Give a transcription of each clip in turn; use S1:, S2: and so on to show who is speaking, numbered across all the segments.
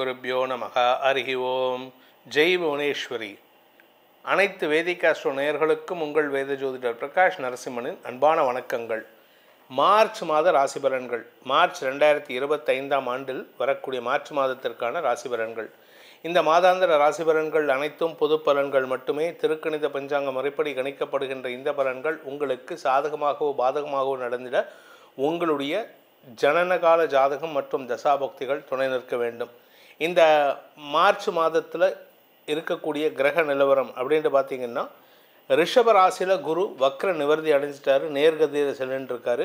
S1: குருப்யோ நமஹ. ஹரிஹி ஓம். ஜெய் புவனேஸ்வரி. அனைத்து வேதிகாஸ்ட்ரோ நேயர்களுக்கும் உங்கள் வேத ஜோதிடர் பிரகாஷ் நரசிம்மனின் அன்பான வணக்கங்கள். மார்ச் மாத ராசி பலன்கள். மார்ச் 2025 ஆண்டில் வரக்கூடிய மார்ச் மாதத்திற்கான ராசி பலன்கள். இந்த மாதாந்திர ராசி பலன்கள் அனைத்தும் பொது பலன்கள் மட்டுமே. திருக்கணித பஞ்சாங்க முறைப்படி கணிக்கப்படுகின்ற இந்த பலன்கள் உங்களுக்கு சாதகமாகவோ பாதகமாகவோ நடந்திட உங்களுடைய ஜனனகால ஜாதகம் மற்றும் தசாபக்திகள் துணை நிற்க வேண்டும். இந்த மார்ச் மாதத்தில் இருக்கக்கூடிய கிரக நிலவரம் அப்படின்ட்டு பார்த்திங்கன்னா, ரிஷப ராசியில் குரு வக்ர நிவர்த்தி அடைஞ்சிட்டாரு, நேர்கதியில் சென்றுருக்காரு.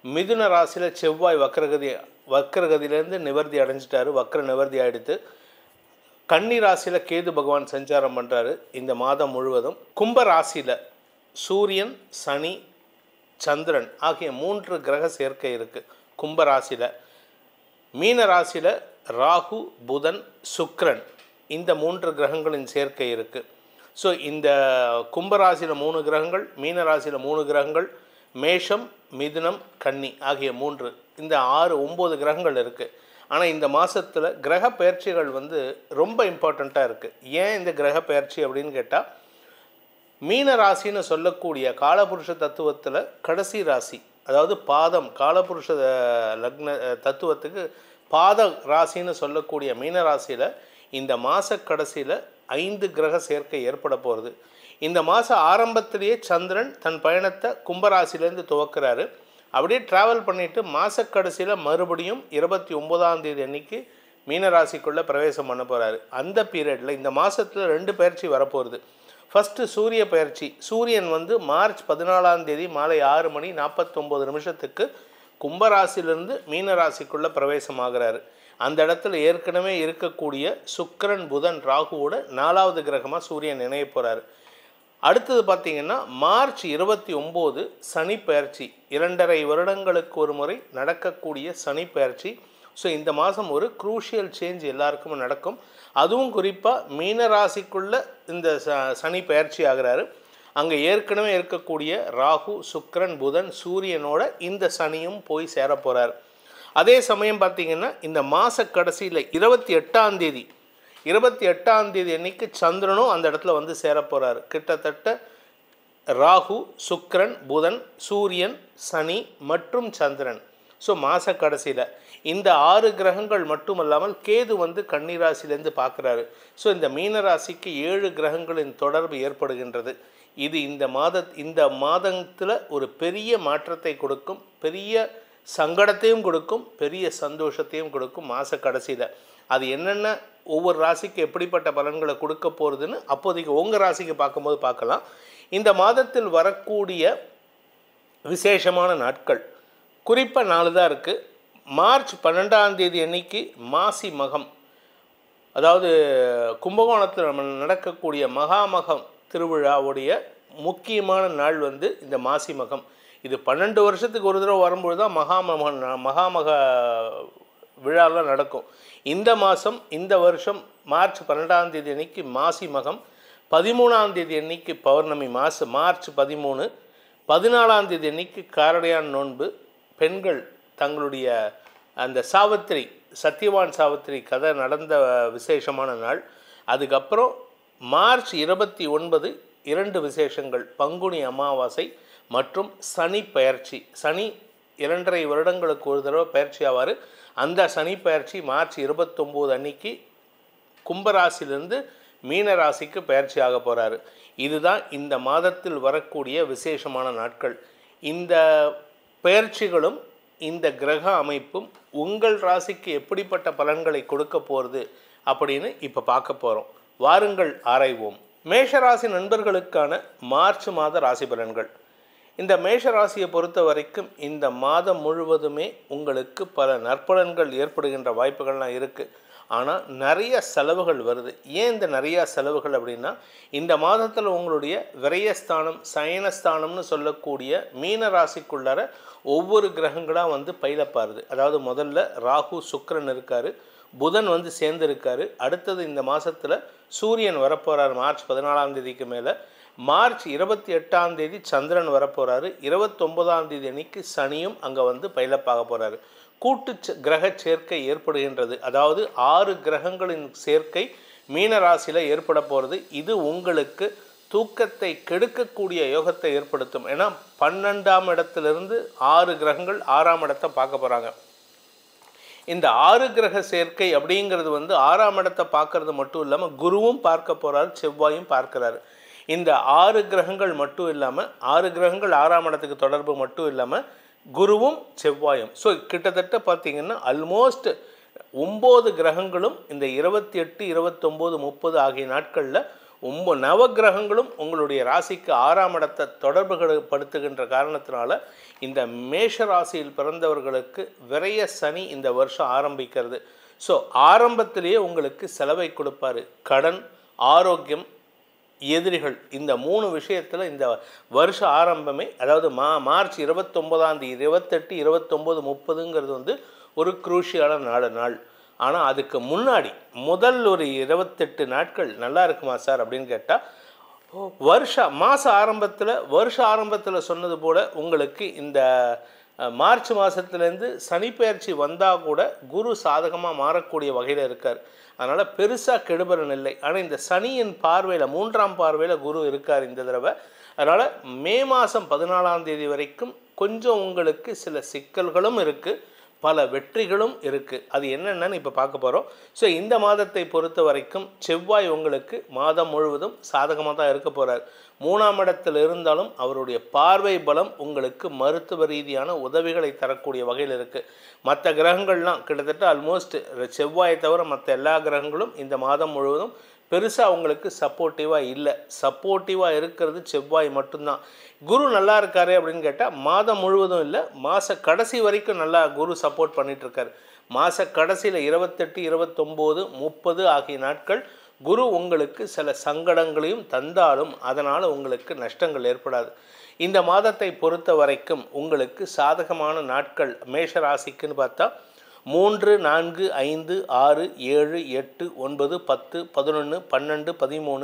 S1: மிதுன ராசியில் செவ்வாய் வக்ரகதியிலேருந்து நிவர்த்தி அடைஞ்சிட்டாரு, வக்ர நிவர்த்தி ஆகிடுத்து. கன்னி ராசியில் கேது பகவான் சஞ்சாரம் பண்ணுறாரு இந்த மாதம் முழுவதும். கும்ப ராசியில் சூரியன், சனி, சந்திரன் ஆகிய 3 கிரக சேர்க்கை இருக்குது கும்ப ராசியில். மீன ராசியில் ராகு, புதன், சுக்கிரன் இந்த 3 கிரகங்களின் சேர்க்கை இருக்குது. ஸோ இந்த கும்பராசியில் 3 கிரகங்கள், மீன ராசியில் 3 கிரகங்கள், மேஷம், மிதுனம், கன்னி ஆகிய 3, இந்த 9 கிரகங்கள் இருக்குது. ஆனால் இந்த மாதத்தில் கிரக பயிற்சிகள் ரொம்ப இம்பார்ட்டண்ட்டாக இருக்குது. ஏன் இந்த கிரக பயிற்சி அப்படின்னு கேட்டால், மீன ராசின்னு சொல்லக்கூடிய காலபுருஷ தத்துவத்தில் கடைசி ராசி, அதாவது பாதம், காலபுருஷ லக்ன தத்துவத்துக்கு பாத ராசின்னு சொல்லக்கூடிய மீன ராசியில் இந்த மாத கடைசியில் 5 கிரக சேர்க்கை ஏற்பட போகிறது. இந்த மாத ஆரம்பத்திலேயே சந்திரன் தன் பயணத்தை கும்பராசிலேருந்து துவக்கிறாரு. அப்படியே ட்ராவல் பண்ணிவிட்டு மாத கடைசியில் மறுபடியும் 29ஆம் தேதி அன்னைக்கு மீனராசிக்குள்ளே பிரவேசம் பண்ண போகிறாரு. அந்த பீரியடில் இந்த மாதத்தில் 2 பயிற்சி வரப்போகுது. ஃபஸ்ட்டு சூரிய பயிற்சி. சூரியன் மார்ச் 14ஆம் தேதி மாலை 6:49 கும்பராசிலிருந்து மீனராசிக்குள்ளே பிரவேசமாகிறாரு. அந்த இடத்துல ஏற்கனவே இருக்கக்கூடிய சுக்கிரன், புதன், ராகுவோட 4வது கிரகமாக சூரியன் இணைய போகிறாரு. அடுத்தது பார்த்திங்கன்னா மார்ச் 29 சனி பயிற்சி. 2.5 வருடங்களுக்கு ஒரு முறை நடக்கக்கூடிய சனி பயிற்சி. ஸோ இந்த மாதம் ஒரு க்ரூஷியல் சேஞ்ச் எல்லாருக்குமே நடக்கும். அதுவும் குறிப்பாக மீனராசிக்குள்ளே இந்த சனி பயிற்சி ஆகிறாரு. அங்கே ஏற்கனவே இருக்கக்கூடிய ராகு, சுக்கிரன், புதன், சூரியனோட இந்த சனியும் போய் சேர போகிறார். அதே சமயம் பார்த்திங்கன்னா இந்த மாத கடைசியில் 28ஆம் தேதி அன்னைக்கு சந்திரனும் அந்த இடத்துல சேர போகிறார். கிட்டத்தட்ட ராகு, சுக்கிரன், புதன், சூரியன், சனி மற்றும் சந்திரன். ஸோ மாத கடைசியில் இந்த 6 கிரகங்கள் மட்டுமல்லாமல் கேது கன்னிராசிலேருந்து பார்க்குறாரு. ஸோ இந்த மீனராசிக்கு 7 கிரகங்களின் தொடர்பு ஏற்படுகின்றது. இது இந்த மாதத்தில் ஒரு பெரிய மாற்றத்தை கொடுக்கும், பெரிய சங்கடத்தையும் கொடுக்கும், பெரிய சந்தோஷத்தையும் கொடுக்கும் மாத கடைசியில். அது என்னென்ன, ஒவ்வொரு ராசிக்கு எப்படிப்பட்ட பலன்களை கொடுக்க போகிறதுன்னு அப்போதைக்கு உங்கள் ராசிக்கு பார்க்கும்போது பார்க்கலாம். இந்த மாதத்தில் வரக்கூடிய விசேஷமான நாட்கள் குறிப்பாக 4 தான் இருக்குது. மார்ச் 12ஆம் தேதி அன்னைக்கு மாசி மகம், அதாவது கும்பகோணத்தில் நடக்கக்கூடிய மகாமகம் திருவிழாவுடைய முக்கியமான நாள் இந்த மாசி மகம். இது 12 வருஷத்துக்கு ஒரு தடவை வரும்பொழுது தான் மகாமக விழாலாம் நடக்கும். இந்த மாதம், இந்த வருஷம் மார்ச் 12ஆம் தேதி அன்னைக்கு மாசி மகம், 13ஆம் தேதி அன்னைக்கு பௌர்ணமி மார்ச் 13, 14ஆம் தேதி அன்னைக்கு காரடையான் நோன்பு. பெண்கள் தங்களுடைய அந்த சத்தியவான் சாவித்திரி கதை நடந்த விசேஷமான நாள். அதுக்கப்புறம் மார்ச் 29 2 விசேஷங்கள், பங்குனி அமாவாசை மற்றும் சனி பயிற்சி. சனி 2.5 வருடங்களுக்கு ஒரு தடவை பயிற்சி ஆவார். அந்த சனி பயிற்சி மார்ச் 29 அன்னைக்கு கும்பராசிலிருந்து மீனராசிக்கு பயிற்சி ஆக போகிறாரு. இதுதான் இந்த மாதத்தில் வரக்கூடிய விசேஷமான நாட்கள். இந்த பயிற்சிகளும் இந்த கிரக அமைப்பும் உங்கள் ராசிக்கு எப்படிப்பட்ட பலன்களை கொடுக்க போகிறது அப்படின்னு இப்போ பார்க்க போகிறோம். வாருங்கள் ஆராய்வோம். மேஷராசி நண்பர்களுக்கான மார்ச் மாத ராசி பலன்கள். இந்த மேஷராசியை பொறுத்த வரைக்கும் இந்த மாதம் முழுவதுமே உங்களுக்கு பல நற்பலன்கள் ஏற்படுகின்ற வாய்ப்புகள்லாம் இருக்குது. ஆனால் நிறைய செலவுகள் வருது. ஏன் இந்த நிறையா செலவுகள் அப்படின்னா, இந்த மாதத்தில் உங்களுடைய விரயஸ்தானம், சயனஸ்தானம்னு சொல்லக்கூடிய மீன ராசிக்குள்ளார ஒவ்வொரு கிரகங்களாக பைலப்பாருது. அதாவது முதல்ல ராகு, சுக்கிரன் இருக்கார், புதன் சேர்ந்துருக்காரு. அடுத்தது இந்த மாதத்தில் சூரியன் வரப்போகிறார் மார்ச் 14ஆம் தேதிக்கு மேலே. மார்ச் 28ஆம் தேதி சந்திரன் வரப்போகிறாரு. 29ஆம் தேதி அன்னைக்கு சனியும் அங்கே பைலப்பாக போகிறாரு. கிரக சேர்க்கை ஏற்படுகின்றது. அதாவது 6 கிரகங்களின் சேர்க்கை மீன ராசியில் ஏற்பட போகிறது. இது உங்களுக்கு தூக்கத்தை கெடுக்கக்கூடிய யோகத்தை ஏற்படுத்தும். ஏன்னா 12ஆம் இடத்திலிருந்து 6 கிரகங்கள் 6ஆம் இடத்தை பார்க்க போகிறாங்க. இந்த 6 கிரக சேர்க்கை அப்படிங்கிறது வந்து 6ஆம் இடத்தை பார்க்கறது மட்டும் இல்லாமல் குருவும் பார்க்க போகிறார், செவ்வாயும் பார்க்கிறாரு. இந்த 6 கிரகங்கள் மட்டும் இல்லாமல் 6 கிரகங்கள் 6ஆம் இடத்துக்கு தொடர்பு மட்டும் இல்லாமல் குருவும் செவ்வாயும். ஸோ கிட்டத்தட்ட பார்த்திங்கன்னா ஆல்மோஸ்ட் 9 கிரகங்களும் இந்த 28, 29, 30 ஆகிய நாட்களில் 9 நவகிரகங்களும் உங்களுடைய ராசிக்கு 6ஆம் இடத்தை தொடர்புகள் படுத்துகின்ற காரணத்தினால இந்த மேஷ ராசியில் பிறந்தவர்களுக்கு விரைய சனி இந்த வருஷம் ஆரம்பிக்கிறது. ஸோ ஆரம்பத்திலேயே உங்களுக்கு செலவை கொடுப்பார். கடன், ஆரோக்கியம், எதிரிகள், இந்த 3 விஷயத்தில் இந்த வருஷ ஆரம்பமே, அதாவது மார்ச் 29ஆம் தேதி 28, 29, 30ங்கிறது வந்து ஒரு குரூஷியலான நாள். ஆனால் அதுக்கு முன்னாடி முதல் ஒரு 28 நாட்கள் நல்லா இருக்குமா சார் அப்படின்னு கேட்டால், வருஷ ஆரம்பத்தில் சொன்னது போல் உங்களுக்கு இந்த மார்ச் மாதத்துலேருந்து சனிப்பெயர்ச்சி வந்தால் கூட குரு சாதகமாக மாறக்கூடிய வகையில் இருக்கார். அதனால் பெருசாக கெடுபலன் இல்லை. ஆனால் இந்த சனியின் பார்வையில் 3ஆம் பார்வையில் குரு இருக்கார் இந்த தடவை. அதனால் மே மாதம் 14ஆம் தேதி வரைக்கும் கொஞ்சம் உங்களுக்கு சில சிக்கல்களும் இருக்குது, பல வெற்றிகளும் இருக்குது. அது என்னென்னு இப்போ பார்க்க போகிறோம். ஸோ இந்த மாதத்தை பொறுத்த வரைக்கும் செவ்வாய் உங்களுக்கு மாதம் முழுவதும் சாதகமாக தான் இருக்க போகிறார். 3ஆம் இடத்தில் இருந்தாலும் அவருடைய பார்வை பலம் உங்களுக்கு மருத்துவ ரீதியான உதவிகளை தரக்கூடிய வகையில் இருக்குது. மற்ற கிரகங்கள்லாம் கிட்டத்தட்ட ஆல்மோஸ்ட் செவ்வாயை தவிர மற்ற எல்லா கிரகங்களும் இந்த மாதம் முழுவதும் பெருசாக உங்களுக்கு சப்போர்ட்டிவாக இல்லை. சப்போர்ட்டிவாக இருக்கிறது செவ்வாய் மட்டும்தான். குரு நல்லா இருக்காரு அப்படின்னு கேட்டால் மாதம் முழுவதும் இல்லை, மாத கடைசி வரைக்கும் நல்லா குரு சப்போர்ட் பண்ணிகிட்ருக்கார். மாத கடைசியில் 28, 29, 30 ஆகிய நாட்கள் குரு உங்களுக்கு சில சங்கடங்களையும் தந்தாலும் அதனால் உங்களுக்கு நஷ்டங்கள் ஏற்படாது. இந்த மாதத்தை பொறுத்த வரைக்கும் உங்களுக்கு சாதகமான நாட்கள் மேஷ ராசிக்குன்னு பார்த்தா 3, 4, 5, 6, 7, 8, 9, 10, 11, 12, 13, 17,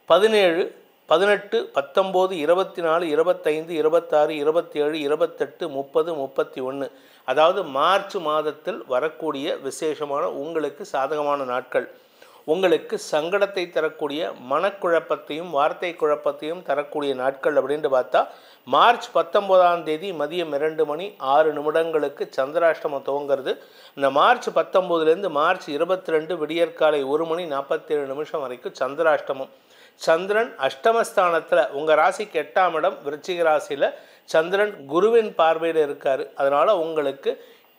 S1: 18, 19, 24, 25, 26, 27, 28, 30, 31. அதாவது மார்ச் மாதத்தில் வரக்கூடிய விசேஷமான உங்களுக்கு சாதகமான நாட்கள். உங்களுக்கு சங்கடத்தை தரக்கூடிய மனக்குழப்பத்தையும் வார்த்தை குழப்பத்தையும் தரக்கூடிய நாட்கள் அப்படின்ட்டு பார்த்தா மார்ச் 19ஆம் தேதி மதியம் 2:06 சந்திராஷ்டமம் துவங்கிறது. இந்த மார்ச் 19லேருந்து மார்ச் 22 விடியற்காலை 1:47 வரைக்கும் சந்திராஷ்டமம். சந்திரன் அஷ்டமஸ்தானத்தில் உங்கள் ராசிக்கு 8ஆம் இடம் விருச்சிக ராசியில் சந்திரன் குருவின் பார்வையில் இருக்கார். அதனால் உங்களுக்கு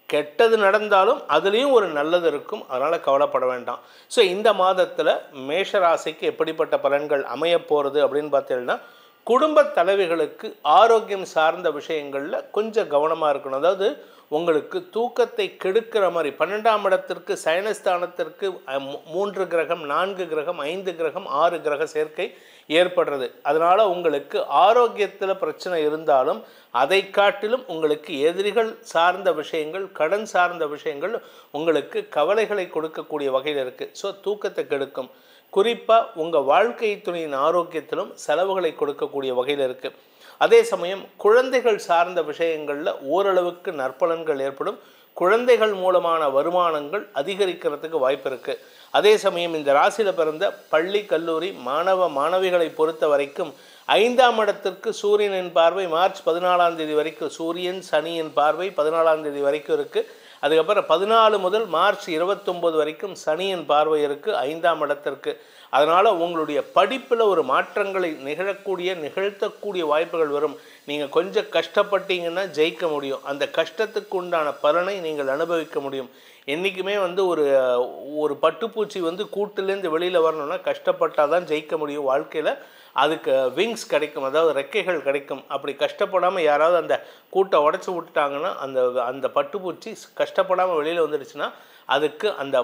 S1: கெட்டது நடந்தாலும் அதுலேயும் ஒரு நல்லது இருக்கும். அதனால் கவலைப்பட வேண்டாம். ஸோ இந்த மாதத்தில் மேஷ ராசிக்கு எப்படிப்பட்ட பலன்கள் அமைய போகிறது அப்படின்னு பார்த்தீங்கன்னா, குடும்ப தலைவிகளுக்கு ஆரோக்கியம் சார்ந்த விஷயங்களில் கொஞ்சம் கவனமாக இருக்கணும். அதாவது உங்களுக்கு தூக்கத்தை கெடுக்கிற மாதிரி 12ஆம் இடத்திற்கு சயனஸ்தானத்திற்கு 3 கிரகம், 4 கிரகம், 5 கிரகம், 6 கிரக சேர்க்கை ஏற்படுறது. அதனால் உங்களுக்கு ஆரோக்கியத்தில் பிரச்சனை இருந்தாலும் அதை காட்டிலும் உங்களுக்கு எதிரிகள் சார்ந்த விஷயங்கள், கடன் சார்ந்த விஷயங்கள் உங்களுக்கு கவலைகளை கொடுக்கக்கூடிய வகையில் இருக்குது. ஸோ தூக்கத்தை கெடுக்கும். குறிப்பாக உங்கள் வாழ்க்கை துணையின் ஆரோக்கியத்திலும் செலவுகளை கொடுக்கக்கூடிய வகையில் இருக்குது. அதே சமயம் குழந்தைகள் சார்ந்த விஷயங்களில் ஓரளவுக்கு நற்பலன்கள் ஏற்படும். குழந்தைகள் மூலமான வருமானங்கள் அதிகரிக்கிறதுக்கு வாய்ப்பு இருக்குது. அதே சமயம் இந்த ராசியில் பிறந்த பள்ளி, கல்லூரி மாணவிகளை பொறுத்த வரைக்கும் 5ஆம் இடத்திற்கு சூரியனின் பார்வை மார்ச் 14ஆம் தேதி வரைக்கும், சூரியன் சனியின் பார்வை 14ஆம் தேதி வரைக்கும் இருக்குது. அதுக்கப்புறம் 14 முதல் மார்ச் 29 வரைக்கும் சனியின் பார்வை இருக்குது 5ஆம் இடத்திற்கு. அதனால் உங்களுடைய படிப்பில் ஒரு மாற்றங்களை நிகழ்த்தக்கூடிய வாய்ப்புகள் வரும். நீங்கள் கொஞ்சம் கஷ்டப்பட்டீங்கன்னா ஜெயிக்க முடியும். அந்த கஷ்டத்துக்கு உண்டான பலனை நீங்கள் அனுபவிக்க முடியும். என்றைக்குமே ஒரு பட்டுப்பூச்சி கூட்டிலேருந்து வெளியில் வரணும்னா கஷ்டப்பட்டால் தான் ஜெயிக்க முடியும் வாழ்க்கையில். அதுக்கு விங்ஸ் கிடைக்கும், அதாவது ரெக்கைகள் கிடைக்கும். அப்படி கஷ்டப்படாமல் யாராவது அந்த கூட்டை உடச்சி விட்டுட்டாங்கன்னா அந்த பட்டுப்பூச்சி கஷ்டப்படாமல் வெளியில் வந்துடுச்சுன்னா அதுக்கு அந்த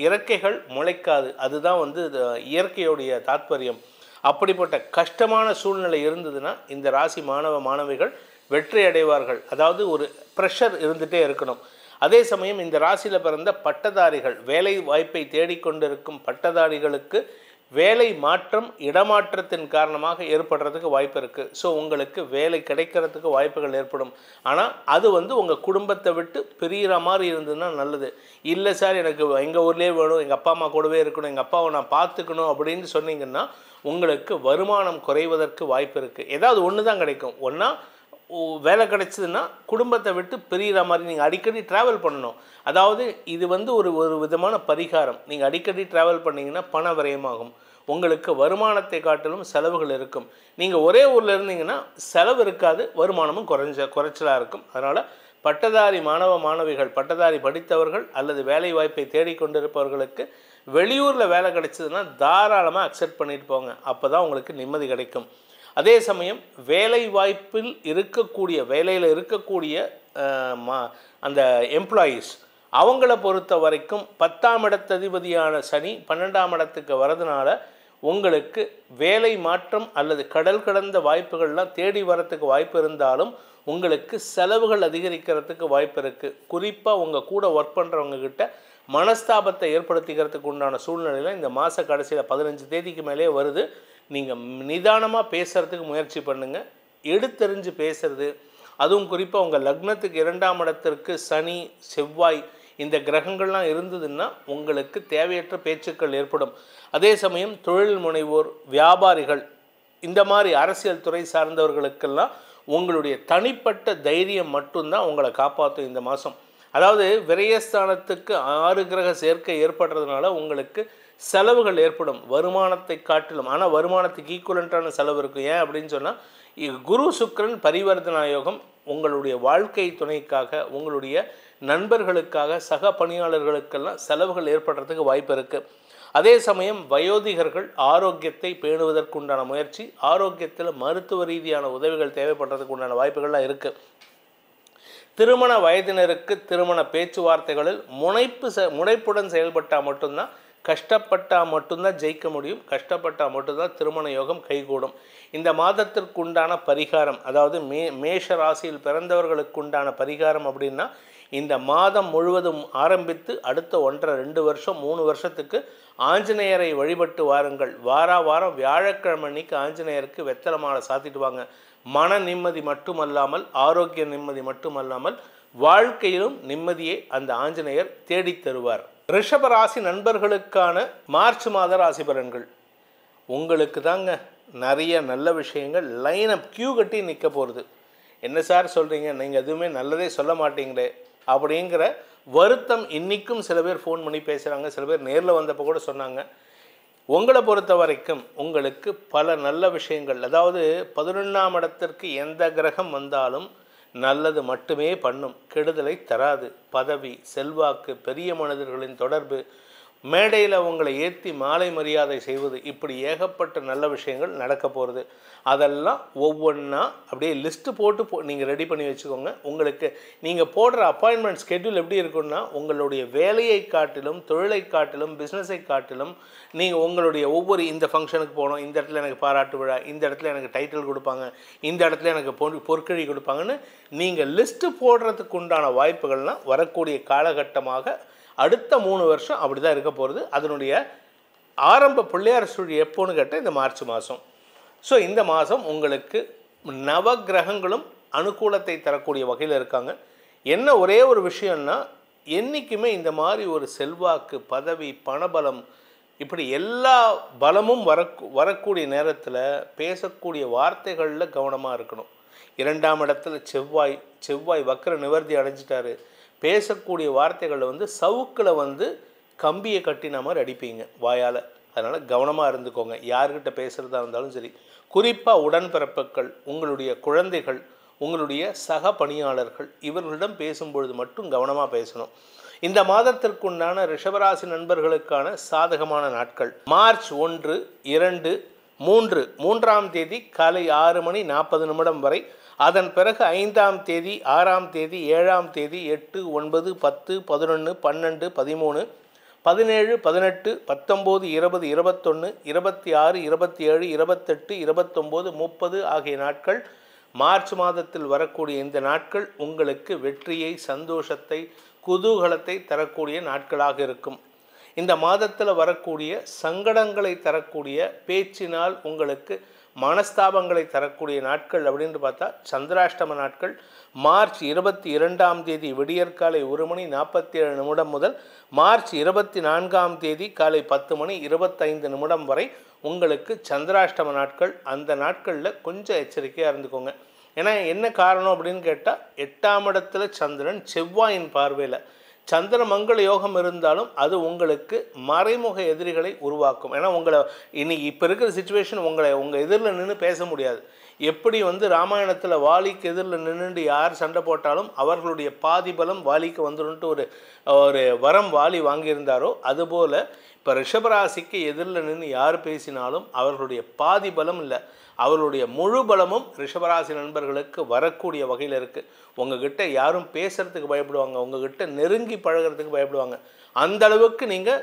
S1: இறக்கைகள் முளைக்காது. அதுதான் இயற்கையுடைய தாத்பரியம். அப்படிப்பட்ட கஷ்டமான சூழ்நிலை இருந்ததுன்னா இந்த ராசி மாணவிகள் வெற்றி அடைவார்கள். அதாவது ஒரு ப்ரெஷர் இருந்துகிட்டே இருக்கணும். அதே சமயம் இந்த ராசியில் பிறந்த பட்டதாரிகள், வேலை வாய்ப்பை தேடிக்கொண்டிருக்கும் பட்டதாரிகளுக்கு வேலை மாற்றம் இடமாற்றத்தின் காரணமாக ஏற்படுறதுக்கு வாய்ப்பு இருக்குது. ஸோ உங்களுக்கு வேலை கிடைக்கிறதுக்கு வாய்ப்புகள் ஏற்படும். ஆனால் அது உங்கள் குடும்பத்தை விட்டு பிரிகிற மாதிரி இருந்ததுன்னா நல்லது. இல்லை சார் எனக்கு எங்கள் ஊர்லேயே வேணும், எங்கள் அப்பா அம்மா கூடவே இருக்கணும், எங்கள் அப்பாவை நான் பார்த்துக்கணும் அப்படின்னு சொன்னீங்கன்னா உங்களுக்கு வருமானம் குறைவதற்கு வாய்ப்பு இருக்குது. ஏதாவது ஒன்று தான் கிடைக்கும். ஒன்றா வேலை கிடைச்சதுன்னா குடும்பத்தை விட்டு பிரிகிற மாதிரி நீங்கள் அடிக்கடி ட்ராவல் பண்ணணும். அதாவது இது ஒரு விதமான பரிகாரம். நீங்கள் அடிக்கடி ட்ராவல் பண்ணிங்கன்னா பண விரயமாகும். உங்களுக்கு வருமானத்தை காட்டிலும் செலவுகள் இருக்கும். நீங்கள் ஒரே ஊரில் இருந்தீங்கன்னா செலவு இருக்காது, வருமானமும் குறைச்சலாக இருக்கும். அதனால் பட்டதாரி மாணவிகள், பட்டதாரி படித்தவர்கள் அல்லது வேலை வாய்ப்பை தேடிக்கொண்டிருப்பவர்களுக்கு வெளியூரில் வேலை கிடைச்சதுன்னா தாராளமாக அக்செப்ட் பண்ணிட்டு போங்க. அப்போ தான் உங்களுக்கு நிம்மதி கிடைக்கும். அதே சமயம் வேலை வாய்ப்பில் வேலையில் இருக்கக்கூடிய அந்த எம்ப்ளாயீஸ் அவங்கள பொறுத்த வரைக்கும் 10ஆம் இடத்ததிபதியான சனி 12ஆம் இடத்துக்கு வரதுனால உங்களுக்கு வேலை மாற்றம் அல்லது கடல் கடந்த வாய்ப்புகள்லாம் தேடி வரத்துக்கு வாய்ப்பு இருந்தாலும் உங்களுக்கு செலவுகள் அதிகரிக்கிறதுக்கு வாய்ப்பு இருக்குது. குறிப்பாக உங்கள் கூட ஒர்க் பண்ணுறவங்கக்கிட்ட மனஸ்தாபத்தை ஏற்படுத்திக்கிறதுக்கு உண்டான சூழ்நிலையில் இந்த மாத கடைசியில் 15 தேதிக்கு மேலே வருது. நீங்கள் நிதானமாக பேசுகிறதுக்கு முயற்சி பண்ணுங்கள். எடுத்தெறிஞ்சு பேசுகிறது, அதுவும் குறிப்பாக உங்கள் லக்னத்துக்கு 2ஆம் இடத்திற்கு சனி செவ்வாய் இந்த கிரகங்கள்லாம் இருந்ததுன்னா உங்களுக்கு தேவையற்ற பேச்சுக்கள் ஏற்படும். அதே சமயம் தொழில் முனைவோர், வியாபாரிகள், இந்த மாதிரி அரசியல் துறை சார்ந்தவர்களுக்கெல்லாம் உங்களுடைய தனிப்பட்ட தைரியம் மட்டும்தான் உங்களை காப்பாற்றும் இந்த மாதம். அதாவது விரயஸ்தானத்துக்கு 6 கிரக சேர்க்கை ஏற்படுறதுனால உங்களுக்கு செலவுகள் ஏற்படும் வருமானத்தை காட்டிலும். ஆனால் வருமானத்துக்கு ஈக்குவலண்ட்டான செலவு இருக்கும். ஏன் அப்படின்னு சொன்னால் குரு சுக்கிரன் பரிவர்த்தனா யோகம் உங்களுடைய வாழ்க்கை துணைக்காக, உங்களுடைய நண்பர்களுக்காக, சக பணியாளர்களுக்கெல்லாம் செலவுகள் ஏற்படுறதுக்கு வாய்ப்பு இருக்குது. அதே சமயம் வயோதிகர்கள் ஆரோக்கியத்தை பேணுவதற்குண்டான முயற்சி, ஆரோக்கியத்தில் மருத்துவ ரீதியான உதவிகள் தேவைப்படுறதுக்கு உண்டான வாய்ப்புகள்லாம் இருக்குது. திருமண வயதினருக்கு திருமண பேச்சுவார்த்தைகளில் முனைப்புடன் செயல்பட்டால் மட்டும்தான், கஷ்டப்பட்டால் மட்டும்தான் ஜெயிக்க முடியும். கஷ்டப்பட்டால் மட்டும்தான் திருமண யோகம் கைகூடும். இந்த மாதத்திற்குண்டான பரிகாரம், அதாவது மேஷ ராசியில் பிறந்தவர்களுக்குண்டான பரிகாரம் அப்படின்னா, இந்த மாதம் முழுவதும் ஆரம்பித்து அடுத்த 1.5-2 வருஷம் 3 வருஷத்துக்கு ஆஞ்சநேயரை வழிபட்டு வாருங்கள். வாரம் வியாழக்கிழமை அன்னைக்கு ஆஞ்சநேயருக்கு வெத்தலை மாலை சாத்திட்டு வாங்க. மன நிம்மதி மட்டுமல்லாமல், ஆரோக்கிய நிம்மதி மட்டுமல்லாமல், வாழ்க்கையிலும் நிம்மதியை அந்த ஆஞ்சநேயர் தேடித் தருவார். ரிஷப ராசி நண்பர்களுக்கான மார்ச் மாத ராசி பலன்கள். உங்களுக்கு தாங்க நிறைய நல்ல விஷயங்கள் லைனப் கியூ கட்டி நிற்க போகிறது. என்ன சார் சொல்கிறீங்க, நீங்கள் எதுவுமே நல்லதே சொல்ல மாட்டீங்களே அப்படிங்கிற வருத்தம் இன்றைக்கும் சில பேர் ஃபோன் பண்ணி பேசுகிறாங்க. சில பேர் நேரில் வந்தப்போ கூட சொன்னாங்க. உங்களை பொறுத்த வரைக்கும் உங்களுக்கு பல நல்ல விஷயங்கள், அதாவது 11ஆம் இடத்திற்கு எந்த கிரகம் வந்தாலும் நல்லது மட்டுமே பண்ணும், கெடுதலை தராது. பதவி, செல்வாக்கு, பெரிய மனிதர்களின் தொடர்பு, மேடையில் உங்களை ஏற்றி மாலை மரியாதை செய்வது, இப்படி ஏகப்பட்ட நல்ல விஷயங்கள் நடக்க போகிறது. அதெல்லாம் ஒவ்வொன்றா அப்படியே லிஸ்ட்டு போட்டு நீங்கள் ரெடி பண்ணி வச்சுக்கோங்க. உங்களுக்கு நீங்கள் போடுற அப்பாயின்மெண்ட் ஸ்கெட்யூல் எப்படி இருக்குன்னா, உங்களுடைய வேலையை காட்டிலும், தொழிலை காட்டிலும், பிஸ்னஸை காட்டிலும் நீங்கள் உங்களுடைய ஒவ்வொரு இந்த ஃபங்க்ஷனுக்கு போகணும், இந்த இடத்துல எனக்கு பாராட்டு விழா, இந்த இடத்துல எனக்கு டைட்டில் கொடுப்பாங்க, இந்த இடத்துல எனக்கு பொற்கழி கொடுப்பாங்கன்னு நீங்கள் லிஸ்ட்டு போடுறதுக்கு உண்டான வாய்ப்புகள்லாம் வரக்கூடிய காலகட்டமாக அடுத்த 3 வருஷம் அப்படி தான் இருக்க போகிறது. அதனுடைய ஆரம்ப பிள்ளையார் சுழி எப்போன்னு கேட்டால் இந்த மார்ச் மாதம். ஸோ இந்த மாதம் உங்களுக்கு நவ கிரகங்களும் அனுகூலத்தை தரக்கூடிய வகையில் இருக்காங்க. என்ன ஒரே ஒரு விஷயம்னா, என்றைக்குமே இந்த மாதிரி ஒரு செல்வாக்கு, பதவி, பணபலம், இப்படி எல்லா பலமும் வரக்கூடிய நேரத்தில் பேசக்கூடிய வார்த்தைகளில் கவனமாக இருக்கணும். 2ஆம் இடத்துல செவ்வாய் வக்ர நிவர்த்தி அடைஞ்சிட்டாரு. பேசக்கூடிய வார்த்தைகளில் சவுக்கில் கம்பியை கட்டின மாதிரி அடிப்பீங்க வாயால். அதனால் கவனமாக இருந்துக்கோங்க. யார்கிட்ட பேசுகிறதா இருந்தாலும் சரி. குறிப்பாக உடன்பிறப்புகள், உங்களுடைய குழந்தைகள், உங்களுடைய சக பணியாளர்கள், இவர்களிடம் பேசும்பொழுது மட்டும் கவனமாக பேசணும். இந்த மாதத்திற்குண்டான ரிஷபராசி நண்பர்களுக்கான சாதகமான நாட்கள் மார்ச் 1, 2, 3. 3ஆம் தேதி காலை 6:40 வரை. அதன் பிறகு 5ஆம் தேதி, 6ஆம் தேதி, 7ஆம் தேதி, 8, 9, 10, 11, 12, 13, 17, 18, 19, 20, 21, 26, 27, 28, 29, 30 ஆகிய நாட்கள் மார்ச் மாதத்தில் வரக்கூடிய இந்த நாட்கள் உங்களுக்கு வெற்றியை, சந்தோஷத்தை, குதூகலத்தை தரக்கூடிய நாட்களாக இருக்கும். இந்த மாதத்தில் வரக்கூடிய சங்கடங்களை தரக்கூடிய பேச்சினால் உங்களுக்கு மனஸ்தாபங்களை தரக்கூடிய நாட்கள் அப்படின்னு பார்த்தா சந்திராஷ்டம நாட்கள் மார்ச் 22ஆம் தேதி விடியற்காலை 1:47 முதல் மார்ச் 24ஆம் தேதி காலை 10:25 வரை உங்களுக்கு சந்திராஷ்டம நாட்கள். அந்த நாட்களில் கொஞ்சம் எச்சரிக்கையாக இருந்துக்கோங்க. ஏன்னா என்ன காரணம் அப்படின்னு கேட்டால் 8ஆம் இடத்துல சந்திரன் செவ்வாயின் பார்வையில். சந்திர மங்கள யோகம் இருந்தாலும் அது உங்களுக்கு மறைமுக எதிரிகளை உருவாக்கும். ஏன்னா உங்களை இன்னைக்கு இப்போ இருக்கிற சுச்சுவேஷன் உங்கள் எதிரில் நின்று பேச முடியாது. எப்படி ராமாயணத்தில் வாலிக்கு எதிரில் நின்றுட்டு யார் சண்டை போட்டாலும் அவர்களுடைய பாதி பலம் வாலிக்கு வந்துடும்ட்டு ஒரு வரம் வாலி வாங்கியிருந்தாரோ அதுபோல் இப்போ ரிஷபராசிக்கு எதிரில் நின்று யார் பேசினாலும் அவர்களுடைய பாதி பலம் இல்லை, அவர்களுடைய முழு பலமும் ரிஷபராசி நண்பர்களுக்கு வரக்கூடிய வகையில் இருக்குது. உங்ககிட்ட யாரும் பேசுகிறதுக்கு பயப்படுவாங்க, உங்ககிட்ட நெருங்கி பழகிறதுக்கு பயப்படுவாங்க. அந்த அளவுக்கு நீங்கள்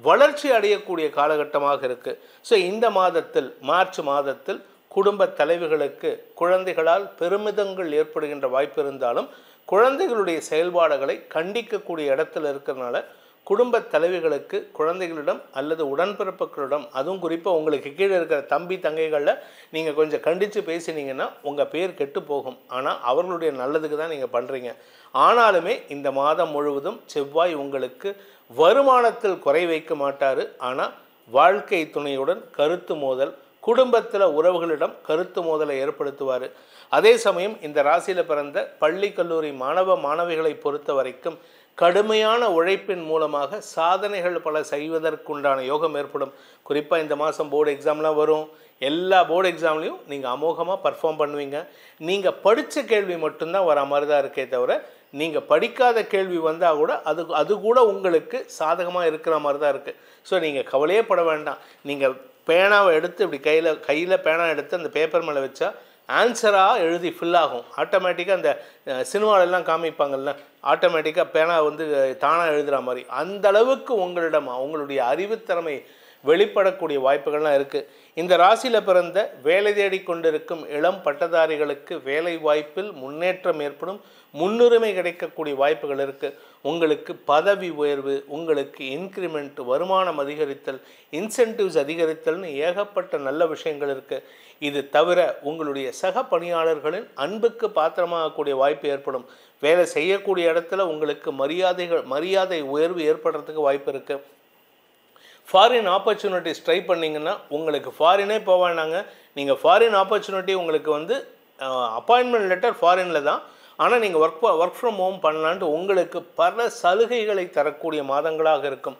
S1: வளர்ச்சி அடையக்கூடிய காலகட்டமாக இருக்குது. ஸோ இந்த மாதத்தில் மார்ச் மாதத்தில் குடும்ப தலைவிகளுக்கு குழந்தைகளால் பெருமிதங்கள் ஏற்படுகின்ற வாய்ப்பு இருந்தாலும் குழந்தைகளுடைய செயல்பாடுகளை கண்டிக்கக்கூடிய இடத்துல இருக்கிறதுனால குடும்ப தலைவிகளுக்கு குழந்தைகளிடம் அல்லது உடன்பிறப்புகளிடம், அதுவும் குறிப்பாக உங்களுக்கு கீழே இருக்கிற தம்பி தங்கைகளில் நீங்கள் கொஞ்சம் கண்டித்து பேசினீங்கன்னா உங்கள் பேர் கெட்டு போகும். ஆனால் அவர்களுடைய நல்லதுக்கு தான் நீங்கள் பண்ணுறீங்க. ஆனாலுமே இந்த மாதம் முழுவதும் செவ்வாய் உங்களுக்கு வருமானத்தில் குறை வைக்க மாட்டார். ஆனால் வாழ்க்கை துணையுடன் கருத்து மோதல், குடும்பத்தில் உறவுகளிடம் கருத்து மோதலை ஏற்படுத்துவார். அதே சமயம் இந்த ராசியில் பிறந்த பள்ளி கல்லூரி மாணவ மாணவிகளை பொறுத்த வரைக்கும் கடுமையான உழைப்பின் மூலமாக சாதனைகள் பல செய்வதற்குண்டான யோகம் ஏற்படும். குறிப்பாக இந்த மாதம் போர்டு எக்ஸாம்லாம் வரும். எல்லா போர்டு எக்ஸாம்லேயும் நீங்கள் அமோகமாக பர்ஃபார்ம் பண்ணுவீங்க. நீங்கள் படித்த கேள்வி மட்டும்தான் வர மாதிரி தான் இருக்கே தவிர நீங்கள் படிக்காத கேள்வி வந்தால் கூட அது கூட உங்களுக்கு சாதகமாக இருக்கிற மாதிரி தான் இருக்குது. ஸோ நீங்கள் கவலையே பட வேண்டாம். நீங்கள் பேனாவை எடுத்து இப்படி கையில் பேனா எடுத்து அந்த பேப்பர் மேலே வச்சா ஆன்சராக எழுதி ஃபில் ஆகும். ஆட்டோமேட்டிக்காக அந்த சினிமாவிலெல்லாம் காமிப்பாங்கள்ல, ஆட்டோமேட்டிக்காக பேனா தானாக எழுதுகிற மாதிரி அந்த அளவுக்கு உங்களுடைய அறிவுத்திறமை வெளிப்படக்கூடிய வாய்ப்புகள்லாம் இருக்குது. இந்த ராசியில் பிறந்த வேலை தேடி கொண்டிருக்கும் இளம் பட்டதாரிகளுக்கு வேலை வாய்ப்பில் முன்னேற்றம் ஏற்படும், முன்னுரிமை கிடைக்கக்கூடிய வாய்ப்புகள் இருக்குது. உங்களுக்கு பதவி உயர்வு, உங்களுக்கு இன்க்ரிமெண்ட், வருமானம் அதிகரித்தல், இன்சென்டிவ்ஸ் அதிகரித்தல்னு ஏகப்பட்ட நல்ல விஷயங்கள் இருக்குது. இது தவிர உங்களுடைய சக பணியாளர்களின் அன்புக்கு பாத்திரமாகக்கூடிய வாய்ப்பு ஏற்படும். வேலை செய்யக்கூடிய இடத்துல உங்களுக்கு மரியாதை உயர்வு ஏற்படுறதுக்கு வாய்ப்பு இருக்குது. ஃபாரின் ஆப்பர்ச்சுனிட்டிஸ் ட்ரை பண்ணிங்கன்னா உங்களுக்கு ஃபாரினே போவானாங்க. நீங்கள் ஃபாரின் ஆப்பர்ச்சுனிட்டி உங்களுக்கு அப்பாயின்மெண்ட் லெட்டர் ஃபாரினில் தான், ஆனால் நீங்கள் ஒர்க் ஃப்ரம் ஹோம் பண்ணலான்ட்டு உங்களுக்கு பல சலுகைகளை தரக்கூடிய மாதங்களாக இருக்கும்.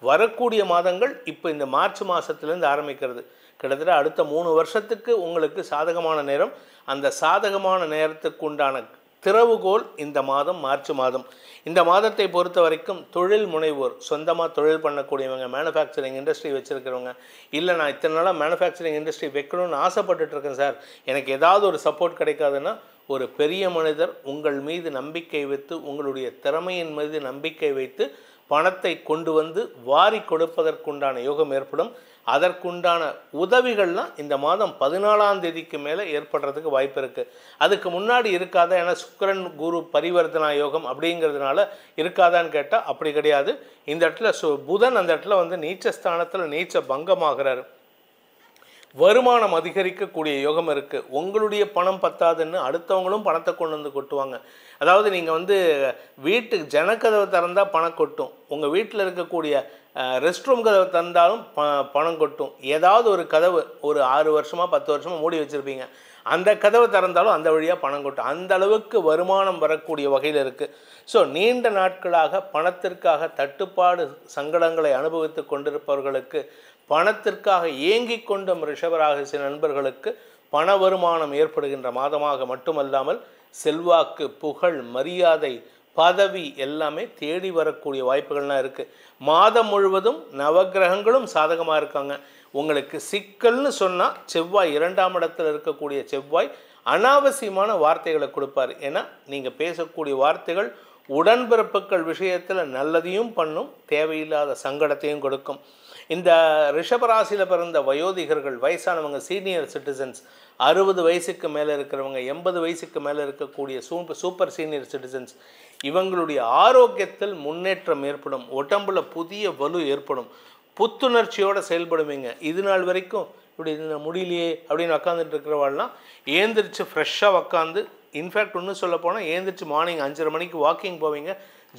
S1: வரக்கூடிய மாதங்கள் இப்போ இந்த மார்ச் மாதத்துலேருந்து ஆரம்பிக்கிறது. கிட்டத்தட்ட அடுத்த 3 வருஷத்துக்கு உங்களுக்கு சாதகமான நேரம். அந்த சாதகமான நேரத்துக்கு உண்டான திறவுகோல் இந்த மாதம் மார்ச் மாதம். இந்த மாதத்தை பொறுத்த வரைக்கும் தொழில் முனைவோர், சொந்தமாக தொழில் பண்ணக்கூடியவங்க, மேனுஃபேக்சரிங் இண்டஸ்ட்ரி வச்சுருக்கிறவங்க, இல்லை நான் இத்தனை நாளாக மேனுஃபேக்சரிங் இண்டஸ்ட்ரி வைக்கணும்னு ஆசைப்பட்டுருக்கேன் சார், எனக்கு ஏதாவது ஒரு சப்போர்ட் கிடைக்காதுன்னா ஒரு பெரிய மனிதர் உங்கள் மீது நம்பிக்கை வைத்து, உங்களுடைய திறமையின் மீது நம்பிக்கை வைத்து பணத்தை கொண்டு வந்து வாரி கொடுப்பதற்குண்டான யோகம் ஏற்படும். அதற்குண்டான உதவிகள்லாம் இந்த மாதம் 14ஆம் தேதிக்கு மேலே ஏற்படுறதுக்கு வாய்ப்பு இருக்குது. அதுக்கு முன்னாடி இருக்காத, ஏன்னா சுக்கிரன் குரு பரிவர்த்தனா யோகம் அப்படிங்கிறதுனால இருக்காதான்னு கேட்டால் அப்படி கிடையாது. இந்த இடத்துல புதன் அந்த இடத்துல நீச்சஸ்தானத்தில் நீச்ச பங்கமாகிறாரு. வருமானம் அதிகரிக்கக்கூடிய யோகம் இருக்குது. உங்களுடைய பணம் பத்தாதுன்னு அடுத்தவங்களும் பணத்தை கொண்டு வந்து கொட்டுவாங்க. அதாவது நீங்கள் வீட்டுக்கு ஜனக்கதவை திறந்தால் பணம் கொட்டும், உங்கள் வீட்டில் இருக்கக்கூடிய ரெஸ்ட் ரூம் கதவை திறந்தாலும் பணம் கொட்டும். ஏதாவது ஒரு கதவு ஒரு 6 வருஷமாக 10 வருஷமாக மூடி வச்சுருப்பீங்க, அந்த கதவை திறந்தாலும் அந்த வழியாக பணம் கொட்டும். அந்த அளவுக்கு வருமானம் வரக்கூடிய வகையில் இருக்குது. ஸோ நீண்ட நாட்களாக பணத்திற்காக தட்டுப்பாடு சங்கடங்களை அனுபவித்து கொண்டிருப்பவர்களுக்கு, பணத்திற்காக ஏங்கி கொண்ட ரிஷபராசி நண்பர்களுக்கு பண வருமானம் ஏற்படுகின்ற மாதமாக மட்டுமல்லாமல் செல்வாக்கு, புகழ், மரியாதை, பதவி எல்லாமே தேடி வரக்கூடிய வாய்ப்புகள்லாம் இருக்குது. மாதம் முழுவதும் நவகிரகங்களும் சாதகமாக இருக்காங்க. உங்களுக்கு சிக்கல்னு சொன்னால் செவ்வாய் 2ஆம் இடத்தில் இருக்கக்கூடிய செவ்வாய் அனாவசியமான வார்த்தைகளை கொடுப்பார். ஏன்னா நீங்கள் பேசக்கூடிய வார்த்தைகள் உடன்பிறப்புகள் விஷயத்தில் நல்லதையும் பண்ணும், தேவையில்லாத சங்கடத்தையும் கொடுக்கும். இந்த ரிஷபராசியில் பிறந்த வயோதிகர்கள், வயசானவங்க, சீனியர் சிட்டிசன்ஸ், 60 வயசுக்கு மேலே இருக்கிறவங்க, 80 வயசுக்கு மேலே இருக்கக்கூடிய சூப்பர் சீனியர் சிட்டிசன்ஸ், இவங்களுடைய ஆரோக்கியத்தில் முன்னேற்றம் ஏற்படும். உடம்புல புதிய வலு ஏற்படும். புத்துணர்ச்சியோடு செயல்படுவீங்க. இது நாள் வரைக்கும் இப்படி முடியலையே அப்படின்னு உக்காந்துட்டு இருக்கிறவாள்லாம் ஏந்திரிச்சு ஃப்ரெஷ்ஷாக உக்காந்து, இன்ஃபேக்ட் இன்னும் சொல்ல போனால் ஏந்திரிச்சு மார்னிங் 5:30 மணிக்கு வாக்கிங் போவீங்க.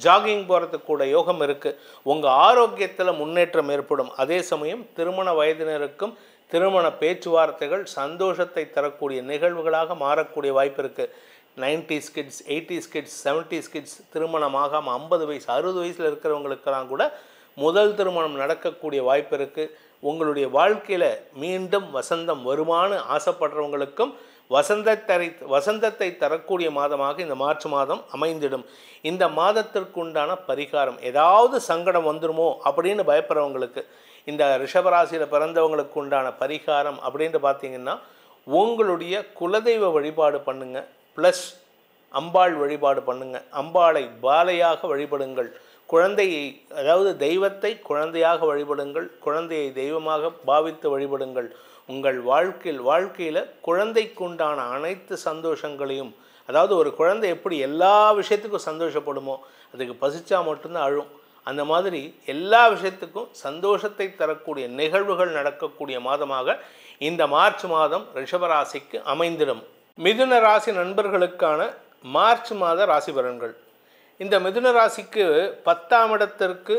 S1: ஜாகிங் போகிறதுக்கு கூட யோகம் இருக்குது. உங்கள் ஆரோக்கியத்தில் முன்னேற்றம் ஏற்படும். அதே சமயம் திருமண வயதினருக்கும் திருமண பேச்சுவார்த்தைகள் சந்தோஷத்தை தரக்கூடிய நிகழ்வுகளாக மாறக்கூடிய வாய்ப்பு இருக்குது. 90s kids, 80s kids, 70s kids திருமணமாகாமல் 50 வயசு 60 வயசில் இருக்கிறவங்களுக்கெல்லாம் கூட முதல் திருமணம் நடக்கக்கூடிய வாய்ப்பு இருக்குது. உங்களுடைய வாழ்க்கையில் மீண்டும் வசந்தம் வருமானு ஆசைப்படுறவங்களுக்கும் வசந்தத்தை தரக்கூடிய மாதமாக இந்த மார்ச் மாதம் அமைந்திடும். இந்த மாதத்திற்குண்டான பரிகாரம், ஏதாவது சங்கடம் வந்துடுமோ அப்படின்னு பயப்படுறவங்களுக்கு, இந்த ரிஷபராசியில் பிறந்தவங்களுக்கு உண்டான பரிகாரம் அப்படின்ட்டு பார்த்திங்கன்னா, உங்களுடைய குலதெய்வ வழிபாடு பண்ணுங்கள், ப்ளஸ் அம்பாள் வழிபாடு பண்ணுங்கள். அம்பாளை பாலையாக வழிபடுங்கள். குழந்தையை, அதாவது தெய்வத்தை குழந்தையாக வழிபடுங்கள். குழந்தையை தெய்வமாக பாவித்து வழிபடுங்கள். உங்கள் வாழ்க்கையில் குழந்தைக்குண்டான அனைத்து சந்தோஷங்களையும், அதாவது ஒரு குழந்தை எப்படி எல்லா விஷயத்துக்கும் சந்தோஷப்படுமோ, அதுக்கு பசிச்சா மட்டும்தான் அழும், அந்த மாதிரி எல்லா விஷயத்துக்கும் சந்தோஷத்தை தரக்கூடிய நிகழ்வுகள் நடக்கக்கூடிய மாதமாக இந்த மார்ச் மாதம் ரிஷபராசிக்கு அமைந்திடும். மிதுன ராசி நண்பர்களுக்கான மார்ச் மாத ராசி பலன்கள். இந்த மிதுன ராசிக்கு 10ஆம் இடத்திற்கு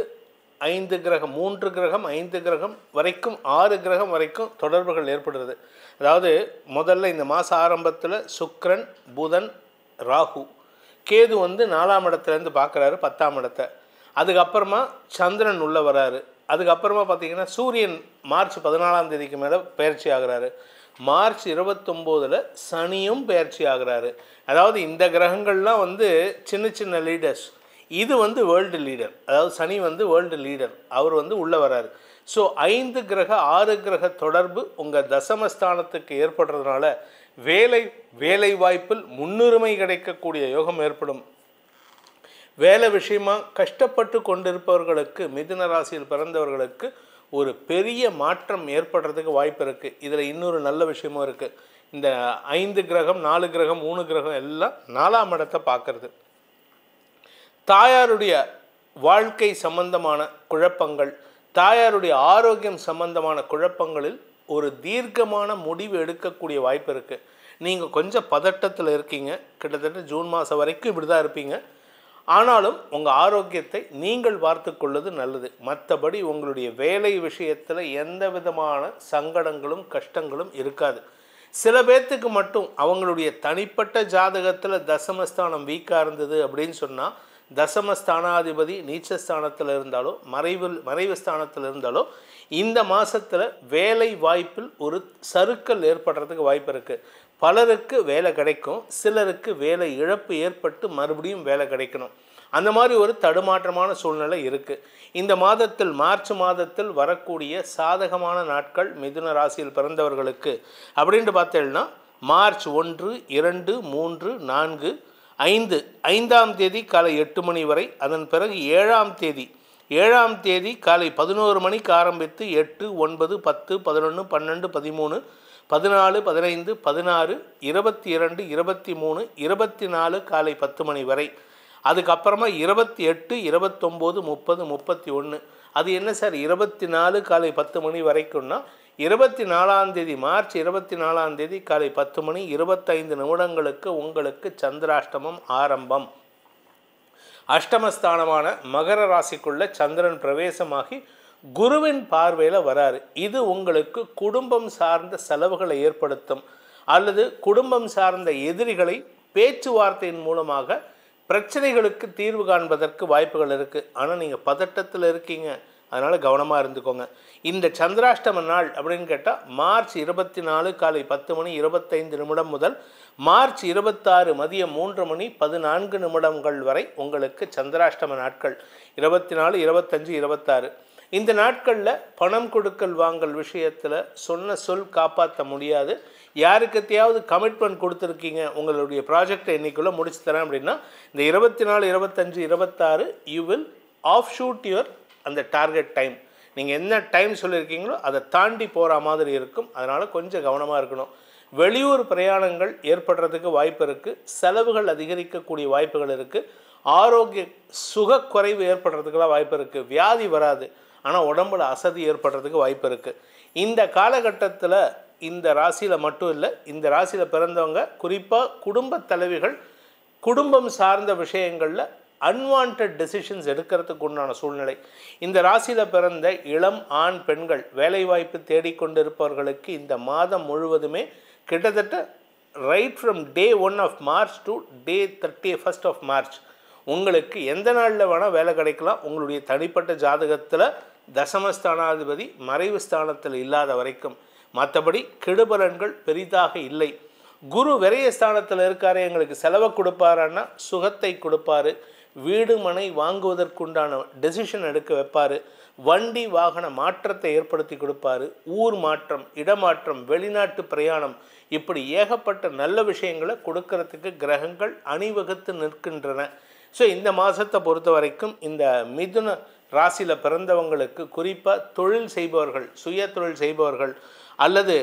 S1: 5 கிரகம், 3 கிரகம், 5 கிரகம் வரைக்கும் 6 கிரகம் வரைக்கும் தொடர்புகள் ஏற்படுறது. அதாவது முதல்ல இந்த மாத ஆரம்பத்தில் சுக்கிரன், புதன், ராகு, கேது 4ஆம் இடத்துலேருந்து பார்க்குறாரு 10ஆம் இடத்தை. அதுக்கப்புறமா சந்திரன் உள்ளே வராரு. அதுக்கப்புறமா பார்த்திங்கன்னா சூரியன் மார்ச் 14ஆம் தேதிக்கு மேலே பயிற்சி ஆகிறாரு. மார்ச் 29 சனியும் பயிற்சி ஆகிறாரு. அதாவது இந்த கிரகங்கள்லாம் சின்ன சின்ன லீடர்ஸ். இது வேர்ல்டு லீடர், அதாவது சனி வேர்ல்டு லீடர், அவர் உள்ளே வராரு. ஸோ 5 கிரக 6 கிரக தொடர்பு உங்கள் தசமஸ்தானத்துக்கு ஏற்படுறதுனால வேலை வாய்ப்பில் முன்னுரிமை கிடைக்கக்கூடிய யோகம் ஏற்படும். வேலை விஷயமாக கஷ்டப்பட்டு கொண்டிருப்பவர்களுக்கு, மிதுன ராசியில் பிறந்தவர்களுக்கு ஒரு பெரிய மாற்றம் ஏற்படுறதுக்கு வாய்ப்பு இருக்குது. இதில் இன்னொரு நல்ல விஷயமும் இருக்குது. இந்த 5 கிரகம், 4 கிரகம், 3 கிரகம் எல்லாம் 4ஆம் இடத்தை பார்க்கறது. தாயாருடைய வாழ்க்கை சம்பந்தமான குழப்பங்கள், தாயாருடைய ஆரோக்கியம் சம்பந்தமான குழப்பங்களில் ஒரு தீர்க்கமான முடிவு எடுக்கக்கூடிய வாய்ப்பு இருக்குது. நீங்கள் கொஞ்சம் பதட்டத்தில் இருக்கீங்க. கிட்டத்தட்ட ஜூன் மாதம் வரைக்கும் இப்படி தான் இருப்பீங்க. ஆனாலும் உங்கள் ஆரோக்கியத்தை நீங்கள் பார்த்து கொள்வது நல்லது. மற்றபடி உங்களுடைய வேலை விஷயத்தில் எந்த விதமான சங்கடங்களும் கஷ்டங்களும் இருக்காது. சில பேர்த்துக்கு மட்டும் அவங்களுடைய தனிப்பட்ட ஜாதகத்தில் தசமஸ்தானம் வீக்காக இருந்தது அப்படின்னு சொன்னால், தசமஸ்தானாதிபதி நீச்சஸ்தானத்தில் இருந்தாலோ மறைவு ஸ்தானத்தில் இருந்தாலோ இந்த மாதத்தில் வேலை வாய்ப்பில் ஒரு சறுக்கல் ஏற்படுறதுக்கு வாய்ப்பு இருக்குது. பலருக்கு வேலை கிடைக்கும், சிலருக்கு வேலை இழப்பு ஏற்பட்டு மறுபடியும் வேலை கிடைக்கணும். அந்த மாதிரி ஒரு தடுமாற்றமான சூழ்நிலை இருக்குது. இந்த மாதத்தில், மார்ச் மாதத்தில் வரக்கூடிய சாதகமான நாட்கள் மிதுன ராசியில் பிறந்தவர்களுக்கு அப்படின்ட்டு பார்த்தேன்னா, மார்ச் 1, 2, 3, 4, 5, 5ஆம் தேதி காலை 8 மணி வரை. அதன் பிறகு 7ஆம் தேதி காலை 11 மணிக்கு ஆரம்பித்து 8, 9, 10, 11, 12, 13, 14, 15, 16, 22, 23, 24 காலை 10 மணி வரை. அதுக்கப்புறமா 28, 29, 30, 31. அது என்ன சார் 24 காலை 10 மணி வரைக்கும்னா, 24ஆம் தேதி, மார்ச் 24ஆம் தேதி காலை 10 மணி 25 நிமிடங்களுக்கு உங்களுக்கு சந்திராஷ்டமம் ஆரம்பம். அஷ்டமஸ்தானமான மகர ராசிக்குள்ள சந்திரன் பிரவேசமாகி குருவின் பார்வையில் வராரு. இது உங்களுக்கு குடும்பம் சார்ந்த செலவுகளை ஏற்படுத்தும், அல்லது குடும்பம் சார்ந்த எதிரிகளை பேச்சுவார்த்தையின் மூலமாக பிரச்சனைகளுக்கு தீர்வு காண்பதற்கு வாய்ப்புகள் இருக்குது. ஆனால் நீங்கள் பதட்டத்தில் இருக்கீங்க, அதனால் கவனமாக இருந்துக்கோங்க. இந்த சந்திராஷ்டம நாள் அப்படின்னு கேட்டால் மார்ச் 24 காலை 10 மணி 25 நிமிடம் முதல் மார்ச் 26 மதியம் 3 மணி 14 நிமிடங்கள் வரை உங்களுக்கு சந்திராஷ்டம நாட்கள். 24, 25, 26 இந்த நாட்களில் பணம் கொடுக்கல் வாங்கல் விஷயத்தில் சொன்ன சொல் காப்பாற்ற முடியாது. யாருக்கிட்டையாவது கமிட்மெண்ட் கொடுத்துருக்கீங்க, உங்களுடைய ப்ராஜெக்டை இன்னைக்குள்ளே முடிச்சு தரேன் அப்படின்னா, இந்த 24, 25, 26 you will off shoot your அந்த டார்கெட் டைம். நீங்கள் என்ன டைம் சொல்லியிருக்கீங்களோ அதை தாண்டி போகிற மாதிரி இருக்கும். அதனால் கொஞ்சம் கவனமாக இருக்கணும். வெளியூர் பிரயாணங்கள் ஏற்படுறதுக்கு வாய்ப்பு இருக்குது. செலவுகள் அதிகரிக்கக்கூடிய வாய்ப்புகள் இருக்குது. ஆரோக்கிய சுகக்குறைவு ஏற்படுறதுக்கெல்லாம் வாய்ப்பு இருக்குது. வியாதி வராது, ஆனால் உடம்புல அசதி ஏற்படுறதுக்கு வாய்ப்பு இருக்குது. இந்த காலகட்டத்தில் இந்த ராசியில் மட்டும் இல்லை, இந்த ராசியில் பிறந்தவங்க குறிப்பாக குடும்ப தலைவிகள் குடும்பம் சார்ந்த விஷயங்களில் அன்வான்ட் டெசிஷன்ஸ் எடுக்கிறதுக்கு உண்டான சூழ்நிலை. இந்த ராசியில் பிறந்த இளம் ஆண் பெண்கள் வேலைவாய்ப்பு தேடிக்கொண்டிருப்பவர்களுக்கு இந்த மாதம் முழுவதுமே கிட்டத்தட்ட right from day 1 of March to day 31st of March உங்களுக்கு எந்த நாளில் வேணால் வேலை கிடைக்கலாம். உங்களுடைய தனிப்பட்ட ஜாதகத்தில் தசமஸ்தானாதிபதி மறைவு ஸ்தானத்தில் இல்லாத வரைக்கும். மற்றபடி கெடுபலன்கள் பெரிதாக இல்லை. குரு விரயஸ்தானத்தில் இருக்காரு, எங்களுக்கு செலவை கொடுப்பாருன்னா சுகத்தை கொடுப்பாரு. வீடு மனை வாங்குவதற்குண்டான டெசிஷன் எடுக்க வைப்பார். வண்டி வாகன மாற்றத்தை ஏற்படுத்தி கொடுப்பார். ஊர் மாற்றம், இடமாற்றம், வெளிநாட்டு பிரயாணம், இப்படி ஏகப்பட்ட நல்ல விஷயங்களை கொடுக்கறதுக்கு கிரகங்கள் அணிவகுத்து நிற்கின்றன. ஸோ இந்த மாதத்தை பொறுத்த வரைக்கும் இந்த மிதுன ராசியில் பிறந்தவங்களுக்கு குறிப்பாக தொழில் செய்பவர்கள், சுய தொழில் செய்பவர்கள் அல்லது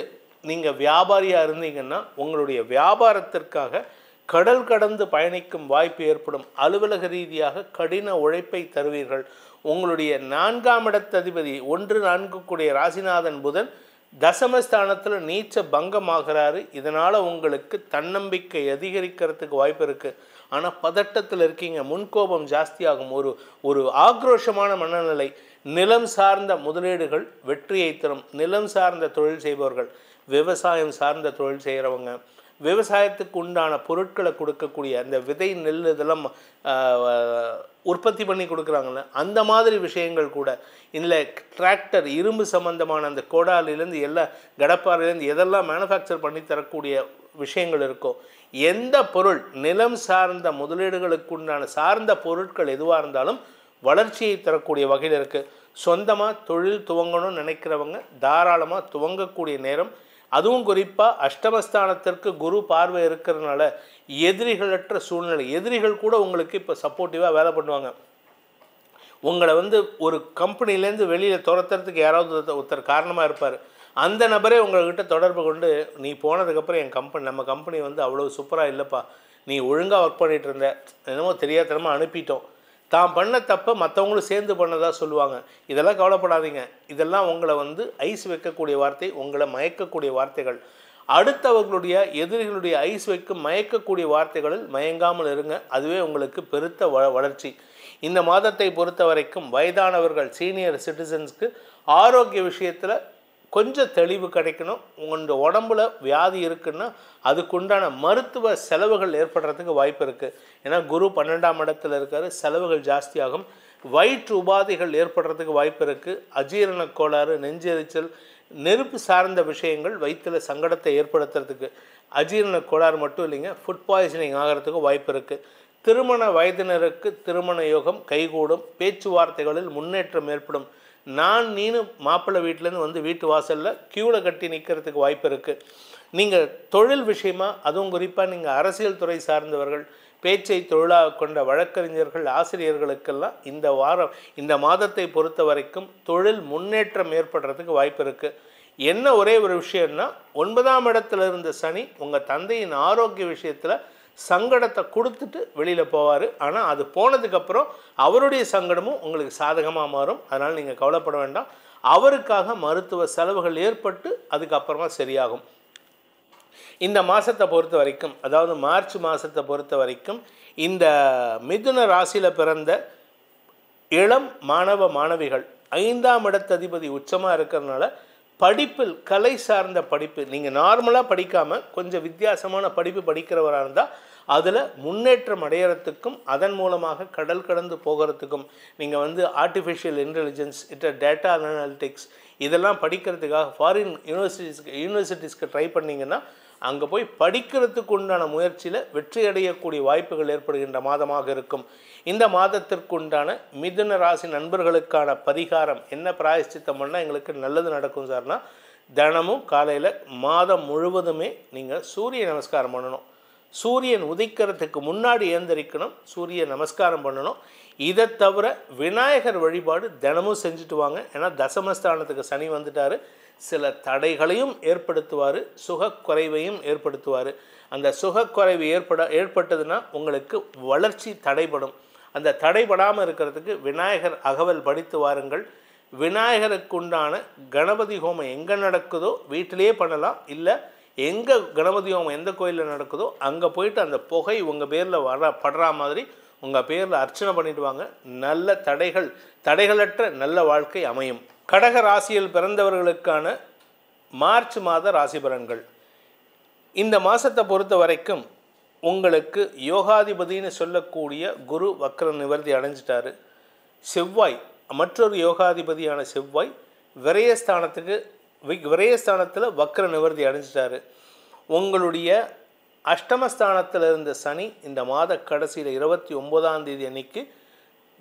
S1: நீங்கள் வியாபாரியாக இருந்தீங்கன்னா உங்களுடைய வியாபாரத்திற்காக கடல் கடந்து பயணிக்கும் வாய்ப்பு ஏற்படும். அலுவலக ரீதியாக கடின உழைப்பை தருவீர்கள். உங்களுடைய 4ஆம் இடத்ததிபதி 1-4 கூடிய ராசிநாதன் புதன் தசமஸ்தானத்தில் நீச்ச பங்கமாகிறாரு. இதனால் உங்களுக்கு தன்னம்பிக்கை அதிகரிக்கிறதுக்கு வாய்ப்பு இருக்குது. ஆனால் பதட்டத்தில் இருக்கீங்க, முன்கோபம் ஜாஸ்தியாகும். ஒரு ஆக்ரோஷமான மனநிலை. நிலம் சார்ந்த முதலீடுகள் வெற்றியை தரும். நிலம் சார்ந்த தொழில் செய்பவர்கள், விவசாயம் சார்ந்த தொழில் செய்கிறவங்க, விவசாயத்துக்கு உண்டான பொருட்களை கொடுக்கக்கூடிய அந்த விதை, நெல் இதெல்லாம் உற்பத்தி பண்ணி கொடுக்குறாங்கல்ல, அந்த மாதிரி விஷயங்கள் கூட இல்லை. டிராக்டர், இரும்பு சம்பந்தமான அந்த கோடாலிலேருந்து எல்லா கடப்பாறையிலேருந்து எதெல்லாம் மேனுஃபேக்சர் பண்ணி தரக்கூடிய விஷயங்கள் இருக்கோ, எந்த பொருள் நிலம் சார்ந்த முதலீடுகளுக்கு உண்டான சார்ந்த பொருட்கள் எதுவாக இருந்தாலும் வளர்ச்சியை தரக்கூடிய வகையில் இருக்குது. சொந்தமாக தொழில் துவங்கணும்னு நினைக்கிறவங்க தாராளமாக துவங்கக்கூடிய நேரம். அதுவும் குறிப்பாக அஷ்டமஸ்தானத்திற்கு குரு பார்வை இருக்கிறதுனால எதிரிகளற்ற சூழ்நிலை. எதிரிகள் கூட உங்களுக்கு இப்போ சப்போர்ட்டிவாக வேலை பண்ணுவாங்க. உங்களை ஒரு கம்பெனிலேருந்து வெளியில் துரத்துறதுக்கு யாராவது ஒருத்தர் காரணமாக இருப்பார். அந்த நபரே உங்கள்கிட்ட தொடர்பு கொண்டு, நீ போனதுக்கப்புறம் நம்ம கம்பெனி அவ்வளோ சூப்பராக இல்லைப்பா, நீ ஒழுங்காக ஒர்க் பண்ணிகிட்டு இருந்த, என்னமோ தெரியாதனமாக அனுப்பிட்டோம், தான் பண்ண தப்பை மற்றவங்களும் சேர்ந்து பண்ணதாக சொல்லுவாங்க. இதெல்லாம் கவலைப்படாதீங்க. இதெல்லாம் உங்களை ஐஸ் வைக்கக்கூடிய வார்த்தை, உங்களை மயக்கக்கூடிய வார்த்தைகள். அடுத்தவர்களுடைய எதிரிகளுடைய ஐஸ் வைக்கும் மயக்கக்கூடிய வார்த்தைகளில் மயங்காமல் இருங்க. அதுவே உங்களுக்கு பெருத்த வளர்ச்சி. இந்த மாதத்தை பொறுத்த வரைக்கும் வயதானவர்கள், சீனியர் சிட்டிசன்ஸ்க்கு ஆரோக்கிய விஷயத்தில் கொஞ்சம் தெளிவு கிடைக்கணும். உங்களோட உடம்புல வியாதி இருக்குன்னா அதுக்குண்டான மருத்துவ செலவுகள் ஏற்படுறதுக்கு வாய்ப்பு இருக்குது. ஏன்னா குரு 12ஆம் இடத்துல இருக்கார், செலவுகள் ஜாஸ்தியாகும். வயிற்று உபாதைகள் ஏற்படுறதுக்கு வாய்ப்பு இருக்குது. அஜீரண கோளாறு, நெஞ்செரிச்சல், நெருப்பு சார்ந்த விஷயங்கள் வயிற்றில் சங்கடத்தை ஏற்படுத்துறதுக்கு. அஜீரண கோளாறு மட்டும் இல்லைங்க, ஃபுட் பாய்சனிங் ஆகிறதுக்கு வாய்ப்பு இருக்குது. திருமண வயதினருக்கு திருமண யோகம் கைகூடும். பேச்சுவார்த்தைகளில் முன்னேற்றம் ஏற்படும். நீனு மாப்பிள்ளை வீட்டிலேருந்து வீட்டு வாசலில் க்யூவில் கட்டி நிற்கிறதுக்கு வாய்ப்பு இருக்குது. நீங்கள் தொழில் விஷயமாக, அதுவும் குறிப்பாக நீங்கள் அரசியல் துறை சார்ந்தவர்கள், பேச்சை தொழிலாக கொண்ட வழக்கறிஞர்கள், ஆசிரியர்களுக்கெல்லாம் இந்த மாதத்தை பொறுத்த வரைக்கும் தொழில் முன்னேற்றம் ஏற்படுறதுக்கு வாய்ப்பு இருக்குது. என்ன ஒரே ஒரு விஷயம்னா, 9ஆம் இடத்துல இருந்த சனி உங்கள் தந்தையின் ஆரோக்கிய விஷயத்தில் சங்கடத்தை கொடுத்துட்டு வெளியில் போவார். ஆனால் அது போனதுக்கப்புறம் அவருடைய சங்கடமும் உங்களுக்கு சாதகமாக மாறும். அதனால் நீங்கள் கவலைப்பட வேண்டாம். அவருக்காக மருத்துவ செலவுகள் ஏற்பட்டு அதுக்கப்புறமா சரியாகும். இந்த மாதத்தை பொறுத்த வரைக்கும், அதாவது மார்ச் மாதத்தை பொறுத்த வரைக்கும், இந்த மிதுன ராசியில் பிறந்த இளம் மாணவ மாணவிகள் 5ஆம் இடத்ததிபதி உச்சமாக இருக்கிறதுனால படிப்பில், கலை சார்ந்த படிப்பு, நீங்கள் நார்மலாக படிக்காமல் கொஞ்சம் வித்தியாசமான படிப்பு படிக்கிறவராக இருந்தால் அதில் முன்னேற்றம் அடையிறதுக்கும் அதன் மூலமாக கடல் கடந்து போகிறதுக்கும் நீங்கள் ஆர்டிஃபிஷியல் இன்டெலிஜென்ஸ், டேட்டா அனாலிட்டிக்ஸ் இதெல்லாம் படிக்கிறதுக்காக ஃபாரின் யூனிவர்சிட்டிஸ்க்கு ட்ரை பண்ணிங்கன்னா அங்கே போய் படிக்கிறதுக்கு உண்டான முயற்சியில் வெற்றி அடையக்கூடிய வாய்ப்புகள் ஏற்படுகின்ற மாதமாக இருக்கும். இந்த மாதத்திற்குண்டான மிதுன ராசி நண்பர்களுக்கான பரிகாரம் என்ன, பிராயஷ்சித்தம் பண்ணால் எங்களுக்கு நல்லது நடக்கும் சார்னா, தினமும் காலையில் மாதம் முழுவதுமே நீங்கள் சூரிய நமஸ்காரம் பண்ணணும். சூரியன் உதிக்கிறதுக்கு முன்னாடி எழுந்திரிக்கணும், சூரிய நமஸ்காரம் பண்ணணும். இதை தவிர விநாயகர் வழிபாடு தினமும் செஞ்சுட்டு வாங்க. ஏன்னா தசமஸ்தானத்துக்கு சனி வந்துட்டார், சில தடைகளையும் ஏற்படுத்துவார், சுகக்குறைவையும் ஏற்படுத்துவார். அந்த சுகக்குறைவு ஏற்பட்டதுன்னா உங்களுக்கு வளர்ச்சி தடைபடும். அந்த தடைபடாமல் இருக்கிறதுக்கு விநாயகர் அகவல் படித்து வாருங்கள். விநாயகருக்கு உண்டான கணபதி ஹோமம் எங்கே நடக்குதோ வீட்டிலேயே பண்ணலாம், இல்லை எங்கே கணபதி ஹோமம் எந்த கோயிலில் நடக்குதோ அங்கே போயிட்டு அந்த புகை உங்கள் பேரில் படுற மாதிரி உங்கள் பேரில் அர்ச்சனை பண்ணிட்டு வாங்க. நல்ல தடைகளற்ற நல்ல வாழ்க்கை அமையும். கடக ராசியில் பிறந்தவர்களுக்கான மார்ச் மாத ராசி பலன்கள். இந்த மாதத்தை பொறுத்த வரைக்கும் உங்களுக்கு யோகாதிபதினு சொல்லக்கூடிய குரு வக்ர நிவர்த்தி அடைஞ்சிட்டாரு. செவ்வாய், மற்றொரு யோகாதிபதியான செவ்வாய் விரயஸ்தானத்தில் வக்ர நிவர்த்தி அடைஞ்சிட்டாரு. உங்களுடைய அஷ்டமஸ்தானத்தில் இருந்த சனி இந்த மாத கடைசியில் 29ஆம் தேதி அன்னைக்கு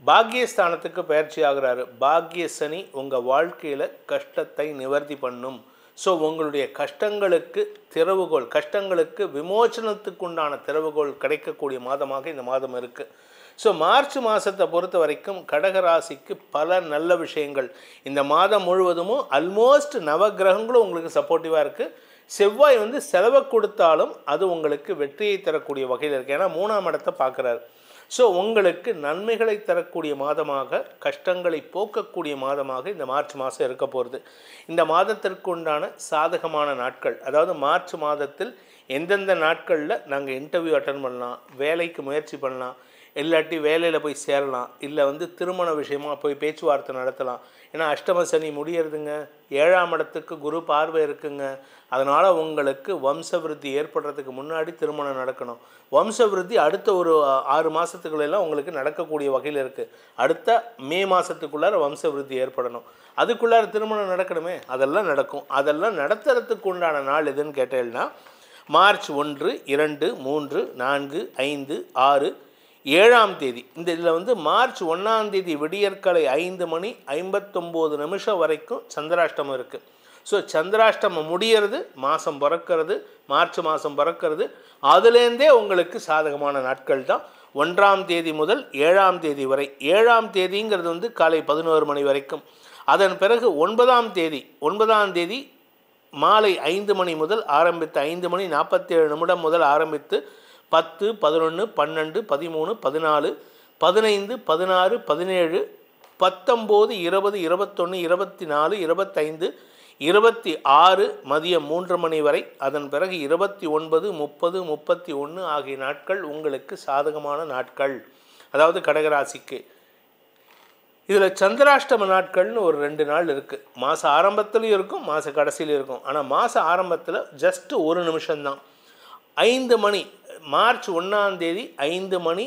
S1: பாக்கியஸ்தானத்துக்கு பயிற்சி ஆகிறாரு. பாக்கிய சனி உங்கள் வாழ்க்கையில் கஷ்டத்தை நிவர்த்தி பண்ணும். ஸோ உங்களுடைய கஷ்டங்களுக்கு திறவுகோல், கஷ்டங்களுக்கு விமோச்சனத்துக்கு உண்டான திறவுகோல் கிடைக்கக்கூடிய மாதமாக இந்த மாதம் இருக்குது. ஸோ மார்ச் மாதத்தை பொறுத்த வரைக்கும் கடகராசிக்கு பல நல்ல விஷயங்கள் இந்த மாதம் முழுவதும் ஆல்மோஸ்ட் நவகிரகங்களும் உங்களுக்கு சப்போர்ட்டிவாக இருக்குது. செவ்வாய் செலவை கொடுத்தாலும் அது உங்களுக்கு வெற்றியை தரக்கூடிய வகையில் இருக்குது. ஏன்னா 3ஆம் இடத்தை பார்க்குறாரு. ஸோ உங்களுக்கு நன்மைகளை தரக்கூடிய மாதமாக, கஷ்டங்களை போக்கக்கூடிய மாதமாக இந்த மார்ச் மாதம் இருக்க போகிறது. இந்த மாதத்திற்கு உண்டான சாதகமான நாட்கள், அதாவது மார்ச் மாதத்தில் எந்தெந்த நாட்களில் நாங்கள் இன்டர்வியூ அட்டன் பண்ணலாம், வேலைக்கு முயற்சி பண்ணலாம், இல்லாட்டி வேலையில் போய் சேரலாம், இல்லை திருமண விஷயமாக போய் பேச்சுவார்த்தை நடத்தலாம். ஏன்னா அஷ்டம சனி முடியறதுங்க, 7ஆம் இடத்துக்கு குரு பார்வை இருக்குங்க. அதனால் உங்களுக்கு வம்சவிருத்தி ஏற்படுறதுக்கு முன்னாடி திருமணம் நடக்கணும். வம்சவிருத்தி அடுத்த ஒரு 6 மாதத்துக்குள்ளெல்லாம் உங்களுக்கு நடக்கக்கூடிய வகையில் இருக்குது. அடுத்த மே மாதத்துக்குள்ளார வம்சவிருத்தி ஏற்படணும். அதுக்குள்ளார திருமணம் நடக்கணுமே, அதெல்லாம் நடக்கும். அதெல்லாம் நடத்துறதுக்கு உண்டான நாள் எதுன்னு கேட்டேன்னா மார்ச் 1, 2, 3, 4, 5, 6, 7ஆம் தேதி. இந்த இதில் மார்ச் 1ஆம் தேதி விடியற்காலை 5:59 வரைக்கும் சந்திராஷ்டமம் இருக்குது. ஸோ சந்திராஷ்டமம் முடிகிறது, மாதம் பிறக்கிறது, மார்ச் மாதம் பிறக்கிறது. அதுலேருந்தே உங்களுக்கு சாதகமான நாட்கள் தான் 1ஆம் தேதி முதல் 7ஆம் தேதி வரை. 7ஆம் தேதிங்கிறது காலை 11 மணி வரைக்கும். அதன் பிறகு 9ஆம் தேதி மாலை 5 மணி முதல் ஆரம்பித்து 5:47 முதல் ஆரம்பித்து 10, 11, 12, 13, 14, 15, 16, 17, 19, 20, 21, 24, 25, 26 மதியம் 3 மணி வரை. அதன் பிறகு 29, 30, 31 ஆகிய நாட்கள் உங்களுக்கு சாதகமான நாட்கள், அதாவது கடகராசிக்கு. இதில் சந்திராஷ்டம நாட்கள்னு ஒரு 2 நாள் இருக்குது. மாத ஆரம்பத்துலேயும் இருக்கும், மாத கடைசியிலும் இருக்கும். ஆனால் மாத ஆரம்பத்தில் ஜஸ்ட்டு 1 நிமிஷம்தான். 5 மணி, மார்ச் 1ஆம் தேதி 5:59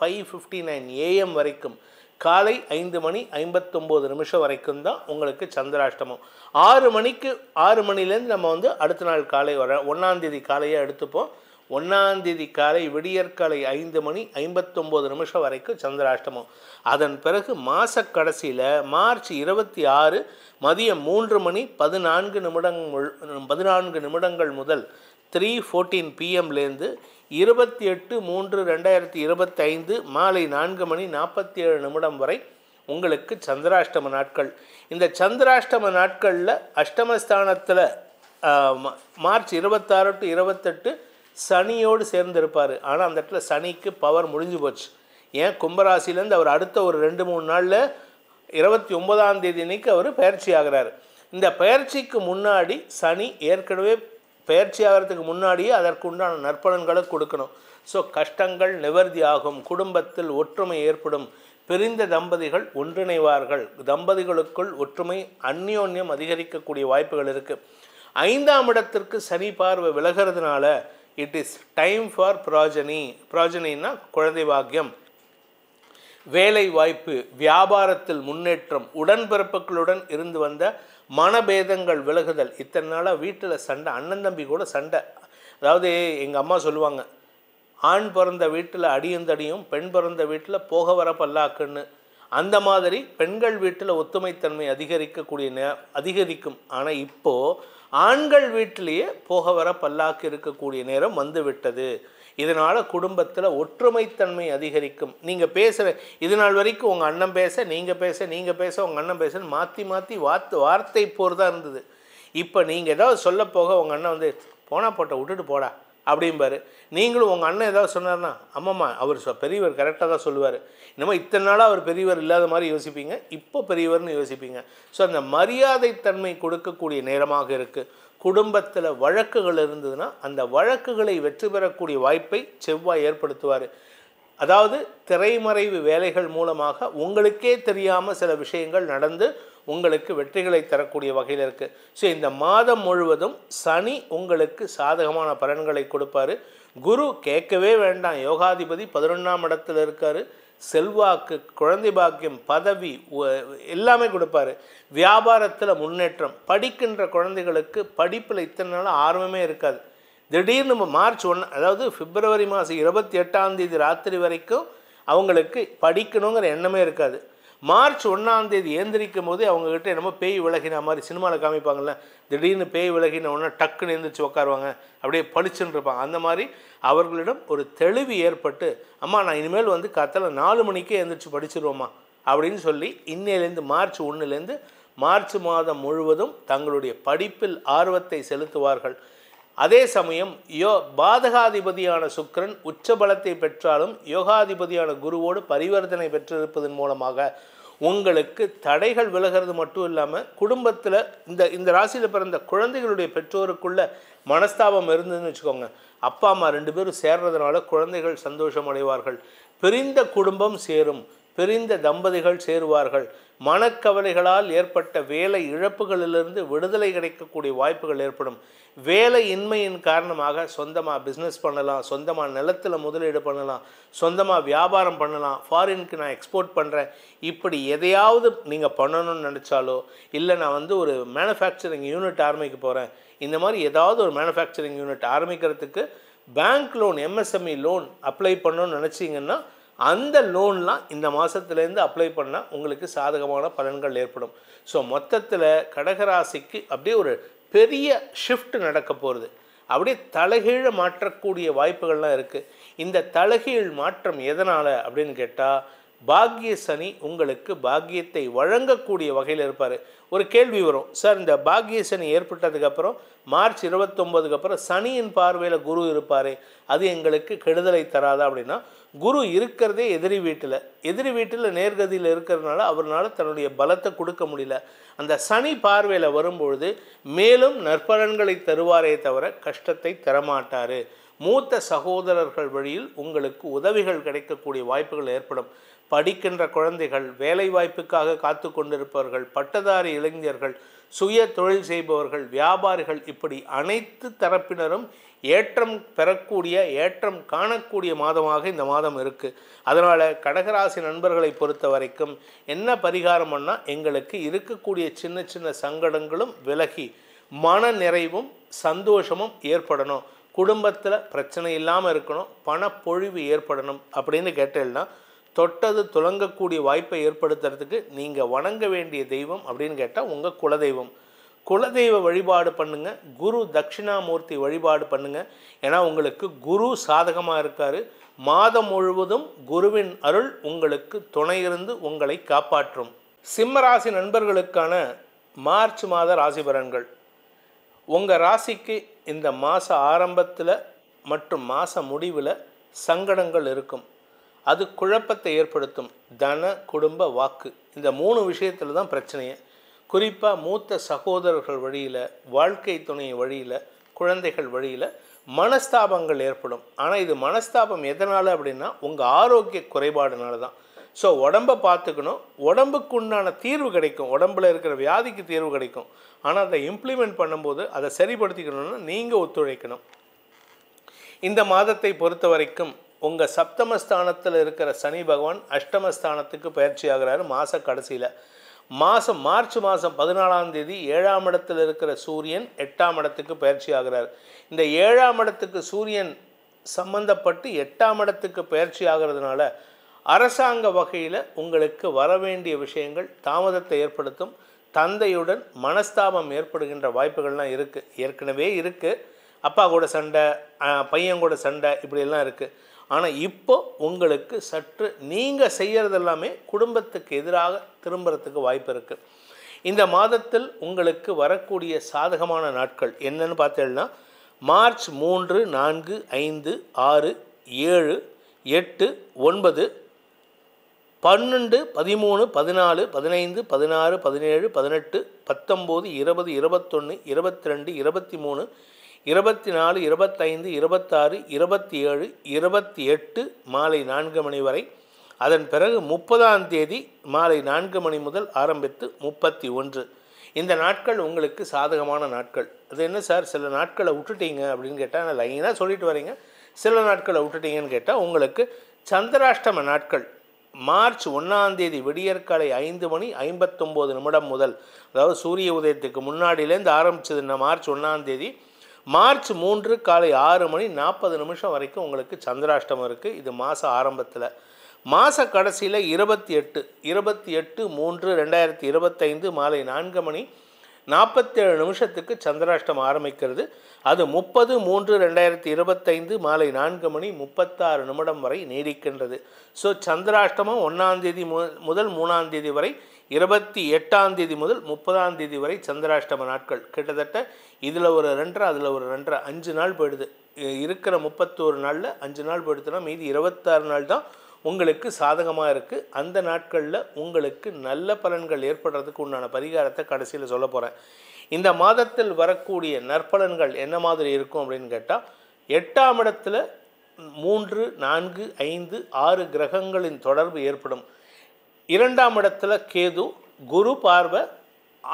S1: 5:59 AM வரைக்கும், காலை 5:59 வரைக்கும் தான் உங்களுக்கு சந்திராஷ்டமம். 6 மணிலேருந்து நம்ம அடுத்த நாள் காலை வர 1ஆம் தேதி காலையை எடுத்துப்போம். 1ஆம் தேதி காலை விடியற்காலை 5:59 வரைக்கும் சந்திராஷ்டமம். அதன் பிறகு மாத கடைசியில் மார்ச் 26 மதியம் 3:14 நிமிடங்கள் முதல் 3:14 PM லேருந்து 28/3/2025 மாலை 4:47 வரை உங்களுக்கு சந்திராஷ்டம நாட்கள். இந்த சந்திராஷ்டம நாட்களில் அஷ்டமஸ்தானத்தில் மார்ச் 26 to 28 சனியோடு சேர்ந்திருப்பார். ஆனால் அந்த இடத்துல சனிக்கு பவர் முடிஞ்சு போச்சு. ஏன், கும்பராசிலேருந்து அவர் அடுத்த ஒரு 2-3 நாளில் 29ஆம் தேதி அன்னைக்கு அவர் பயிற்சி ஆகிறார். இந்த பயிற்சிக்கு முன்னாடி சனி ஏற்கனவே பயிற்சி ஆகிறதுக்கு முன்னாடியே அதற்குண்டான நற்பலன்களை கொடுக்கணும். ஸோ கஷ்டங்கள் நிவர்த்தி ஆகும், குடும்பத்தில் ஒற்றுமை ஏற்படும், பிரிந்த தம்பதிகள் ஒன்றிணைவார்கள், தம்பதிகளுக்குள் ஒற்றுமை அந்யோன்யம் அதிகரிக்கக்கூடிய வாய்ப்புகள் இருக்குது. 5ஆம் இடத்திற்கு சனி பார்வை விலகிறதுனால இட் இஸ் டைம் ஃபார் ப்ராஜனின்னா குழந்தை பாக்கியம், வேலை வாய்ப்பு, வியாபாரத்தில் முன்னேற்றம், உடன்பிறப்புகளுடன் இருந்து வந்த மனபேதங்கள் விலகுதல். இத்தனை நாளாக வீட்டில் சண்டை, அண்ணன் தம்பி கூட சண்டை. அதாவது எங்கள் அம்மா சொல்லுவாங்க, ஆண் பிறந்த வீட்டில் அடியும் பெண் பிறந்த வீட்டில் போக வர பல்லாக்குன்னு. அந்த மாதிரி பெண்கள் வீட்டில் ஒத்துமைத்தன்மை அதிகரிக்கும். ஆனால் இப்போது ஆண்கள் வீட்டிலேயே போக வர பல்லாக்கு இருக்கக்கூடிய நேரம் வந்துவிட்டது. இதனால் குடும்பத்தில் ஒற்றுமைத்தன்மை அதிகரிக்கும். நீங்கள் பேசுகிற இது நாள் வரைக்கும் உங்கள் அண்ணன் பேச நீங்கள் பேச, நீங்கள் பேச உங்கள் அண்ணன் பேசன்னு மாற்றி மாற்றி வார்த்தை போர் தான் இருந்தது. இப்போ நீங்கள் ஏதாவது சொல்ல போக உங்கள் அண்ணன் வந்து போனா போட்ட விட்டுட்டு போடா அப்படிம்பாரு. நீங்களும் உங்கள் அண்ணன் ஏதாவது சொன்னார்னா அம்மம்மா அவர் பெரியவர் கரெக்டாக தான் சொல்லுவார். இன்னமும் இத்தனை நாளாக அவர் பெரியவர் இல்லாத மாதிரி யோசிப்பீங்க, இப்போ பெரியவர்னு யோசிப்பீங்க. ஸோ அந்த மரியாதை தன்மை கொடுக்கக்கூடிய நேரமாக இருக்குது. குடும்பத்தில் வழக்குகள் இருந்ததுன்னா அந்த வழக்குகளை வெற்றி பெறக்கூடிய வாய்ப்பை செவ்வாய் ஏற்படுத்துவார். அதாவது திரைமறைவு வேலைகள் மூலமாக உங்களுக்கே தெரியாமல் சில விஷயங்கள் நடந்து உங்களுக்கு வெற்றிகளை தரக்கூடிய வகையில் இருக்குது. ஸோ இந்த மாதம் முழுவதும் சனி உங்களுக்கு சாதகமான பலன்களை கொடுப்பார். குரு கேட்கவே வேண்டாம், யோகாதிபதி 11ஆம் இடத்துல இருக்கார். செல்வாக்கு, குழந்தை பாக்கியம், பதவி எல்லாமே கொடுப்பாரு. வியாபாரத்தில் முன்னேற்றம். படிக்கின்ற குழந்தைகளுக்கு படிப்பில் இத்தனை நாள் ஆர்வமே இருக்காது. திடீர்னு நம்ம மார்ச் 1 அதாவது பிப்ரவரி மாதம் 28ஆம் தேதி ராத்திரி வரைக்கும் அவங்களுக்கு படிக்கணுங்கிற எண்ணமே இருக்காது. மார்ச் 1ஆம் தேதி ஏந்திரிக்கும் போது அவங்கக்கிட்ட என்னமோ பேய் விலகின மாதிரி சினிமாவில் காமிப்பாங்கள்ல, திடீர்னு பேய் விலகின உடனே டக்குன்னு எழுந்திரிச்சு உட்காருவாங்க, அப்படியே பளிச்சுன்னு இருப்பாங்க. அந்த மாதிரி அவர்களிடம் ஒரு தெளிவு ஏற்பட்டு, அம்மா நான் இனிமேல் வந்து காத்தால 4 மணிக்கே எழுந்திரிச்சு படிச்சிருவோம்மா அப்படின்னு சொல்லி இன்னையிலேருந்து மார்ச் 1லேருந்து மார்ச் மாதம் முழுவதும் தங்களுடைய படிப்பில் ஆர்வத்தை செலுத்துவார்கள். அதே சமயம் பாதகாதிபதியான சுக்கிரன் உச்சபலத்தை பெற்றாலும் யோகாதிபதியான குருவோடு பரிவர்த்தனை பெற்றிருப்பதன் மூலமாக உங்களுக்கு தடைகள் விலகிறது மட்டும் இல்லாமல் குடும்பத்தில் இந்த ராசியில் பிறந்த குழந்தைகளுடைய பெற்றோருக்குள்ள மனஸ்தாபம் இருந்ததுன்னு வச்சுக்கோங்க, அப்பா அம்மா 2 பேரும் சேர்றதுனால குழந்தைகள் சந்தோஷம் அடைவார்கள். பிரிந்த குடும்பம் சேரும், பிரிந்த தம்பதிகள் சேருவார்கள். மனக்கவலைகளால் ஏற்பட்ட வேலை இழப்புகளிலிருந்து விடுதலை கிடைக்கக்கூடிய வாய்ப்புகள் ஏற்படும். வேலை இன்மையின் காரணமாக சொந்தமாக பிஸ்னஸ் பண்ணலாம், சொந்தமாக நிலத்தில் முதலீடு பண்ணலாம், சொந்தமாக வியாபாரம் பண்ணலாம், ஃபாரினுக்கு நான் எக்ஸ்போர்ட் பண்ணுறேன், இப்படி எதையாவது நீங்கள் பண்ணணும்னு நினச்சாலோ, இல்லை நான் வந்து ஒரு மேனுஃபேக்சரிங் யூனிட் ஆரம்பிக்க போகிறேன், இந்த மாதிரி ஏதாவது ஒரு மேனுஃபேக்சரிங் யூனிட் ஆரம்பிக்கிறதுக்கு bank loan, MSME loan apply பண்ணணும்னு நினச்சிங்கன்னா அந்த லோன்லாம் இந்த மாதத்துலேருந்து அப்ளை பண்ணால் உங்களுக்கு சாதகமான பலன்கள் ஏற்படும். ஸோ மொத்தத்தில் கடகராசிக்கு அப்படியே ஒரு பெரிய ஷிஃப்ட் நடக்க போகிறது. அப்படியே தலைகீழ மாற்றக்கூடிய வாய்ப்புகள்லாம் இருக்குது. இந்த தலைகீழ் மாற்றம் எதனால் அப்படின்னு கேட்டால், பாக்கிய சனி உங்களுக்கு பாக்கியத்தை வழங்கக்கூடிய வகையில் இருப்பார். ஒரு கேள்வி வரும், சார் இந்த பாக்கிய சனி ஏற்பட்டதுக்கப்புறம் மார்ச் 29க்கு அப்புறம் சனியின் பார்வையில் குரு இருப்பார், அது எங்களுக்கு கெடுதலை தராதா அப்படின்னா, குரு இருக்கிறதே எதிரி வீட்டில் நேர்கதியில் இருக்கிறதுனால அவரால் தன்னுடைய பலத்தை கொடுக்க முடியல. அந்த சனி பார்வையில் வரும்பொழுது மேலும் நற்பலன்களை தருவாரே தவிர கஷ்டத்தை தரமாட்டார். மூத்த சகோதரர்கள் வழியில் உங்களுக்கு உதவிகள் கிடைக்கக்கூடிய வாய்ப்புகள் ஏற்படும். படிக்கின்ற குழந்தைகள், வேலை வாய்ப்புக்காக காத்து கொண்டிருப்பவர்கள், பட்டதாரி இளைஞர்கள், சுய தொழில் செய்பவர்கள், வியாபாரிகள், இப்படி அனைத்து தரப்பினரும் ஏற்றம் பெறக்கூடிய, ஏற்றம் காணக்கூடிய மாதமாக இந்த மாதம் இருக்குது. அதனால் கடகராசி நண்பர்களை பொறுத்த வரைக்கும் என்ன பரிகாரம் பண்ணால் எங்களுக்கு இருக்கக்கூடிய சின்ன சின்ன சங்கடங்களும் விலகி மன நிறைவும் சந்தோஷமும் ஏற்படணும், குடும்பத்தில் பிரச்சனை இல்லாமல் இருக்கணும், பணப்பொழிவு ஏற்படணும் அப்படின்னு கேட்டேன்னா, தொட்டது துலங்கக்கூடிய வாய்ப்பை ஏற்படுத்துறதுக்கு நீங்கள் வணங்க வேண்டிய தெய்வம் அப்படின்னு கேட்டால் உங்கள் குலதெய்வம். குலதெய்வ வழிபாடு பண்ணுங்கள், குரு தட்சிணாமூர்த்தி வழிபாடு பண்ணுங்கள். ஏன்னா உங்களுக்கு குரு சாதகமாக இருக்கார். மாதம் முழுவதும் குருவின் அருள் உங்களுக்கு துணை இருந்து உங்களை காப்பாற்றும். சிம்மராசி நண்பர்களுக்கான மார்ச் மாத ராசி பலன்கள். உங்கள் ராசிக்கு இந்த மாத ஆரம்பத்தில் மற்றும் மாத முடிவில் சங்கடங்கள் இருக்கும். அது குழப்பத்தை ஏற்படுத்தும். தன, குடும்ப, வாக்கு, இந்த 3 விஷயத்தில் தான் பிரச்சனையே. குறிப்பாக மூத்த சகோதரர்கள் வழியில், வாழ்க்கை துணை வழியில், குழந்தைகள் வழியில் மனஸ்தாபங்கள் ஏற்படும். ஆனால் இது மனஸ்தாபம் எதனால் அப்படின்னா உங்கள் ஆரோக்கிய குறைபாடுனால தான். ஸோ உடம்பை பார்த்துக்கணும், உடம்புக்கு உண்டான தீர்வு கிடைக்கும், உடம்பில் இருக்கிற வியாதிக்கு தீர்வு கிடைக்கும். ஆனால் அதை இம்ப்ளிமெண்ட் பண்ணும்போது அதை சரிப்படுத்திக்கணும்னா நீங்கள் ஒத்துழைக்கணும். இந்த மாதத்தை பொறுத்த வரைக்கும் உங்கள் சப்தமஸ்தானத்தில் இருக்கிற சனி பகவான் அஷ்டமஸ்தானத்துக்கு பயிற்சி ஆகிறாரு மாத கடைசியில். மார்ச் மாதம் 14ஆம் தேதி 7ஆம் இடத்தில் இருக்கிற சூரியன் 8ஆம் இடத்துக்கு பயிற்சி ஆகிறார். இந்த 7ஆம் இடத்துக்கு சூரியன் சம்பந்தப்பட்டு 8ஆம் இடத்துக்கு பயிற்சி ஆகிறதுனால அரசாங்க வகையில் உங்களுக்கு வர வேண்டிய விஷயங்கள் தாமதத்தை ஏற்படுத்தும். தந்தையுடன் மனஸ்தாபம் ஏற்படுகின்ற வாய்ப்புகள்லாம் இருக்குது. ஏற்கனவே இருக்குது, அப்பா கூட சண்டை, பையன் கூட சண்டை, இப்படியெல்லாம் இருக்குது. ஆனால் இப்போ உங்களுக்கு சற்று நீங்கள் செய்கிறது எல்லாமே குடும்பத்துக்கு எதிராக திரும்புறதுக்கு வாய்ப்பு இருக்குது. இந்த மாதத்தில் உங்களுக்கு வரக்கூடிய சாதகமான நாட்கள் என்னன்னு பார்த்தீங்கன்னா, மார்ச் 3, 4, 5, 6, 7, 8, 9, 12, 13, 14, 15, 16, 17, 18, 19, 20, 21, 22, 23, 24, 25, 26, 27, 28 மாலை 4 மணி வரை. அதன் பிறகு 30ஆம் தேதி மாலை 4 மணி முதல் ஆரம்பித்து 31. இந்த நாட்கள் உங்களுக்கு சாதகமான நாட்கள். அது என்ன சார் சில நாட்களை விட்டுட்டீங்க அப்படின்னு கேட்டால், நான் லைனாக சொல்லிட்டு வரீங்க, சில நாட்களை விட்டுட்டீங்கன்னு கேட்டால், உங்களுக்கு சந்திராஷ்டம நாட்கள் மார்ச் 1ஆம் தேதி விடியற்காலை 5 மணி 59 நிமிடம் முதல், அதாவது சூரிய உதயத்துக்கு முன்னாடியிலேருந்து ஆரம்பிச்சதுன்னா மார்ச் 1ஆம் தேதி, மார்ச் 3 காலை 6 மணி 40 நிமிஷம் வரைக்கும் உங்களுக்கு சந்திராஷ்டமம் இருக்குது. இது மாத ஆரம்பத்தில். மாத கடைசியில் 28 3 2025 மாலை 4 மணி 47 நிமிஷத்துக்கு சந்திராஷ்டமம் ஆரம்பிக்கிறது. அது 30 3 2025 மாலை 4 மணி 36 நிமிடம் வரை நீடிக்கின்றது. ஸோ சந்திராஷ்டமம் 1ஆம் தேதி முதல் 3ஆம் தேதி வரை, 28ஆம் தேதி முதல் 30ஆம் தேதி வரை சந்திராஷ்டம நாட்கள். கிட்டத்தட்ட இதில் ஒரு 2 அதில் ஒரு 2 5 நாள் போயிடுது. இருக்கிற 31 நாளில் 5 நாள் போயிடுதுன்னா மீதி 26 நாள் தான் உங்களுக்கு சாதகமாக இருக்குது. அந்த நாட்களில் உங்களுக்கு நல்ல பலன்கள் ஏற்படுறதுக்கு உண்டான பரிகாரத்தை கடைசியில் சொல்ல போகிறேன். இந்த மாதத்தில் வரக்கூடிய நற்பலன்கள் என்ன மாதிரி இருக்கும் அப்படின்னு கேட்டால், 8ஆம் இடத்துல 3, 4, 5, 6 கிரகங்களின் தொடர்பு ஏற்படும். 2ஆம் இடத்துல கேது, குரு பார்வை,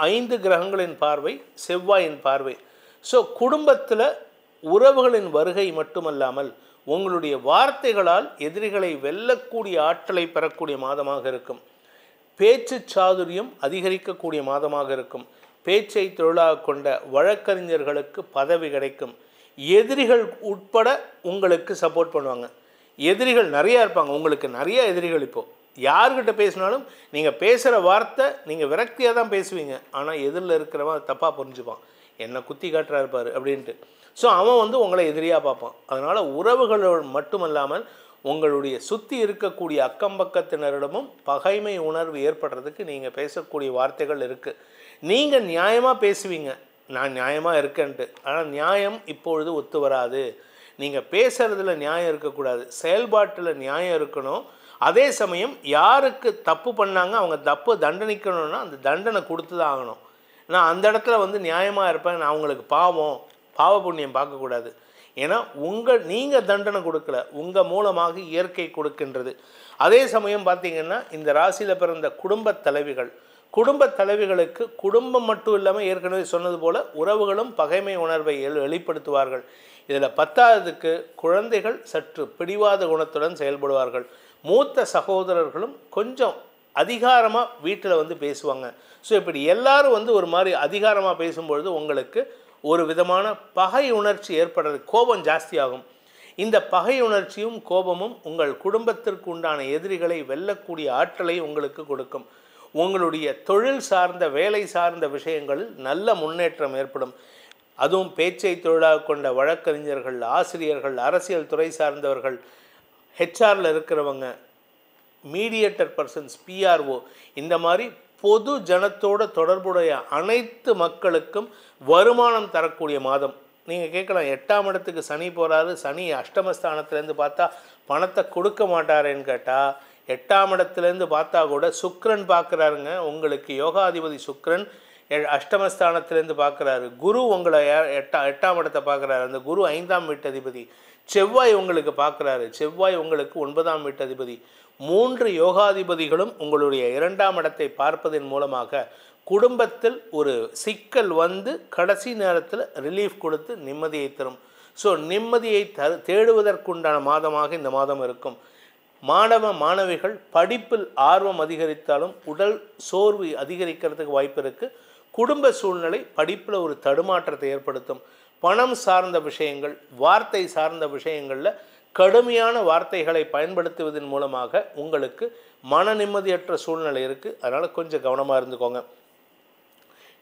S1: 5 கிரகங்களின் பார்வை, செவ்வாயின் பார்வை. ஸோ குடும்பத்தில் உறவுகளின் வருகை மட்டுமல்லாமல் உங்களுடைய வார்த்தைகளால் எதிரிகளை வெல்லக்கூடிய ஆற்றலை பெறக்கூடிய மாதமாக இருக்கும். பேச்சு சாதுரியம் அதிகரிக்கக்கூடிய மாதமாக இருக்கும். பேச்சை தொழிலாக கொண்ட வழக்கறிஞர்களுக்கு பதவி கிடைக்கும். எதிரிகள் உட்பட உங்களுக்கு சப்போர்ட் பண்ணுவாங்க. எதிரிகள் நிறையா இருப்பாங்க, உங்களுக்கு நிறைய எதிரிகள். இப்போது யார்கிட்ட பேசினாலும் நீங்கள் பேசுகிற வார்த்தை நீங்கள் விரக்தியாக தான் பேசுவீங்க. ஆனால் எதிரில் இருக்கிறவன் தப்பாக புரிஞ்சுப்பான், என்னை குத்தி காட்டுறா இருப்பார் அப்படின்ட்டு. ஸோ அவன் உங்களை எதிரியாக பார்ப்பான். அதனால் உறவுகளோடு மட்டுமல்லாமல் உங்களுடைய சுற்றி இருக்கக்கூடிய அக்கம் பக்கத்தினரிடமும் பகைமை உணர்வு ஏற்படுறதுக்கு நீங்கள் பேசக்கூடிய வார்த்தைகள் இருக்குது. நீங்கள் நியாயமாக பேசுவீங்க, நான் நியாயமாக இருக்கேன்ட்டு. ஆனால் நியாயம் இப்பொழுது ஒத்து வராது. நீங்கள் பேசுகிறதுல நியாயம் இருக்கக்கூடாது, செயல்பாட்டில் நியாயம் இருக்கணும். அதே சமயம் யாருக்கு தப்பு பண்ணாங்க அவங்க தப்பு தண்டனிக்கணும்னா அந்த தண்டனை கொடுத்து தான் ஆகணும். நான் அந்த இடத்துல நியாயமாக இருப்பேன், நான் அவங்களுக்கு பாவ புண்ணியம் பார்க்கக்கூடாது. ஏன்னா நீங்கள் தண்டனை கொடுக்கல, உங்கள் மூலமாக இயற்கை கொடுக்கின்றது. அதே சமயம் பார்த்திங்கன்னா இந்த ராசியில் பிறந்த குடும்பத் தலைவிகளுக்கு குடும்பம் மட்டும் இல்லாமல் ஏற்கனவே சொன்னது போல் உறவுகளும் பகைமை உணர்வை வெளிப்படுத்துவார்கள். இதில் 10ஆவதுக்கு குழந்தைகள் சற்று பிடிவாத குணத்துடன் செயல்படுவார்கள். மூத்த சகோதரர்களும் கொஞ்சம் அதிகாரமாக வீட்டில் பேசுவாங்க. ஸோ இப்படி எல்லாரும் ஒரு மாதிரி அதிகாரமாக பேசும்பொழுது உங்களுக்கு ஒரு விதமான பகை உணர்ச்சி ஏற்படுறது, கோபம் ஜாஸ்தியாகும். இந்த பகை உணர்ச்சியும் கோபமும் உங்கள் குடும்பத்திற்கு உண்டான எதிரிகளை வெல்லக்கூடிய ஆற்றலை உங்களுக்கு கொடுக்கும். உங்களுடைய தொழில் சார்ந்த வேலை சார்ந்த விஷயங்களில் நல்ல முன்னேற்றம் ஏற்படும். அதுவும் பேச்சை தொழிலாக கொண்ட வழக்கறிஞர்கள், ஆசிரியர்கள், அரசியல் துறை சார்ந்தவர்கள், ஹெச்ஆரில் இருக்கிறவங்க, மீடியேட்டர் பர்சன்ஸ், பிஆர்ஓ, இந்த மாதிரி பொது ஜனத்தோட தொடர்புடைய அனைத்து மக்களுக்கும் வருமானம் தரக்கூடிய மாதம். நீங்கள் கேட்கலாம், 8ஆம் இடத்துக்கு சனி போகிறாரு, சனி அஷ்டமஸ்தானத்துலேருந்து பார்த்தா பணத்தை கொடுக்க மாட்டாரேன்னு கேட்டால், 8ஆம் இடத்துலேருந்து பார்த்தா கூட சுக்கிரன் பார்க்குறாருங்க. உங்களுக்கு யோகாதிபதி சுக்கிரன் அஷ்டமஸ்தானத்துலேருந்து பார்க்குறாரு. குரு உங்களை 8ஆம் இடத்தை பார்க்குறாரு, அந்த குரு 5ஆம் வீட்டதிபதி. செவ்வாய் உங்களுக்கு பார்க்குறாரு, செவ்வாய் உங்களுக்கு 9ஆம் வீட்டதிபதி. 3 யோகாதிபதிகளும் உங்களுடைய 2ஆம் இடத்தை பார்ப்பதன் மூலமாக குடும்பத்தில் ஒரு சிக்கல் கடைசி நேரத்தில் ரிலீஃப் கொடுத்து நிம்மதியை தரும். ஸோ நிம்மதியை தேடுவதற்குண்டான மாதமாக இந்த மாதம் இருக்கும். மாணவிகள் படிப்பில் ஆர்வம் அதிகரித்தாலும் உடல் சோர்வு அதிகரிக்கிறதுக்கு வாய்ப்பு இருக்குது. குடும்ப சூழ்நிலை படிப்பில் ஒரு தடுமாற்றத்தை ஏற்படுத்தும். பணம் சார்ந்த விஷயங்கள், வார்த்தை சார்ந்த விஷயங்களில் கடுமையான வார்த்தைகளை பயன்படுத்துவதன் மூலமாக உங்களுக்கு மன நிம்மதியற்ற சூழ்நிலை இருக்குது. அதனால் கொஞ்சம் கவனமாக இருந்துக்கோங்க.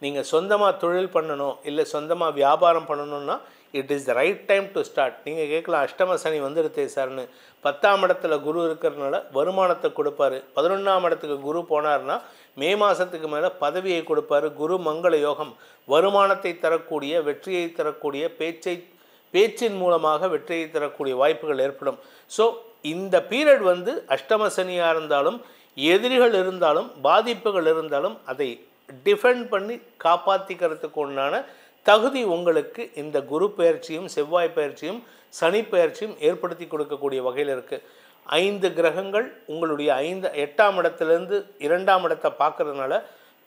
S1: நீங்கள் சொந்தமாக தொழில் பண்ணணும், இல்லை சொந்தமாக வியாபாரம் பண்ணணுன்னா it is the right time to start. நீங்கள் கேட்கலாம், அஷ்டம சனி வந்துடுதே சார்னு. 10ஆம் இடத்துல குரு இருக்கிறதுனால வருமானத்தை கொடுப்பாரு. 11ஆம் இடத்துக்கு குரு போனார்னா மே மாதத்துக்கு மேலே பதவியை கொடுப்பாரு. குரு மங்கள யோகம், வருமானத்தை தரக்கூடிய, வெற்றியை தரக்கூடிய, பேச்சின் மூலமாக வெற்றியை தரக்கூடிய வாய்ப்புகள் ஏற்படும். ஸோ இந்த பீரியட் வந்து அஷ்டம சனியாக இருந்தாலும், எதிரிகள் இருந்தாலும், பாதிப்புகள் இருந்தாலும் அதை டிஃபெண்ட் பண்ணி காப்பாற்றிக்கிறதுக்கு உண்டான தகுதி உங்களுக்கு இந்த குரு பயிற்சியும் செவ்வாய் பயிற்சியும் சனி பயிற்சியும் ஏற்படுத்தி கொடுக்கக்கூடிய வகையில் இருக்குது. 5 கிரகங்கள் உங்களுடைய 8ஆம் இடத்துலேருந்து 2ஆம் இடத்தை பார்க்கறதுனால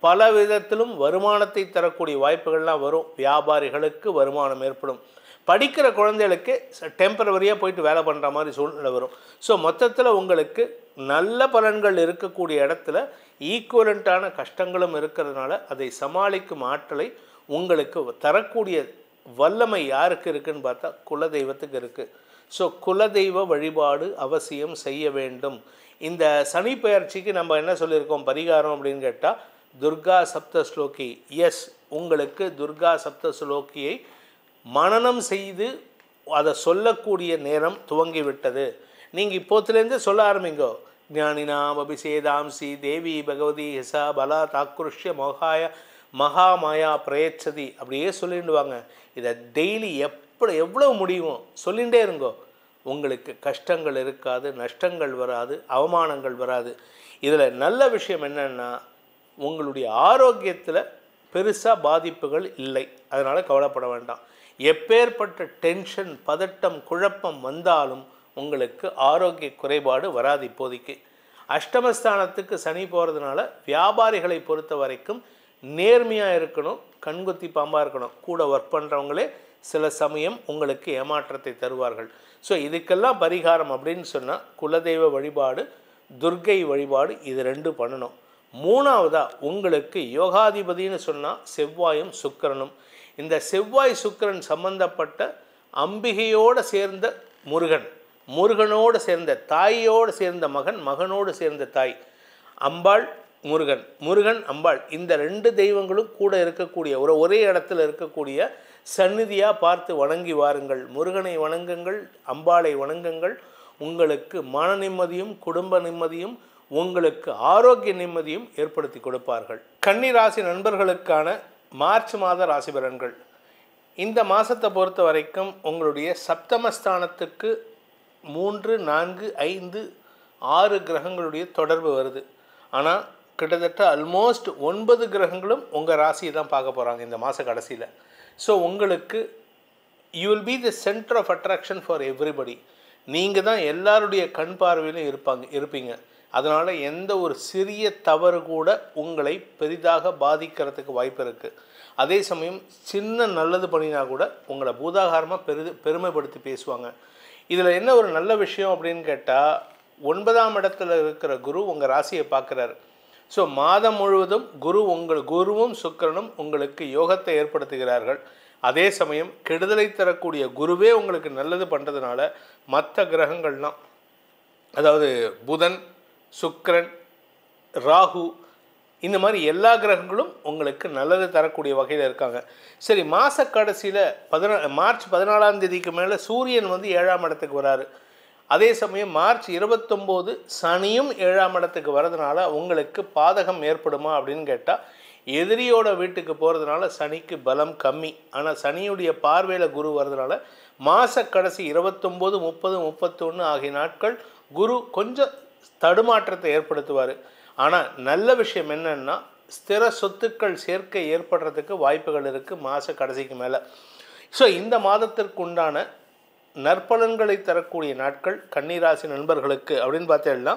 S1: பல விதத்திலும் வருமானத்தை தரக்கூடிய வாய்ப்புகள்லாம் வரும். வியாபாரிகளுக்கு வருமானம் ஏற்படும். படிக்கிற குழந்தைகளுக்கு டெம்பரவரியாக போயிட்டு வேலை பண்ணுற மாதிரி சூழ்நிலை வரும். ஸோ மொத்தத்தில் உங்களுக்கு நல்ல பலன்கள் இருக்கக்கூடிய இடத்துல ஈக்குவலண்ட்டான கஷ்டங்களும் இருக்கிறதுனால அதை சமாளிக்கும் ஆற்றலை உங்களுக்கு தரக்கூடிய வல்லமை யாருக்கு இருக்குதுன்னு பார்த்தா குலதெய்வத்துக்கு இருக்குது. ஸோ குலதெய்வ வழிபாடு அவசியம் செய்ய வேண்டும். இந்த சனி பெயர்ச்சிக்கு நம்ம என்ன சொல்லியிருக்கோம் பரிகாரம் அப்படின்னு கேட்டால், துர்கா சப்த ஸ்லோகி. எஸ், உங்களுக்கு துர்கா சப்த ஸ்லோகியை மனனம் செய்து அதை சொல்லக்கூடிய நேரம் துவங்கிவிட்டது. நீங்கள் இப்போத்துலேருந்து சொல்ல ஆரம்பிங்கோ. ஞானினாம் அபிஷேதாம்சி தேவி பகவதி ஹிசா பலா தாக்குருஷ்ய மோகாய மகாமாயா பிரயச்சதி அப்படியே சொல்லிடுவாங்க. இதை டெய்லி எவ்வளோ முடியுமோ சொல்லிகிட்டே இருங்கோ. உங்களுக்கு கஷ்டங்கள் இருக்காது, நஷ்டங்கள் வராது, அவமானங்கள் வராது. இதில் நல்ல விஷயம் என்னென்னா, உங்களுடைய ஆரோக்கியத்தில் பெருசாக பாதிப்புகள் இல்லை. அதனால் கவலைப்பட வேண்டாம். எப்பேற்பட்ட டென்ஷன், பதட்டம், குழப்பம் வந்தாலும் உங்களுக்கு ஆரோக்கிய குறைபாடு வராது. இப்போதைக்கு அஷ்டமஸ்தானத்துக்கு சனி போகிறதுனால வியாபாரிகளை பொறுத்த வரைக்கும் நேர்மையாக இருக்கணும், கண்குத்தி பாம்பாக இருக்கணும். கூட ஒர்க் பண்ணுறவங்களே சில சமயம் உங்களுக்கு ஏமாற்றத்தை தருவார்கள். ஸோ இதுக்கெல்லாம் பரிகாரம் அப்படின்னு சொன்னால் குலதெய்வ வழிபாடு, துர்க்கை வழிபாடு, இது 2 பண்ணணும். 3வதாக உங்களுக்கு யோகாதிபதினு சொன்னால் செவ்வாயும் சுக்கிரனும். இந்த செவ்வாய் சுக்கிரன் சம்பந்தப்பட்ட அம்பிகையோடு சேர்ந்த முருகன், முருகனோடு சேர்ந்த தாயோடு சேர்ந்த மகன், மகனோடு சேர்ந்த தாய், அம்பாள் முருகன், முருகன் அம்பாள், இந்த 2 தெய்வங்களும் கூட இருக்கக்கூடிய ஒரே இடத்துல இருக்கக்கூடிய சந்நிதியாக பார்த்து வணங்கி வாருங்கள். முருகனை வணங்குங்கள், அம்பாளை வணங்குங்கள். உங்களுக்கு மன நிம்மதியும் குடும்ப நிம்மதியும் உங்களுக்கு ஆரோக்கிய நிம்மதியும் ஏற்படுத்தி கொடுப்பார்கள். கன்னி ராசி நண்பர்களுக்கான மார்ச் மாத ராசி பலன்கள். இந்த மாதத்தை பொறுத்த வரைக்கும் உங்களுடைய சப்தமஸ்தானத்துக்கு 3, 4, 5, 6 கிரகங்களுடைய தொடர்பு வருது. ஆனால் கிட்டத்தட்ட ஆல்மோஸ்ட் 9 கிரகங்களும் உங்கள் ராசியை தான் பார்க்க போகிறாங்க இந்த மாத கடைசியில். ஸோ உங்களுக்கு you will be the centre of attraction for everybody. நீங்கள் தான் எல்லாருடைய கண் பார்வையிலும் இருப்பீங்க. அதனால் எந்த ஒரு சிறிய தவறு கூட உங்களை பெரிதாக பாதிக்கிறதுக்கு வாய்ப்பு இருக்குது. அதே சமயம் சின்ன நல்லது பண்ணினா கூட உங்களை பூதாகாரமாக பெருமைப்படுத்தி பேசுவாங்க. இதில் என்ன ஒரு நல்ல விஷயம் அப்படின்னு கேட்டால், 9ஆம் இடத்துல இருக்கிற குரு உங்கள் ராசியை பார்க்குறாரு. ஸோ மாதம் முழுவதும் குருவும் சுக்கிரனும் உங்களுக்கு யோகத்தை ஏற்படுத்துகிறார்கள். அதே சமயம் கெடுதலை தரக்கூடிய குருவே உங்களுக்கு நல்லது பண்ணுறதுனால மற்ற கிரகங்கள்லாம், அதாவது புதன், சுக்கிரன், ராகு, இந்த மாதிரி எல்லா கிரகங்களும் உங்களுக்கு நல்லது தரக்கூடிய வகையில் இருக்காங்க. சரி, மாத கடைசியில் மார்ச் 14ஆம் தேதிக்கு மேலே சூரியன் வந்து 7ஆம் இடத்துக்கு வராரு. அதே சமயம் மார்ச் 29 சனியும் 7ஆம் இடத்துக்கு வரதுனால உங்களுக்கு பாதகம் ஏற்படுமா அப்படின்னு கேட்டால், எதிரியோட வீட்டுக்கு போகிறதுனால சனிக்கு பலம் கம்மி. ஆனால் சனியுடைய பார்வையில் குரு வர்றதுனால மாத கடைசி 29, 30, 31 ஆகிய நாட்கள் குரு கொஞ்சம் தடுமாற்றத்தை ஏற்படுத்துவார். ஆனால் நல்ல விஷயம் என்னென்னா, ஸ்திர சொத்துக்கள் சேர்க்கை ஏற்படுறதுக்கு வாய்ப்புகள் இருக்குது மாத கடைசிக்கு மேலே. ஸோ இந்த மாதத்திற்குண்டான நற்பலன்களை தரக்கூடிய நாட்கள் கன்னிராசி நண்பர்களுக்கு அப்படின்னு பார்த்தீங்கன்னா,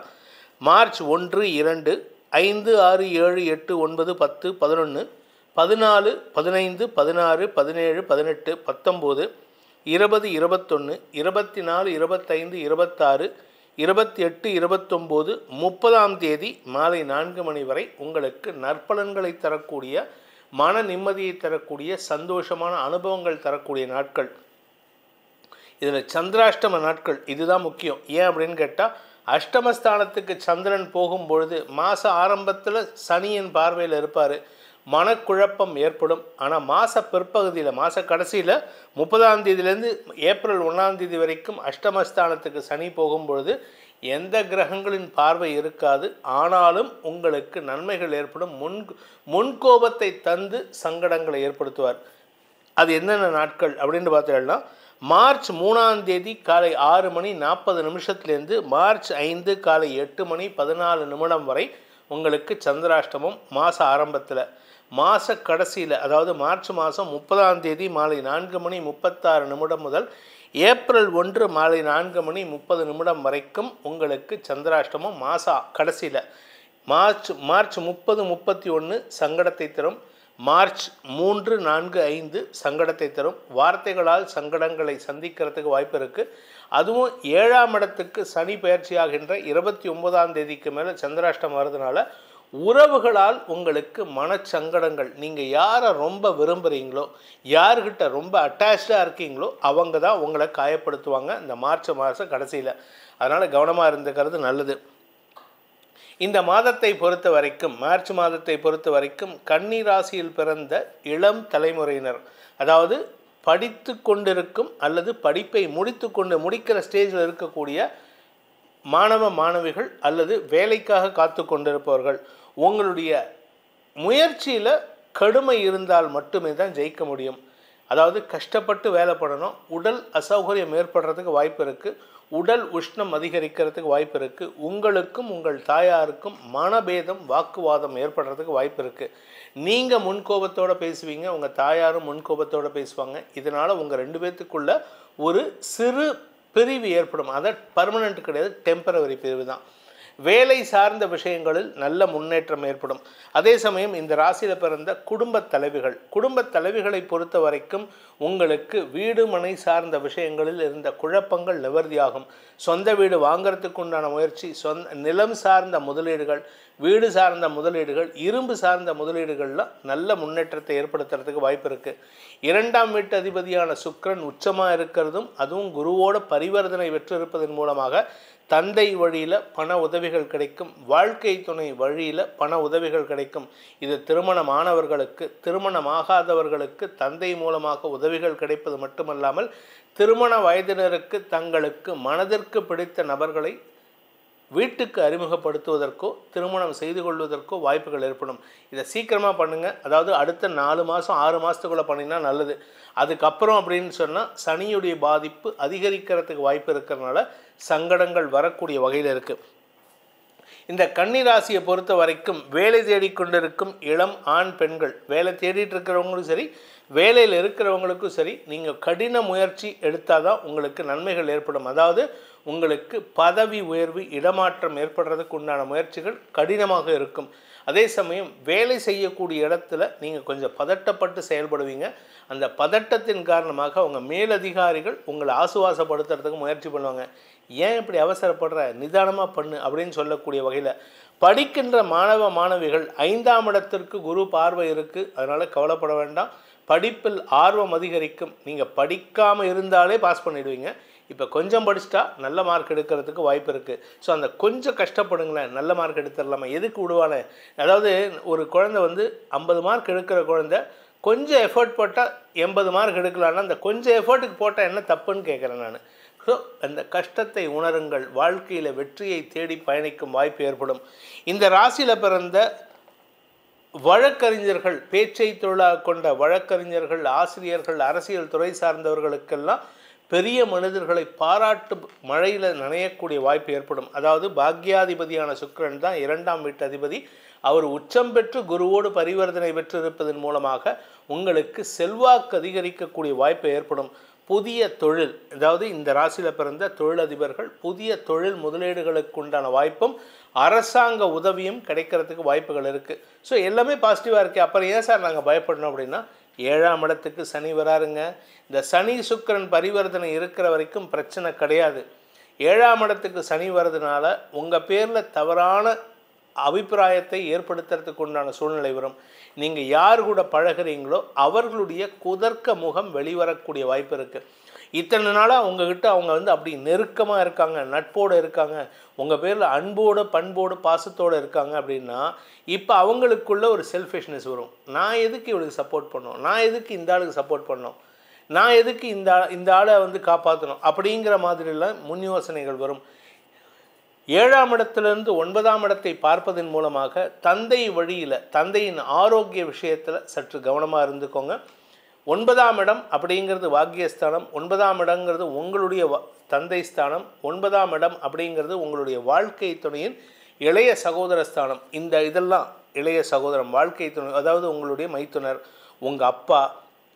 S1: மார்ச் 1, 2, 5, 6, 7, 8, 9, 10, 11, 14, 15, 16, 17, 18, 19, 20, 21, 24, 25, 26, 28, 29, 30ஆம் தேதி மாலை 4 மணி வரை உங்களுக்கு நற்பலன்களை தரக்கூடிய, மன நிம்மதியை தரக்கூடிய, சந்தோஷமான அனுபவங்கள் தரக்கூடிய நாட்கள். இதில் சந்திராஷ்டம நாட்கள் இதுதான் முக்கியம். ஏன் அப்படின்னு கேட்டால், அஷ்டமஸ்தானத்துக்கு சந்திரன் போகும்பொழுது மாத ஆரம்பத்தில் சனியின் பார்வையில் இருப்பார். மனக்குழப்பம் ஏற்படும். ஆனால் மாத பிற்பகுதியில், மாத கடைசியில் 30ஆம் தேதியிலேருந்து ஏப்ரல் 1ஆம் தேதி வரைக்கும் அஷ்டமஸ்தானத்துக்கு சனி போகும்பொழுது எந்த கிரகங்களின் பார்வை இருக்காது. ஆனாலும் உங்களுக்கு நன்மைகள் ஏற்படும். முன்கோபத்தை தந்து சங்கடங்களை ஏற்படுத்துவார். அது என்னென்ன நாட்கள் அப்படின்னு பார்த்தீங்கன்னா, மார்ச் 3ஆம் தேதி காலை 6:40 மார்ச் 5 காலை 8:14 வரை உங்களுக்கு சந்திராஷ்டமம் மாத ஆரம்பத்தில். மாத கடைசியில், அதாவது மார்ச் மாதம் 30ஆம் தேதி மாலை 4:36 முதல் ஏப்ரல் 1 மாலை 4:30 வரைக்கும் உங்களுக்கு சந்திராஷ்டமம் மாத கடைசியில். மார்ச் 30, 31 சங்கடத்தை தரும். மார்ச் 3, 4, 5 சங்கடத்தை தரும். வார்த்தைகளால் சங்கடங்களை சந்திக்கிறதுக்கு வாய்ப்பு இருக்குது. அதுவும் 7ஆம் இடத்துக்கு சனி பயிற்சியாகின்ற 29ஆம் தேதிக்கு மேலே சந்திராஷ்டமம் வர்றதுனால உறவுகளால் உங்களுக்கு மனச்சங்கடங்கள். நீங்கள் யாரை ரொம்ப விரும்புகிறீங்களோ, யார்கிட்ட ரொம்ப அட்டாச்சாக இருக்கீங்களோ அவங்க தான் உங்களை காயப்படுத்துவாங்க இந்த மார்ச் மாத கடைசியில். அதனால் கவனமாக இருந்துக்கிறது நல்லது. இந்த மாதத்தை பொறுத்த வரைக்கும், மார்ச் மாதத்தை பொறுத்த வரைக்கும் கன்னி ராசியில் பிறந்த இளம் தலைமுறையினர், அதாவது படித்து கொண்டிருக்கும் அல்லது படிப்பை முடிக்கிற ஸ்டேஜில் இருக்கக்கூடிய மாணவ மாணவிகள் அல்லது வேலைக்காக காத்து கொண்டிருப்பவர்கள், உங்களுடைய முயற்சியில் கடுமை இருந்தால் மட்டுமே தான் ஜெயிக்க முடியும். அதாவது கஷ்டப்பட்டு வேலை பண்ணணும். உடல் அசௌகரியம் ஏற்படுறதுக்கு வாய்ப்பு இருக்குது. உடல் உஷ்ணம் அதிகரிக்கிறதுக்கு வாய்ப்பு இருக்குது. உங்களுக்கும் உங்கள் தாயாருக்கும் மனபேதம், வாக்குவாதம் ஏற்படுறதுக்கு வாய்ப்பு இருக்குது. நீங்கள் முன்கோபத்தோடு பேசுவீங்க, உங்கள் தாயாரும் முன்கோபத்தோடு பேசுவாங்க. இதனால் உங்கள் 2 பேர்த்துக்குள்ள ஒரு சிறு பிரிவு ஏற்படும். அது பர்மனெண்ட் கிடையாது, டெம்பரவரி பிரிவு தான். வேலை சார்ந்த விஷயங்களில் நல்ல முன்னேற்றம் ஏற்படும். அதே சமயம் இந்த ராசியில் பிறந்த குடும்பத் தலைவிகளை பொறுத்த வரைக்கும் உங்களுக்கு வீடு மனை சார்ந்த விஷயங்களில் இருந்த குழப்பங்கள் நிவர்த்தியாகும். சொந்த வீடு வாங்கிறதுக்கு உண்டான முயற்சி, நிலம் சார்ந்த முதலீடுகள், வீடு சார்ந்த முதலீடுகள், இரும்பு சார்ந்த முதலீடுகளில் நல்ல முன்னேற்றத்தை ஏற்படுத்துறதுக்கு வாய்ப்பு இருக்குது. 2ஆம் வீட்டு அதிபதியான சுக்கிரன் உச்சமாக இருக்கிறதும், அதுவும் குருவோட பரிவர்த்தனை பெற்றிருப்பதன் மூலமாக தந்தை வழியில் பண உதவிகள் கிடைக்கும். வாழ்க்கை துணை வழியில் பண உதவிகள் கிடைக்கும். இது திருமணமானவர்களுக்கு, திருமணமாகாதவர்களுக்கு தந்தை மூலமாக உதவிகள் கிடைப்பது மட்டுமல்லாமல் திருமண வயதினருக்கு தங்களுக்கு மனதிற்கு பிடித்த நபர்களை வீட்டுக்கு அறிமுகப்படுத்துவதற்கோ திருமணம் செய்து கொள்வதற்கோ வாய்ப்புகள் ஏற்படும். இதை சீக்கிரமாக பண்ணுங்கள். அதாவது அடுத்த 4 மாதம் 6 மாதத்துக்குள்ளே பண்ணினா நல்லது. அதுக்கப்புறம் அப்படின்னு சொன்னால் சனியுடைய பாதிப்பு அதிகரிக்கிறதுக்கு வாய்ப்பு இருக்கிறதுனால சங்கடங்கள் வரக்கூடிய வகையில் இருக்குது. இந்த கன்னி ராசியை பொறுத்த வரைக்கும் வேலை தேடிக்கொண்டிருக்கும் இளம் ஆண் பெண்கள், வேலை தேடிட்டு இருக்கிறவங்களும் சரி, வேலையில் இருக்கிறவங்களுக்கும் சரி, நீங்கள் கடின முயற்சி எடுத்தால் தான் உங்களுக்கு நன்மைகள் ஏற்படும். அதாவது உங்களுக்கு பதவி உயர்வு, இடமாற்றம் ஏற்படுறதுக்கு உண்டான முயற்சிகள் கடினமாக இருக்கும். அதே சமயம் வேலை செய்யக்கூடிய இடத்துல நீங்கள் கொஞ்சம் பதட்டப்பட்டு செயல்படுவீங்க. அந்த பதட்டத்தின் காரணமாக அவங்க மேலதிகாரிகள் உங்களை ஆசுவாசப்படுத்துறதுக்கு முயற்சி பண்ணுவாங்க. ஏன் இப்படி அவசரப்படுற, நிதானமாக பண்ணு அப்படின்னு சொல்லக்கூடிய வகையில். படிக்கின்ற மாணவ மாணவிகள் 5ஆம் இடத்திற்கு குரு பார்வை இருக்குது. அதனால் கவலைப்பட வேண்டாம். படிப்பில் ஆர்வம் அதிகரிக்கும். நீங்கள் படிக்காமல் இருந்தாலே பாஸ் பண்ணிடுவீங்க. இப்போ கொஞ்சம் படிச்சுட்டா நல்ல மார்க் எடுக்கிறதுக்கு வாய்ப்பு இருக்குது. ஸோ அந்த கொஞ்சம் கஷ்டப்படுங்களேன், நல்ல மார்க் எடுத்துடலாமா, எதுக்கு விடுவானே. அதாவது ஒரு குழந்தை 50 மார்க் எடுக்கிற குழந்தை கொஞ்சம் எஃபர்ட் போட்டால் 80 மார்க் எடுக்கலான்னா அந்த கொஞ்சம் எஃபர்ட்டுக்கு போட்டால் என்ன தப்புன்னு கேட்குறேன் நான். ஸோ அந்த கஷ்டத்தை உணருங்கள். வாழ்க்கையில் வெற்றியை தேடி பயணிக்கும் வாய்ப்பு ஏற்படும். இந்த ராசியில் பிறந்த வழக்கறிஞர்கள், பேச்சை தொழிலாக கொண்ட வழக்கறிஞர்கள், ஆசிரியர்கள், அரசியல் துறை சார்ந்தவர்களுக்கெல்லாம் பெரிய மனிதர்களை பாராட்டு மழையில் நனையக்கூடிய வாய்ப்பு ஏற்படும். அதாவது பாக்யாதிபதியான சுக்கிரன் தான் 2ஆம் வீட்டு அதிபதி. அவர் உச்சம் பெற்று குருவோடு பரிவர்த்தனை பெற்றிருப்பதன் மூலமாக உங்களுக்கு செல்வாக்கு அதிகரிக்கக்கூடிய வாய்ப்பு ஏற்படும். புதிய தொழில், அதாவது இந்த ராசியில் பிறந்த தொழிலதிபர்கள் புதிய தொழில் முதலீடுகளுக்கு உண்டான வாய்ப்பும் அரசாங்க உதவியும் கிடைக்கிறதுக்கு வாய்ப்புகள் இருக்குது. ஸோ எல்லாமே பாசிட்டிவாக இருக்குது. அப்புறம் ஏன் சார் நாங்கள் பயப்படணும் அப்படின்னா, 7ஆம் இடத்துக்கு சனி வராருங்க. இந்த சனி சுக்கிரன் பரிவர்த்தனை இருக்கிற வரைக்கும் பிரச்சனை கிடையாது. 7ஆம் இடத்துக்கு சனி வர்றதுனால உங்கள் பேரில் தவறான அபிப்பிராயத்தை ஏற்படுத்துறதுக்கு உண்டான சூழ்நிலை வரும். நீங்கள் யார் கூட பழகிறீங்களோ அவர்களுடைய குதர்க்க முகம் வெளிவரக்கூடிய வாய்ப்பு இருக்குது. இத்தனை நாளாக உங்ககிட்ட அவங்க வந்து அப்படி நெருக்கமாக இருக்காங்க, நட்போடு இருக்காங்க, உங்கள் பேரில் அன்போடு பண்போடு பாசத்தோடு இருக்காங்க அப்படின்னா இப்போ அவங்களுக்குள்ள ஒரு செல்ஃபிஷ்னஸ் வரும். நான் எதுக்கு இவளுக்கு சப்போர்ட் பண்ணணும், நான் எதுக்கு இந்த ஆளுக்கு சப்போர்ட் பண்ணணும், நான் எதுக்கு இந்த ஆளை வந்து காப்பாற்றணும் அப்படிங்கிற மாதிரிலாம் முன் யோசனைகள் வரும். 7ஆம் இடத்திலிருந்து 9ஆம் இடத்தை பார்ப்பதன் மூலமாக தந்தை வழியில், தந்தையின் ஆரோக்கிய விஷயத்தில் சற்று கவனமாக இருந்துக்கோங்க. 9ஆம் இடம் அப்படிங்கிறது பாக்கியஸ்தானம், 9ஆம் இடங்கிறது உங்களுடைய தந்தை ஸ்தானம், 9ஆம் இடம் அப்படிங்கிறது உங்களுடைய வாழ்க்கை துணையின் இளைய சகோதர ஸ்தானம். இதெல்லாம் இளைய சகோதரம், வாழ்க்கை துணை, அதாவது உங்களுடைய மைத்துனர், உங்கள் அப்பா,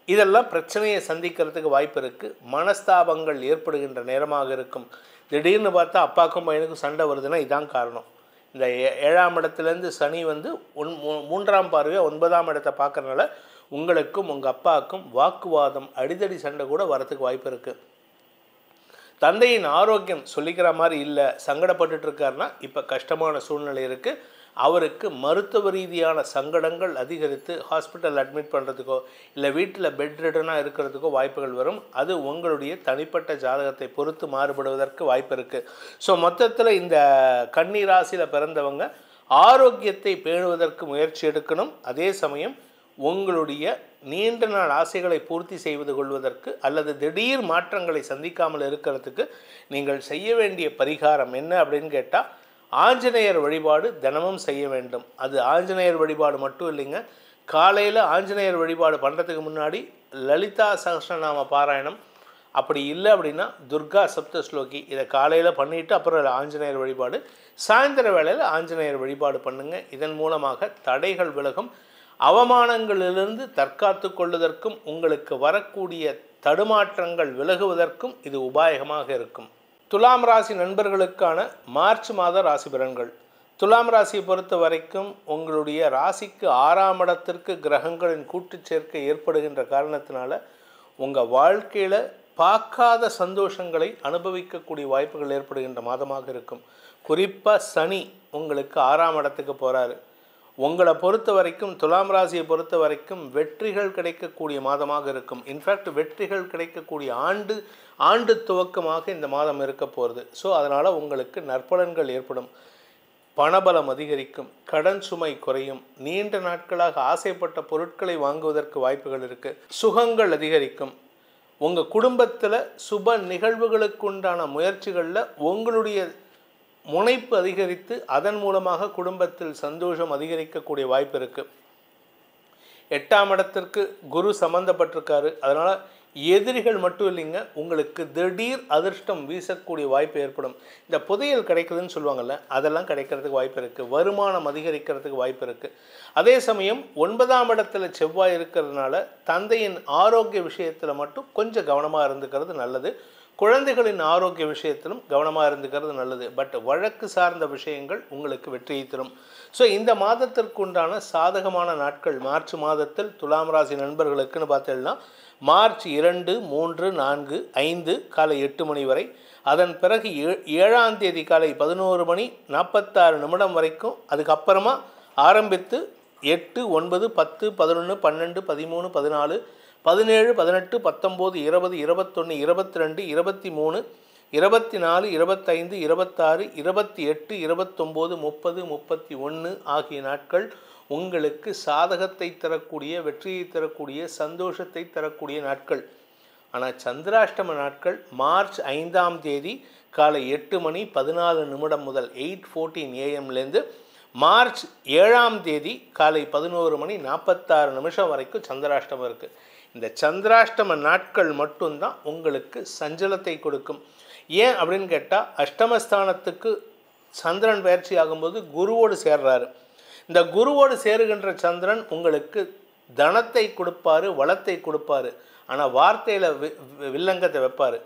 S1: இதெல்லாம் பிரச்சனையை சந்திக்கிறதுக்கு வாய்ப்பு இருக்குது. மனஸ்தாபங்கள் ஏற்படுகின்ற நேரமாக இருக்கும். திடீர்னு பார்த்தா அப்பாவுக்கும் பையனுக்கும் சண்டை வருதுன்னா இதான் காரணம். இந்த 7ஆம் இடத்துலேருந்து சனி வந்து 3ஆம் பார்வையாக 9ஆம் இடத்தை பார்க்குறதுனால உங்களுக்கும் உங்கள் அப்பாவுக்கும் வாக்குவாதம், அடிதடி சண்டை கூட வரத்துக்கு வாய்ப்பு இருக்குது. தந்தையின் ஆரோக்கியம் சொல்லிக்கிற மாதிரி இல்லை, சங்கடப்பட்டுருக்காருன்னா இப்போ கஷ்டமான சூழ்நிலை இருக்குது. அவருக்கு மருத்துவ ரீதியான சங்கடங்கள் அதிகரித்து ஹாஸ்பிட்டல் அட்மிட் பண்ணுறதுக்கோ இல்லை வீட்டில் பெட் ரிடனாக இருக்கிறதுக்கோ வாய்ப்புகள் வரும். அது உங்களுடைய தனிப்பட்ட ஜாதகத்தை பொறுத்து மாறுபடுவதற்கு வாய்ப்பு இருக்குது. ஸோ மொத்தத்தில் இந்த கன்னி ராசியில் பிறந்தவங்க ஆரோக்கியத்தை பேணுவதற்கு முயற்சி எடுக்கணும். அதே சமயம் உங்களுடைய நீண்ட நாள் ஆசைகளை பூர்த்தி செய்து கொள்வதற்கு அல்லது திடீர் மாற்றங்களை சந்திக்காமல் இருக்கிறதுக்கு நீங்கள் செய்ய வேண்டிய பரிகாரம் என்ன அப்படின்னு கேட்டால், ஆஞ்சநேயர் வழிபாடு தினமும் செய்ய வேண்டும். அது ஆஞ்சநேயர் வழிபாடு மட்டும் இல்லைங்க, காலையில் ஆஞ்சநேயர் வழிபாடு பண்ணுறதுக்கு முன்னாடி லலிதா சகஸ்ரநாம பாராயணம், அப்படி இல்லை அப்படின்னா துர்கா சப்தஸ்லோகி, இதை காலையில் பண்ணிவிட்டு அப்புறம் ஆஞ்சநேயர் வழிபாடு, சாயந்தர வேளையில் ஆஞ்சநேயர் வழிபாடு பண்ணுங்கள். இதன் மூலமாக தடைகள் விலகும். அவமானங்களிலிருந்து தற்காத்து கொள்வதற்கும் உங்களுக்கு வரக்கூடிய தடுமாற்றங்கள் விலகுவதற்கும் இது உபாயகமாக இருக்கும். துலாம் ராசி நண்பர்களுக்கான மார்ச் மாத ராசி பலன்கள். துலாம் ராசியை பொறுத்த வரைக்கும் உங்களுடைய ராசிக்கு 6ஆம் இடத்திற்கு கிரகங்களின் கூட்டு சேர்க்கை ஏற்படுகின்ற காரணத்தினால உங்கள் வாழ்க்கையில் பார்க்காத சந்தோஷங்களை அனுபவிக்கக்கூடிய வாய்ப்புகள் ஏற்படுகின்ற மாதமாக இருக்கும். குறிப்பாக சனி உங்களுக்கு 6ஆம் இடத்துக்கு போகிறாரு. உங்களை பொறுத்த வரைக்கும், துலாம் ராசியை பொறுத்த வரைக்கும் வெற்றிகள் கிடைக்கக்கூடிய மாதமாக இருக்கும். இன்ஃபேக்ட் வெற்றிகள் கிடைக்கக்கூடிய ஆண்டு துவக்கமாக இந்த மாதம் இருக்க போகிறது. ஸோ அதனால் உங்களுக்கு நற்பலன்கள் ஏற்படும். பணபலம் அதிகரிக்கும், கடன் சுமை குறையும், நீண்ட நாட்களாக ஆசைப்பட்ட பொருட்களை வாங்குவதற்கு வாய்ப்புகள் இருக்குது, சுகங்கள் அதிகரிக்கும். உங்கள் குடும்பத்தில் சுப நிகழ்வுகளுக்கு உண்டான முயற்சிகளில் உங்களுடைய முனைப்பு அதிகரித்து அதன் மூலமாக குடும்பத்தில் சந்தோஷம் அதிகரிக்கக்கூடிய வாய்ப்பு இருக்குது. 8ஆம் இடத்திற்கு குரு சம்மந்தப்பட்டிருக்காரு. அதனால் எதிரிகள் மட்டும் இல்லைங்க, உங்களுக்கு திடீர் அதிர்ஷ்டம் வீசக்கூடிய வாய்ப்பு ஏற்படும். இந்த புதையல் கிடைக்குதுன்னு சொல்லுவாங்கள்ல, அதெல்லாம் கிடைக்கிறதுக்கு வாய்ப்பு இருக்குது. வருமானம் அதிகரிக்கிறதுக்கு வாய்ப்பு இருக்குது. அதே சமயம் 9ஆம் இடத்துல செவ்வாய் இருக்கிறதுனால தந்தையின் ஆரோக்கிய விஷயத்தில் மட்டும் கொஞ்சம் கவனமாக இருந்துக்கிறது நல்லது. குழந்தைகளின் ஆரோக்கிய விஷயத்திலும் கவனமாக இருந்துக்கிறது நல்லது. பட் வழக்கு சார்ந்த விஷயங்கள் உங்களுக்கு வெற்றியை தரும். ஸோ இந்த மாதத்திற்கு உண்டான சாதகமான நாட்கள் மார்ச் மாதத்தில் துலாம் ராசி நண்பர்களுக்குன்னு பார்த்தீங்கன்னா மார்ச் 2, 3, 4, 5 காலை 8 மணி வரை, அதன் பிறகு 7ஆம் தேதி காலை 11 மணி 46 நிமிடம் வரைக்கும், அதுக்கப்புறமா ஆரம்பித்து 8, 9, 10, 11, 12, 13, 14, 17, 18, 19, 20, 21, 22, 23, 24, 25, 26, 28, 29, 30, 31 ஆகிய நாட்கள் உங்களுக்கு சாதகத்தை தரக்கூடிய, வெற்றியை தரக்கூடிய, சந்தோஷத்தை தரக்கூடிய நாட்கள். ஆனால் சந்திராஷ்டம நாட்கள் மார்ச் 5ஆம் தேதி காலை 8 மணி 14 நிமிடம் முதல் 8:14 AM மார்ச் 7ஆம் தேதி காலை 11 மணி 46 நிமிஷம் வரைக்கும் சந்திராஷ்டமம் இருக்குது. இந்த சந்திராஷ்டம நாட்கள் மட்டும்தான் உங்களுக்கு சஞ்சலத்தை கொடுக்கும். ஏன் அப்படின்னு கேட்டால், அஷ்டமஸ்தானத்துக்கு சந்திரன் பயிற்சி ஆகும்போது குருவோடு சேர்றாரு. இந்த குருவோடு சேருகின்ற சந்திரன் உங்களுக்கு தனத்தை கொடுப்பாரு, வளத்தை கொடுப்பாரு. ஆனால் வார்த்தையில் வில்லங்கத்தை வைப்பார்.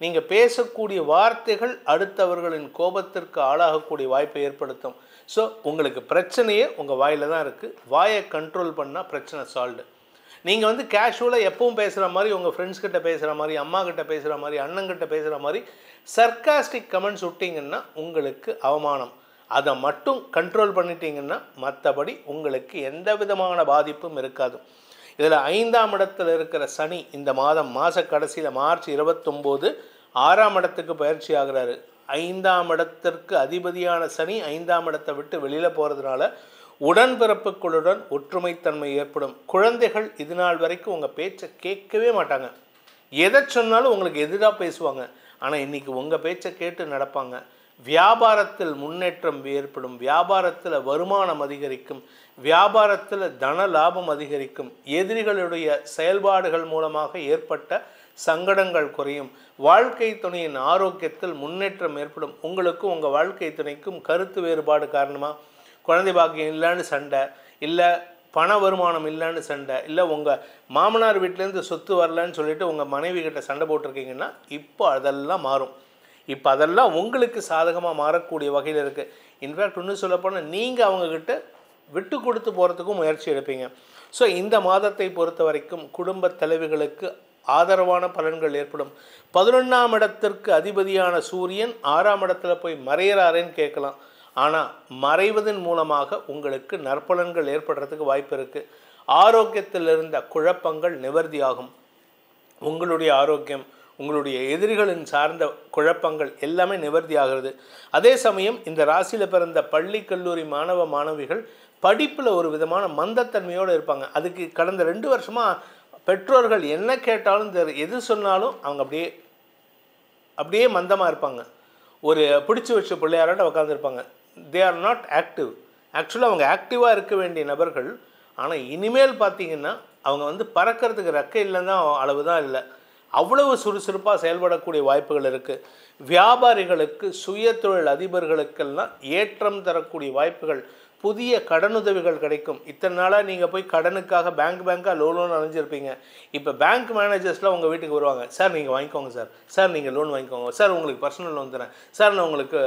S1: நீங்கள் பேசக்கூடிய வார்த்தைகள் அடுத்தவர்களின் கோபத்திற்கு ஆளாகக்கூடிய வாய்ப்பை ஏற்படுத்தும். ஸோ உங்களுக்கு பிரச்சனையே உங்கள் வாயில் தான் இருக்குது. வாயை கண்ட்ரோல் பண்ணால் பிரச்சனை சால்வ்டு. நீங்கள் வந்து கேஷுவலாக எப்பவும் பேசுகிற மாதிரி, உங்கள் ஃப்ரெண்ட்ஸ்கிட்ட பேசுகிற மாதிரி, அம்மா கிட்ட பேசுகிற மாதிரி, அண்ணங்கிட்ட பேசுகிற மாதிரி சர்க்காஸ்டிக் கமெண்ட்ஸ் விட்டிங்கன்னா உங்களுக்கு அவமானம். அதை மட்டும் கண்ட்ரோல் பண்ணிட்டீங்கன்னா மற்றபடி உங்களுக்கு எந்த விதமான பாதிப்பும் இருக்காது. இதில் 5ஆம் இடத்தில் இருக்கிற சனி இந்த மாத கடைசியில் மார்ச் 29 6ஆம் இடத்துக்கு பயிற்சி ஆகிறாரு. 5ஆம் இடத்திற்கு அதிபதியான சனி 5ஆம் இடத்தை விட்டு வெளியில் போகிறதுனால உடன்பிறப்புகளுடன் ஒற்றுமைத்தன்மை ஏற்படும். குழந்தைகள் இது நாள் வரைக்கும் உங்கள் பேச்சை கேட்கவே மாட்டாங்க, எதை சொன்னாலும் உங்களுக்கு எதிராக பேசுவாங்க. ஆனால் இன்றைக்கி உங்கள் பேச்சை கேட்டு நடப்பாங்க. வியாபாரத்தில் முன்னேற்றம் ஏற்படும், வியாபாரத்தில் வருமானம் அதிகரிக்கும், வியாபாரத்தில் தன லாபம் அதிகரிக்கும், எதிரிகளுடைய செயல்பாடுகள் மூலமாக ஏற்பட்ட சங்கடங்கள் குறையும், வாழ்க்கை துணையின் ஆரோக்கியத்தில் முன்னேற்றம் ஏற்படும். உங்களுக்கும் உங்கள் வாழ்க்கை துணைக்கும் கருத்து வேறுபாடு காரணமாக குழந்தை பாக்கியம் இல்லைன்னு சண்டை, இல்லை பண வருமானம் இல்லைன்னு சண்டை, இல்லை உங்கள் மாமனார் வீட்டிலேருந்து சொத்து வரலன்னு சொல்லிட்டு உங்கள் மனைவி கிட்ட சண்டை போட்டிருக்கீங்கன்னா இப்போ அதெல்லாம் மாறும். இப்போ அதெல்லாம் உங்களுக்கு சாதகமாக மாறக்கூடிய வகையில் இருக்குது. இன்ஃபேக்ட் இன்னும் சொல்லப்போனால் நீங்கள் அவங்கக்கிட்ட விட்டு கொடுத்து போகிறதுக்கும் முயற்சி எடுப்பீங்க. ஸோ இந்த மாதத்தை பொறுத்த வரைக்கும் குடும்ப தலைவிகளுக்கு ஆதரவான பலன்கள் ஏற்படும். 11ஆம் இடத்திற்கு அதிபதியான சூரியன் 6ஆம் இடத்துல போய் மறையிறாரேன்னு கேட்கலாம். ஆனால் மறைவதன் மூலமாக உங்களுக்கு நற்பலன்கள் ஏற்படுறதுக்கு வாய்ப்பு இருக்குது. ஆரோக்கியத்தில் இருந்த குழப்பங்கள் நிவர்த்தியாகும். உங்களுடைய ஆரோக்கியம், உங்களுடைய எதிரிகளின் சார்ந்த குழப்பங்கள் எல்லாமே நிவர்த்தி ஆகிறது. அதே சமயம் இந்த ராசியில் பிறந்த பள்ளி கல்லூரி மாணவ மாணவிகள் படிப்பில் ஒரு விதமான மந்தத்தன்மையோடு இருப்பாங்க. அதுக்கு கடந்த 2 வருஷமாக பெற்றோர்கள் என்ன கேட்டாலும் எது சொன்னாலும் அவங்க அப்படியே மந்தமாக இருப்பாங்க. ஒரு பிடிச்சி வச்ச பிள்ளையாரோட உட்காந்துருப்பாங்க. They are not active. ஆக்சுவலாக அவங்க ஆக்டிவாக இருக்க வேண்டிய நபர்கள். ஆனால் இனிமேல் பார்த்திங்கன்னா அவங்க பறக்கிறதுக்கு ரெக்கை இல்லைன்னா அளவு தான் இல்லை, அவ்வளவு சுறுசுறுப்பாக செயல்படக்கூடிய வாய்ப்புகள் இருக்குது. வியாபாரிகளுக்கு, சுய தொழில் அதிபர்களுக்கெல்லாம் ஏற்றம் தரக்கூடிய வாய்ப்புகள், புதிய கடனுதவிகள் கிடைக்கும். இத்தனை நாளாக நீங்கள் போய் கடனுக்காக பேங்காக லோன் அலைஞ்சிருப்பீங்க. இப்போ பேங்க் மேனேஜர்ஸ்லாம் உங்கள் வீட்டுக்கு வருவாங்க. சார் நீங்கள் வாங்கிக்கோங்க சார், சார் நீங்கள் லோன் வாங்கிக்கோங்க சார், உங்களுக்கு பர்சனல் லோன் தரேன் சார், நான் உங்களுக்கு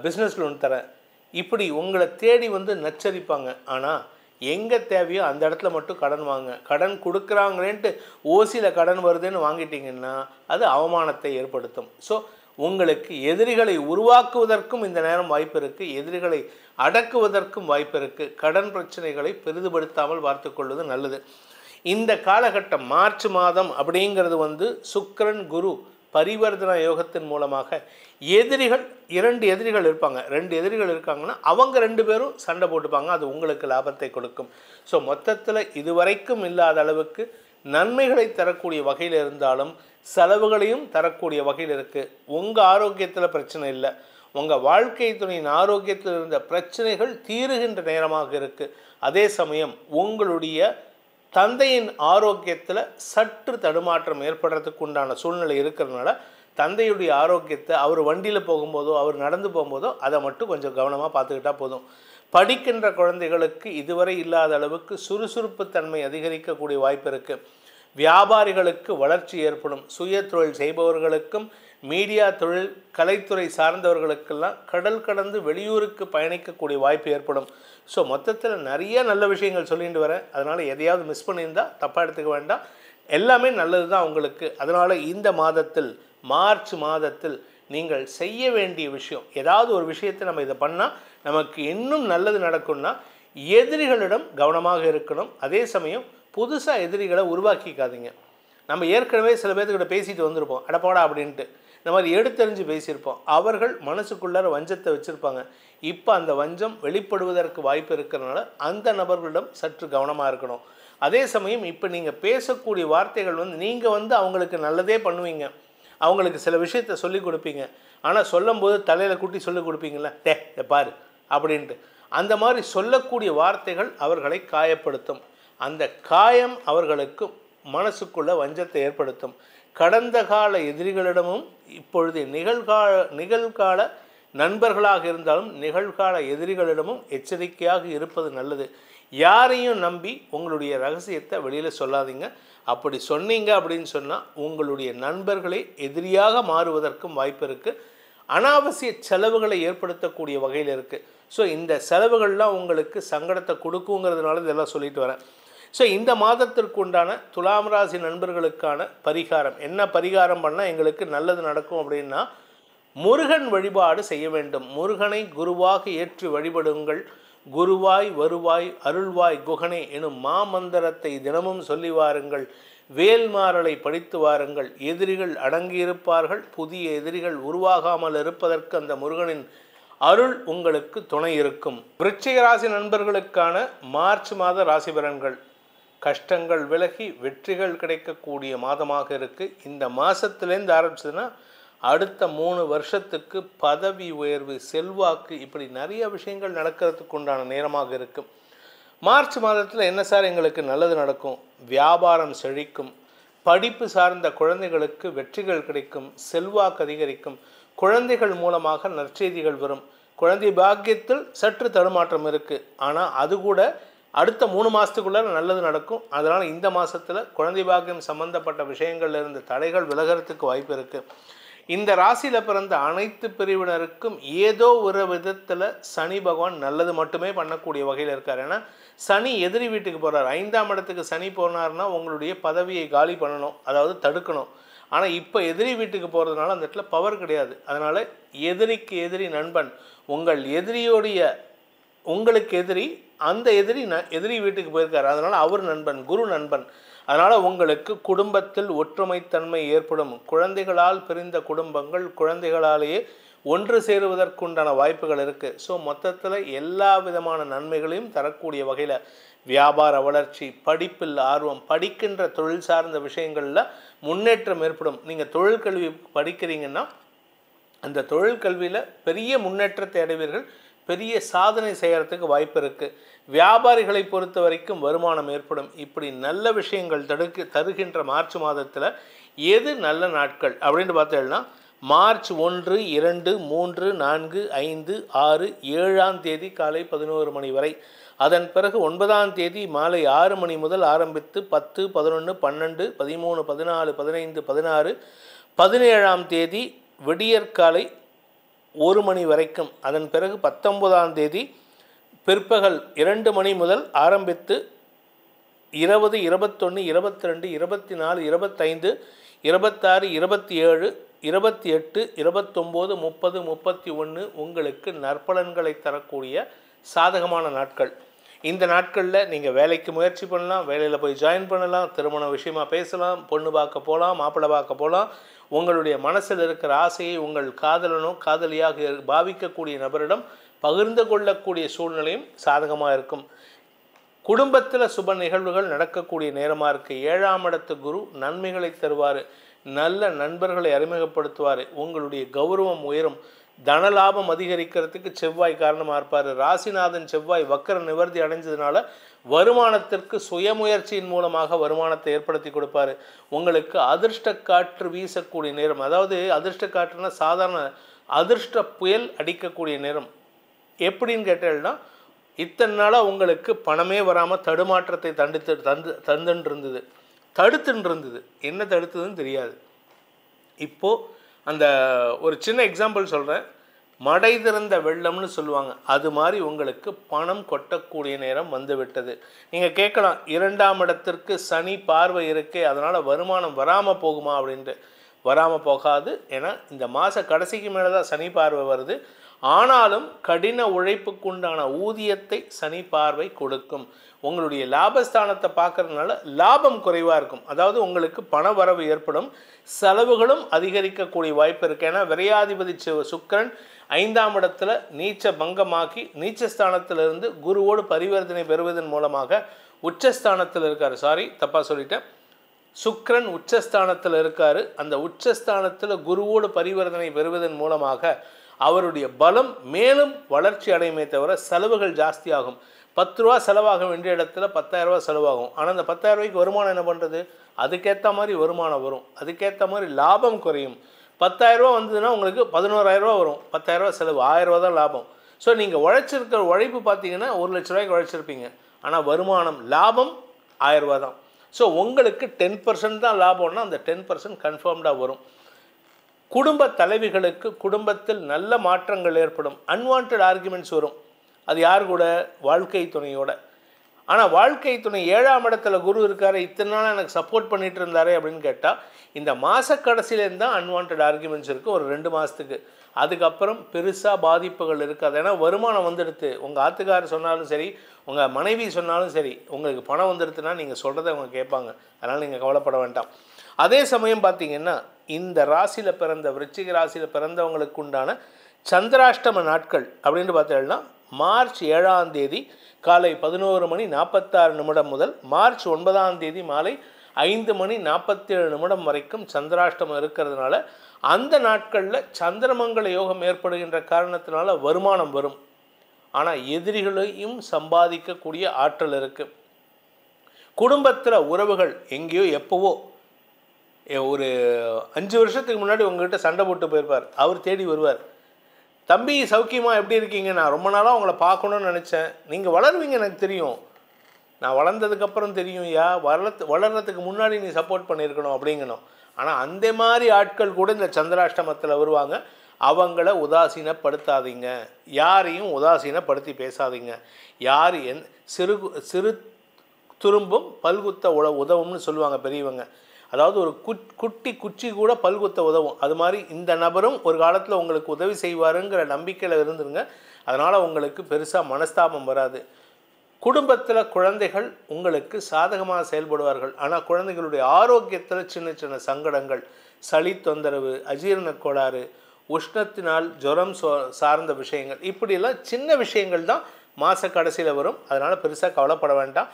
S1: பிஸ்னஸ் லோன் தரேன், இப்படி உங்களை தேடி நச்சரிப்பாங்க. ஆனால் எங்கே தேவையோ அந்த இடத்துல மட்டும் கடன் வாங்க. கடன் கொடுக்குறாங்களேன்ட்டு ஓசியில் கடன் வருதுன்னு வாங்கிட்டீங்கன்னா அது அவமானத்தை ஏற்படுத்தும். ஸோ உங்களுக்கு எதிரிகளை உருவாக்குவதற்கும் இந்த நேரம் வாய்ப்பு இருக்குது, எதிரிகளை அடக்குவதற்கும் வாய்ப்பு இருக்குது. கடன் பிரச்சனைகளை பெரிதுபடுத்தாமல் பார்த்துக்கொள்வது நல்லது. இந்த காலகட்டம் மார்ச் மாதம் அப்படிங்கிறது சுக்கிரன் குரு பரிவர்த்தன யோகத்தின் மூலமாக எதிரிகள் 2 எதிரிகள் இருப்பாங்க. 2 எதிரிகள் இருக்காங்கன்னா அவங்க 2 பேரும் சண்டை போட்டுப்பாங்க. அது உங்களுக்கு லாபத்தை கொடுக்கும். ஸோ மொத்தத்தில் இதுவரைக்கும் இல்லாத அளவுக்கு நன்மைகளை தரக்கூடிய வகையில் இருந்தாலும் செலவுகளையும் தரக்கூடிய வகையில் இருக்குது. உங்கள் ஆரோக்கியத்தில் பிரச்சனை இல்லை, உங்கள் வாழ்க்கை துணையின் ஆரோக்கியத்தில் இருந்த பிரச்சனைகள் தீருகின்ற நேரமாக இருக்குது. அதே சமயம் உங்களுடைய தந்தையின் ஆரோக்கியத்தில் சற்று தடுமாற்றம் ஏற்படுறதுக்கு உண்டான சூழ்நிலை இருக்கிறதுனால தந்தையுடைய ஆரோக்கியத்தை அவர் வண்டியில் போகும்போதோ அவர் நடந்து போகும்போதோ அதை மட்டும் கொஞ்சம் கவனமாக பார்த்துக்கிட்டால் போதும். படிக்கின்ற குழந்தைகளுக்கு இதுவரை இல்லாத அளவுக்கு சுறுசுறுப்பு தன்மை அதிகரிக்கக்கூடிய வாய்ப்பு இருக்குது. வியாபாரிகளுக்கு வளர்ச்சி ஏற்படும். சுய தொழில் செய்பவர்களுக்கும் மீடியா தொழில் கலைத்துறை சார்ந்தவர்களுக்கெல்லாம் கடல் கடந்து வெளியூருக்கு பயணிக்கக்கூடிய வாய்ப்பு ஏற்படும். ஸோ மொத்தத்தில் நிறைய நல்ல விஷயங்கள் சொல்லிட்டு வரேன். அதனால் எதையாவது மிஸ் பண்ணியிருந்தால் தப்பாக எடுத்துக்க வேண்டாம், எல்லாமே நல்லது தான் உங்களுக்கு. அதனால் இந்த மாதத்தில் மார்ச் மாதத்தில் நீங்கள் செய்ய வேண்டிய விஷயம், ஏதாவது ஒரு விஷயத்தை நம்ம இதை பண்ணால் நமக்கு இன்னும் நல்லது நடக்கும்னா எதிரிகளிடம் கவனமாக இருக்கணும். அதே சமயம் புதுசாக எதிரிகளை உருவாக்கிக்காதீங்க. நம்ம ஏற்கனவே சில பேர்த்துக்கிட்ட பேசிட்டு வந்திருப்போம், அடப்பாடா அப்படின்ட்டு இந்த மாதிரி எடுத்தறிஞ்சு பேசியிருப்போம். அவர்கள் மனசுக்குள்ளார வஞ்சத்தை வச்சுருப்பாங்க. இப்போ அந்த வஞ்சம் வெளிப்படுவதற்கு வாய்ப்பு இருக்கிறதுனால அந்த நபர்களிடம் சற்று கவனமாக இருக்கணும். அதே சமயம் இப்போ நீங்கள் பேசக்கூடிய வார்த்தைகள் நீங்கள் அவங்களுக்கு நல்லதே பண்ணுவீங்க, அவங்களுக்கு சில விஷயத்தை சொல்லிக் கொடுப்பீங்க. ஆனால் சொல்லும்போது தலையில் கூட்டி சொல்லிக் கொடுப்பீங்களா, பாரு அப்படின்ட்டு. அந்த மாதிரி சொல்லக்கூடிய வார்த்தைகள் அவர்களை காயப்படுத்தும். அந்த காயம் அவர்களுக்கு மனசுக்குள்ள வஞ்சத்தை ஏற்படுத்தும். கடந்த கால எதிரிகளிடமும் இப்பொழுது நிகழ்கால நண்பர்களாக இருந்தாலும் நிகழ்கால எதிரிகளிடமும் எச்சரிக்கையாக இருப்பது நல்லது. யாரையும் நம்பி உங்களுடைய ரகசியத்தை வெளியில் சொல்லாதீங்க. அப்படி சொன்னீங்க அப்படின்னு சொன்னால் உங்களுடைய நண்பர்களே எதிரியாக மாறுவதற்கும் வாய்ப்பு இருக்குது. அனாவசிய செலவுகளை ஏற்படுத்தக்கூடிய வகையில் இருக்குது. ஸோ இந்த செலவுகள்லாம் உங்களுக்கு சங்கடத்தை கொடுக்குங்கிறதுனால இதெல்லாம் சொல்லிட்டு வரேன். ஸோ இந்த மாதத்திற்கு உண்டான துலாம் ராசி நண்பர்களுக்கான பரிகாரம் என்ன, பரிகாரம் பண்ணால் எங்களுக்கு நல்லது நடக்கும் அப்படின்னா, முருகன் வழிபாடு செய்ய வேண்டும். முருகனை குருவாக ஏற்றி வழிபடுங்கள். குருவாய் வருவாய் அருள்வாய் குகனே எனும் மாமந்திரத்தை தினமும் சொல்லி வாருங்கள். வேல்மாறலை படித்து வாருங்கள். எதிரிகள் அடங்கியிருப்பார்கள். புதிய எதிரிகள் உருவாகாமல் இருப்பதற்கு அந்த முருகனின் அருள் உங்களுக்கு துணை இருக்கும். விருச்சிக ராசி நண்பர்களுக்கான மார்ச் மாத ராசி பலன்கள். கஷ்டங்கள் விலகி வெற்றிகள் கிடைக்கக்கூடிய மாதமாக இருக்குது. இந்த மாதத்துலேருந்து ஆரம்பிச்சதுன்னா அடுத்த 3 வருஷத்துக்கு பதவி உயர்வு, செல்வாக்கு, இப்படி நிறைய விஷயங்கள் நடக்கிறதுக்கு உண்டான நேரமாக இருக்கும். மார்ச் மாதத்தில் என்ன சார் எங்களுக்கு நல்லது நடக்கும்? வியாபாரம் செழிக்கும், படிப்பு சார்ந்த குழந்தைகளுக்கு வெற்றிகள் கிடைக்கும், செல்வாக்கு அதிகரிக்கும், குழந்தைகள் மூலமாக நற்செய்திகள் வரும். குழந்தை பாக்கியத்தில் சற்று தடுமாற்றம் இருக்குது, ஆனால் அது கூட அடுத்த 3 மாதத்துக்குள்ளே நல்லது நடக்கும். அதனால் இந்த மாதத்தில் குழந்தை பாக்கியம் சம்பந்தப்பட்ட விஷயங்கள்ல இருந்து தடைகள் விலகிறதுக்கு வாய்ப்பு இருக்குது. இந்த ராசியில் பிறந்த அனைத்து பிரிவினருக்கும் ஏதோ ஒரு விதத்தில் சனி பகவான் நல்லது மட்டுமே பண்ணக்கூடிய வகையில் இருக்கார். ஏன்னா சனி எதிரி வீட்டுக்கு போகிறார். 5ஆம் இடத்துக்கு சனி போனார்னா உங்களுடைய பதவியை காலி பண்ணணும், அதாவது தடுக்கணும். ஆனால் இப்போ எதிரி வீட்டுக்கு போகிறதுனால அந்த இடத்துல பவர் கிடையாது. அதனால் எதிரிக்கு எதிரி நண்பன். உங்கள் எதிரியோடைய உங்களுக்கு எதிரி, அந்த எதிரி வீட்டுக்கு போயிருக்கார். அதனால் அவர் நண்பன், குரு நண்பன். அதனால் உங்களுக்கு குடும்பத்தில் ஒற்றுமைத்தன்மை ஏற்படும். குழந்தைகளால் பிரிந்த குடும்பங்கள் குழந்தைகளாலேயே ஒன்று சேருவதற்குண்டான வாய்ப்புகள் இருக்குது. ஸோ மொத்தத்தில் எல்லா விதமான நன்மைகளையும் தரக்கூடிய வகையில் வியாபார வளர்ச்சி, படிப்பில் ஆர்வம், படிக்கின்ற தொழில் சார்ந்த விஷயங்களில் முன்னேற்றம் ஏற்படும். நீங்கள் தொழிற்கல்வி படிக்கிறீங்கன்னா அந்த தொழிற்கல்வியில் பெரிய முன்னேற்றத்தை அடைவீர்கள். பெரிய சாதனை செய்கிறதுக்கு வாய்ப்பு இருக்குது. வியாபாரிகளை பொறுத்த வரைக்கும் வருமானம் ஏற்படும். இப்படி நல்ல விஷயங்கள் தருகின்ற மார்ச் மாதத்தில் எது நல்ல நாட்கள் அப்படின்னு பார்த்தீங்கன்னா மார்ச் 1, 2, 3, 4, 5, 6, 7ஆம் தேதி காலை 11 மணி வரை. அதன் பிறகு 9ஆம் தேதி மாலை 6 மணி முதல் ஆரம்பித்து 10, 11, 12, 13, 14, 15, 16, 17ஆம் தேதி விடியற்காலை 1 மணி வரைக்கும். அதன் பிறகு 19ஆம் தேதி பிற்பகல் 2 மணி முதல் ஆரம்பித்து 20, 21, 22, 24, 25, 26, 27, 28, 29, 30, 31 உங்களுக்கு நற்பலன்களை தரக்கூடிய சாதகமான நாட்கள். இந்த நாட்களில் நீங்கள் வேலைக்கு முயற்சி பண்ணலாம், வேலையில் போய் ஜாயின் பண்ணலாம், திருமண விஷயமாக பேசலாம், பொண்ணு பார்க்க போகலாம், மாப்பிள்ளை பார்க்க போகலாம். உங்களுடைய மனசில் இருக்கிற ஆசையை உங்கள் காதலனோ காதலியாக பாவிக்கக்கூடிய நபரிடம் பகிர்ந்து கொள்ளக்கூடிய சூழ்நிலையும் சாதகமாக இருக்கும். குடும்பத்தில் சுப நிகழ்வுகள் நடக்கக்கூடிய நேரமாக இருக்குது. 7ஆம் இடத்து குரு நன்மைகளை தருவார். நல்ல நண்பர்களை அறிமுகப்படுத்துவார். உங்களுடைய கௌரவம் உயரும். தனலாபம் அதிகரிக்கிறதுக்கு செவ்வாய் காரணமாக இருப்பார். ராசிநாதன் செவ்வாய் வக்கர நிவர்த்தி அடைஞ்சதுனால வருமானத்திற்கு சுயமுயற்சியின் மூலமாக வருமானத்தை ஏற்படுத்தி கொடுப்பார். உங்களுக்கு அதிர்ஷ்ட காற்று வீசக்கூடிய நேரம், அதாவது அதிர்ஷ்ட காற்றுனா சாதாரண அதிர்ஷ்ட புயல் அடிக்கக்கூடிய நேரம். எப்படின்னு கேட்டேன்னா இத்தனை நாளாக உங்களுக்கு பணமே வராமல் தடுமாற்றத்தை தந்துன்னு இருந்தது, தடுத்துன்னு இருந்தது. என்ன தடுத்ததுன்னு தெரியாது. இப்போது அந்த ஒரு சின்ன எக்ஸாம்பிள் சொல்கிறேன். மடை திறந்த வெள்ளம்னு சொல்லுவாங்க, அது மாதிரி உங்களுக்கு பணம் கொட்டக்கூடிய நேரம் வந்து விட்டது. நீங்கள் கேட்கலாம், 2ஆம் இடத்திற்கு சனி பார்வை இருக்கே, அதனால் வருமானம் வராமல் போகுமா அப்படின்ட்டு. வராமல் போகாது. ஏன்னா இந்த மாத கடைசிக்கு மேலே தான் சனி பார்வை வருது. ஆனாலும் கடின உழைப்புக்குண்டான ஊதியத்தை சனி பார்வை கொடுக்கும். உங்களுடைய லாபஸ்தானத்தை பார்க்கறதுனால லாபம் குறைவாக இருக்கும். அதாவது உங்களுக்கு பண வரவு ஏற்படும், செலவுகளும் அதிகரிக்கக்கூடிய வாய்ப்பு இருக்குது. ஏன்னா விரையாதிபதி சுக்கிரன் 5ஆம் இடத்துல நீச்ச பங்கமாக்கி நீச்சஸ்தானத்திலிருந்து குருவோடு பரிவர்த்தனை பெறுவதன் மூலமாக உச்சஸ்தானத்தில் இருக்கார். சாரி, தப்பாக சொல்லிட்டேன். சுக்கிரன் உச்சஸ்தானத்தில் இருக்கார். அந்த உச்சஸ்தானத்தில் குருவோடு பரிவர்த்தனை பெறுவதன் மூலமாக அவருடைய பலம் மேலும் வளர்ச்சி அடையுமே தவிர செலவுகள் ஜாஸ்தியாகும். 10 ரூபா செலவாக வேண்டிய இடத்துல 10,000 ரூபா செலவாகும். ஆனால் அந்த 10,000 ரூபாய்க்கு வருமானம் என்ன பண்ணுறது? அதுக்கேற்ற மாதிரி வருமானம் வரும், அதுக்கேற்ற மாதிரி லாபம் குறையும். 10,000 ரூபா வந்ததுன்னா உங்களுக்கு 11,000 ரூபா வரும், 10,000 ரூபா செலவு, 1000 ரூபா தான் லாபம். ஸோ நீங்கள் உழைச்சிருக்கிற உழைப்பு பார்த்தீங்கன்னா 1 லட்ச ரூபாய்க்கு உழைச்சிருப்பீங்க, ஆனால் வருமானம் லாபம் 1000 ரூபா தான். ஸோ உங்களுக்கு 10% தான் லாபம்னா அந்த 10% கன்ஃபார்ம்டாக வரும். குடும்ப தலைவிகளுக்கு குடும்பத்தில் நல்ல மாற்றங்கள் ஏற்படும். அன்வான்ட் ஆர்குமெண்ட்ஸ் வரும். அது யார் கூட? வாழ்க்கை துணையோட. ஆனால் வாழ்க்கை துணை 7ஆம் இடத்துல குரு இருக்காரு, இத்தனை நாள் எனக்கு சப்போர்ட் பண்ணிட்டு இருந்தாரே அப்படின்னு கேட்டால், இந்த மாத கடைசியிலேருந்து தான் அன்வான்ட் ஆர்குமெண்ட்ஸ் இருக்குது ஒரு 2 மாதத்துக்கு. அதுக்கப்புறம் பெருசாக பாதிப்புகள் இருக்காது. ஏன்னா வருமானம் வந்துடுது. உங்கள் ஆத்துக்காரர் சொன்னாலும் சரி, உங்கள் மனைவி சொன்னாலும் சரி, உங்களுக்கு பணம் வந்துடுதுன்னா நீங்கள் சொல்கிறத அவங்க கேட்பாங்க. அதனால் நீங்கள் கவலைப்பட வேண்டாம். அதே சமயம் பார்த்திங்கன்னா, இந்த ராசியில் பிறந்த விருச்சிக ராசியில் பிறந்தவங்களுக்கு உண்டான சந்திராஷ்டம நாட்கள் அப்படின்னு பார்த்தீங்கன்னா, மார்ச் 7ஆம் தேதி காலை 11:46 முதல் மார்ச் 9ஆம் தேதி மாலை 5:47 வரைக்கும் சந்திராஷ்டமம் இருக்கிறதுனால, அந்த நாட்களில் சந்திரமங்கல யோகம் ஏற்படுகின்ற காரணத்தினால வருமானம் வரும். ஆனால் எதிரிகளையும் சம்பாதிக்கக்கூடிய ஆற்றல் இருக்குது. குடும்பத்தில் உறவுகள் எங்கேயோ எப்போவோ ஒரு 5 வருஷத்துக்கு முன்னாடி உங்கள்கிட்ட சண்டை போட்டு போயிருப்பார், அவர் தேடி வருவார். தம்பி சௌக்கியமாக எப்படி இருக்கீங்க, நான் ரொம்ப நாளாக உங்களை பார்க்கணுன்னு நினச்சேன், நீங்கள் வளருவீங்க எனக்கு தெரியும், நான் வளர்ந்ததுக்கப்புறம் தெரியும் யா, வளர்கிறதுக்கு முன்னாடி நீ சப்போர்ட் பண்ணியிருக்கணும் அப்படிங்கணும். ஆனால் அந்த மாதிரி ஆட்கள் கூட இந்த சந்திராஷ்டமத்தில் வருவாங்க. அவங்கள உதாசீனப்படுத்தாதீங்க, யாரையும் உதாசீனப்படுத்தி பேசாதீங்க. யார் சிறு துரும்பும் பல்குத்த உதவும்னு சொல்லுவாங்க பெரியவங்க. அதாவது ஒரு குட்டி குச்சி கூட பல்குத்த உதவும். அது மாதிரி இந்த நபரும் ஒரு காலத்தில் உங்களுக்கு உதவி செய்வாருங்கிற நம்பிக்கையில் இருந்துருங்க. அதனால் உங்களுக்கு பெருசாக மனஸ்தாபம் வராது. குடும்பத்தில் குழந்தைகள் உங்களுக்கு சாதகமாக செயல்படுவார்கள். ஆனால் குழந்தைகளுடைய ஆரோக்கியத்தில் சின்ன சின்ன சங்கடங்கள், சளி தொந்தரவு, அஜீரண கோளாறு, உஷ்ணத்தினால் ஜுரம் சார்ந்த விஷயங்கள், இப்படியெல்லாம் சின்ன விஷயங்கள் தான் மாத கடைசியில் வரும். அதனால் பெருசாக கவலைப்பட வேண்டாம்.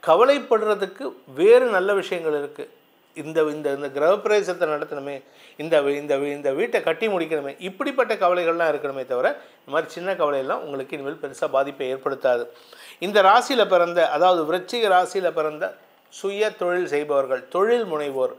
S1: கவலைப்படுறதுக்கு வேறு நல்ல விஷயங்கள் இருக்குது. இந்த இந்த இந்த கிரகப்பிரவேசத்தை நடத்தணுமே, இந்த வீட்டை கட்டி முடிக்கணுமே, இப்படிப்பட்ட கவலைகள்லாம் இருக்கணுமே தவிர இந்த மாதிரி சின்ன கவலையெல்லாம் உங்களுக்கு இனிமேல் பெருசாக பாதிப்பை ஏற்படுத்தாது. இந்த ராசியில் பிறந்த, அதாவது விருச்சிக ராசியில் பிறந்த சுய தொழில் செய்பவர்கள், தொழில் முனைவோர்,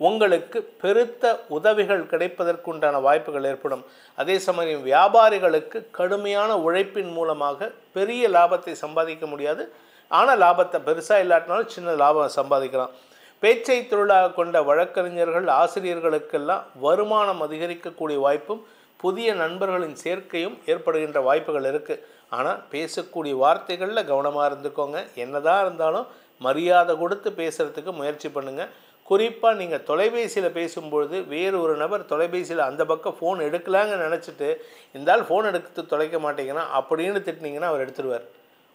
S1: உங்களுக்கு பெருத்த உதவிகள் கிடைப்பதற்குண்டான வாய்ப்புகள் ஏற்படும். அதே சமயம் வியாபாரிகளுக்கு கடுமையான உழைப்பின் மூலமாக பெரிய லாபத்தை சம்பாதிக்க முடியாது. ஆனால் லாபத்தை பெருசாக இல்லாட்டினாலும் சின்ன லாபம் சம்பாதிக்கலாம். பேச்சை தொழிலாக கொண்ட வழக்கறிஞர்கள், ஆசிரியர்களுக்கெல்லாம் வருமானம் அதிகரிக்கக்கூடிய வாய்ப்பும் புதிய நண்பர்களின் சேர்க்கையும் ஏற்படுகின்ற வாய்ப்புகள் இருக்குது. ஆனால் பேசக்கூடிய வார்த்தைகளில் கவனமாக இருந்துக்கோங்க. என்னதான் இருந்தாலும் மரியாதை கொடுத்து பேசுகிறதுக்கு முயற்சி பண்ணுங்கள். குறிப்பாக நீங்கள் தொலைபேசியில் பேசும்பொழுது வேறு ஒரு நபர் தொலைபேசியில் அந்த பக்கம் ஃபோன் எடுக்கலாங்கன்னு நினச்சிட்டு இருந்தால் ஃபோன் எடுத்து தொலைக்க மாட்டேங்கன்னா அப்படின்னு திட்டினீங்கன்னா அவர் எடுத்துடுவார்.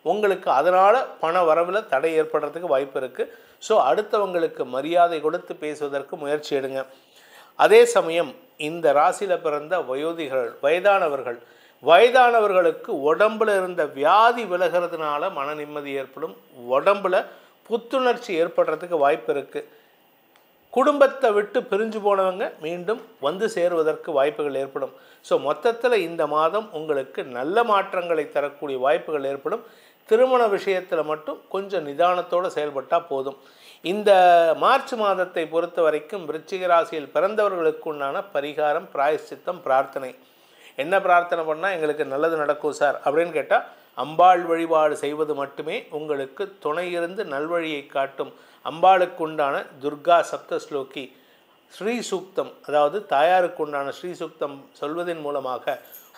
S1: உங்களுக்கு அதனால் பண வரவில் தடை ஏற்படுறதுக்கு வாய்ப்பு இருக்குது. ஸோ அடுத்தவங்களுக்கு மரியாதை கொடுத்து பேசுவதற்கு முயற்சி எடுங்க. அதே சமயம் இந்த ராசியில் பிறந்த வயதானவர்களுக்கு உடம்பில் இருந்த வியாதி விலகிறதுனால மன நிம்மதி ஏற்படும். உடம்பில் புத்துணர்ச்சி ஏற்படுறதுக்கு வாய்ப்பு இருக்குது. குடும்பத்தை விட்டு பிரிஞ்சு போனவங்க மீண்டும் வந்து சேருவதற்கு வாய்ப்புகள் ஏற்படும். ஸோ மொத்தத்தில் இந்த மாதம் உங்களுக்கு நல்ல மாற்றங்களை தரக்கூடிய வாய்ப்புகள் ஏற்படும். திருமண விஷயத்தில் மட்டும் கொஞ்சம் நிதானத்தோடு செயல்பட்டால் போதும். இந்த மார்ச் மாதத்தை பொறுத்த வரைக்கும் விருச்சிக ராசியில் பிறந்தவர்களுக்கு உண்டான பரிகாரம், பிராயச்சித்தம், பிரார்த்தனை. என்ன பிரார்த்தனை பண்ணால் எங்களுக்கு நல்லது நடக்கும் சார் அப்படின்னு கேட்டால், அம்பாள் வழிபாடு செய்வது மட்டுமே உங்களுக்கு துணை இருந்து நல்வழியை காட்டும். அம்பாளுக்கு உண்டான துர்கா சப்தஸ்லோகி ஸ்ரீ சூக்தம், அதாவது தாயாருக்கு உண்டான ஸ்ரீ சூக்தம் சொல்வதன் மூலமாக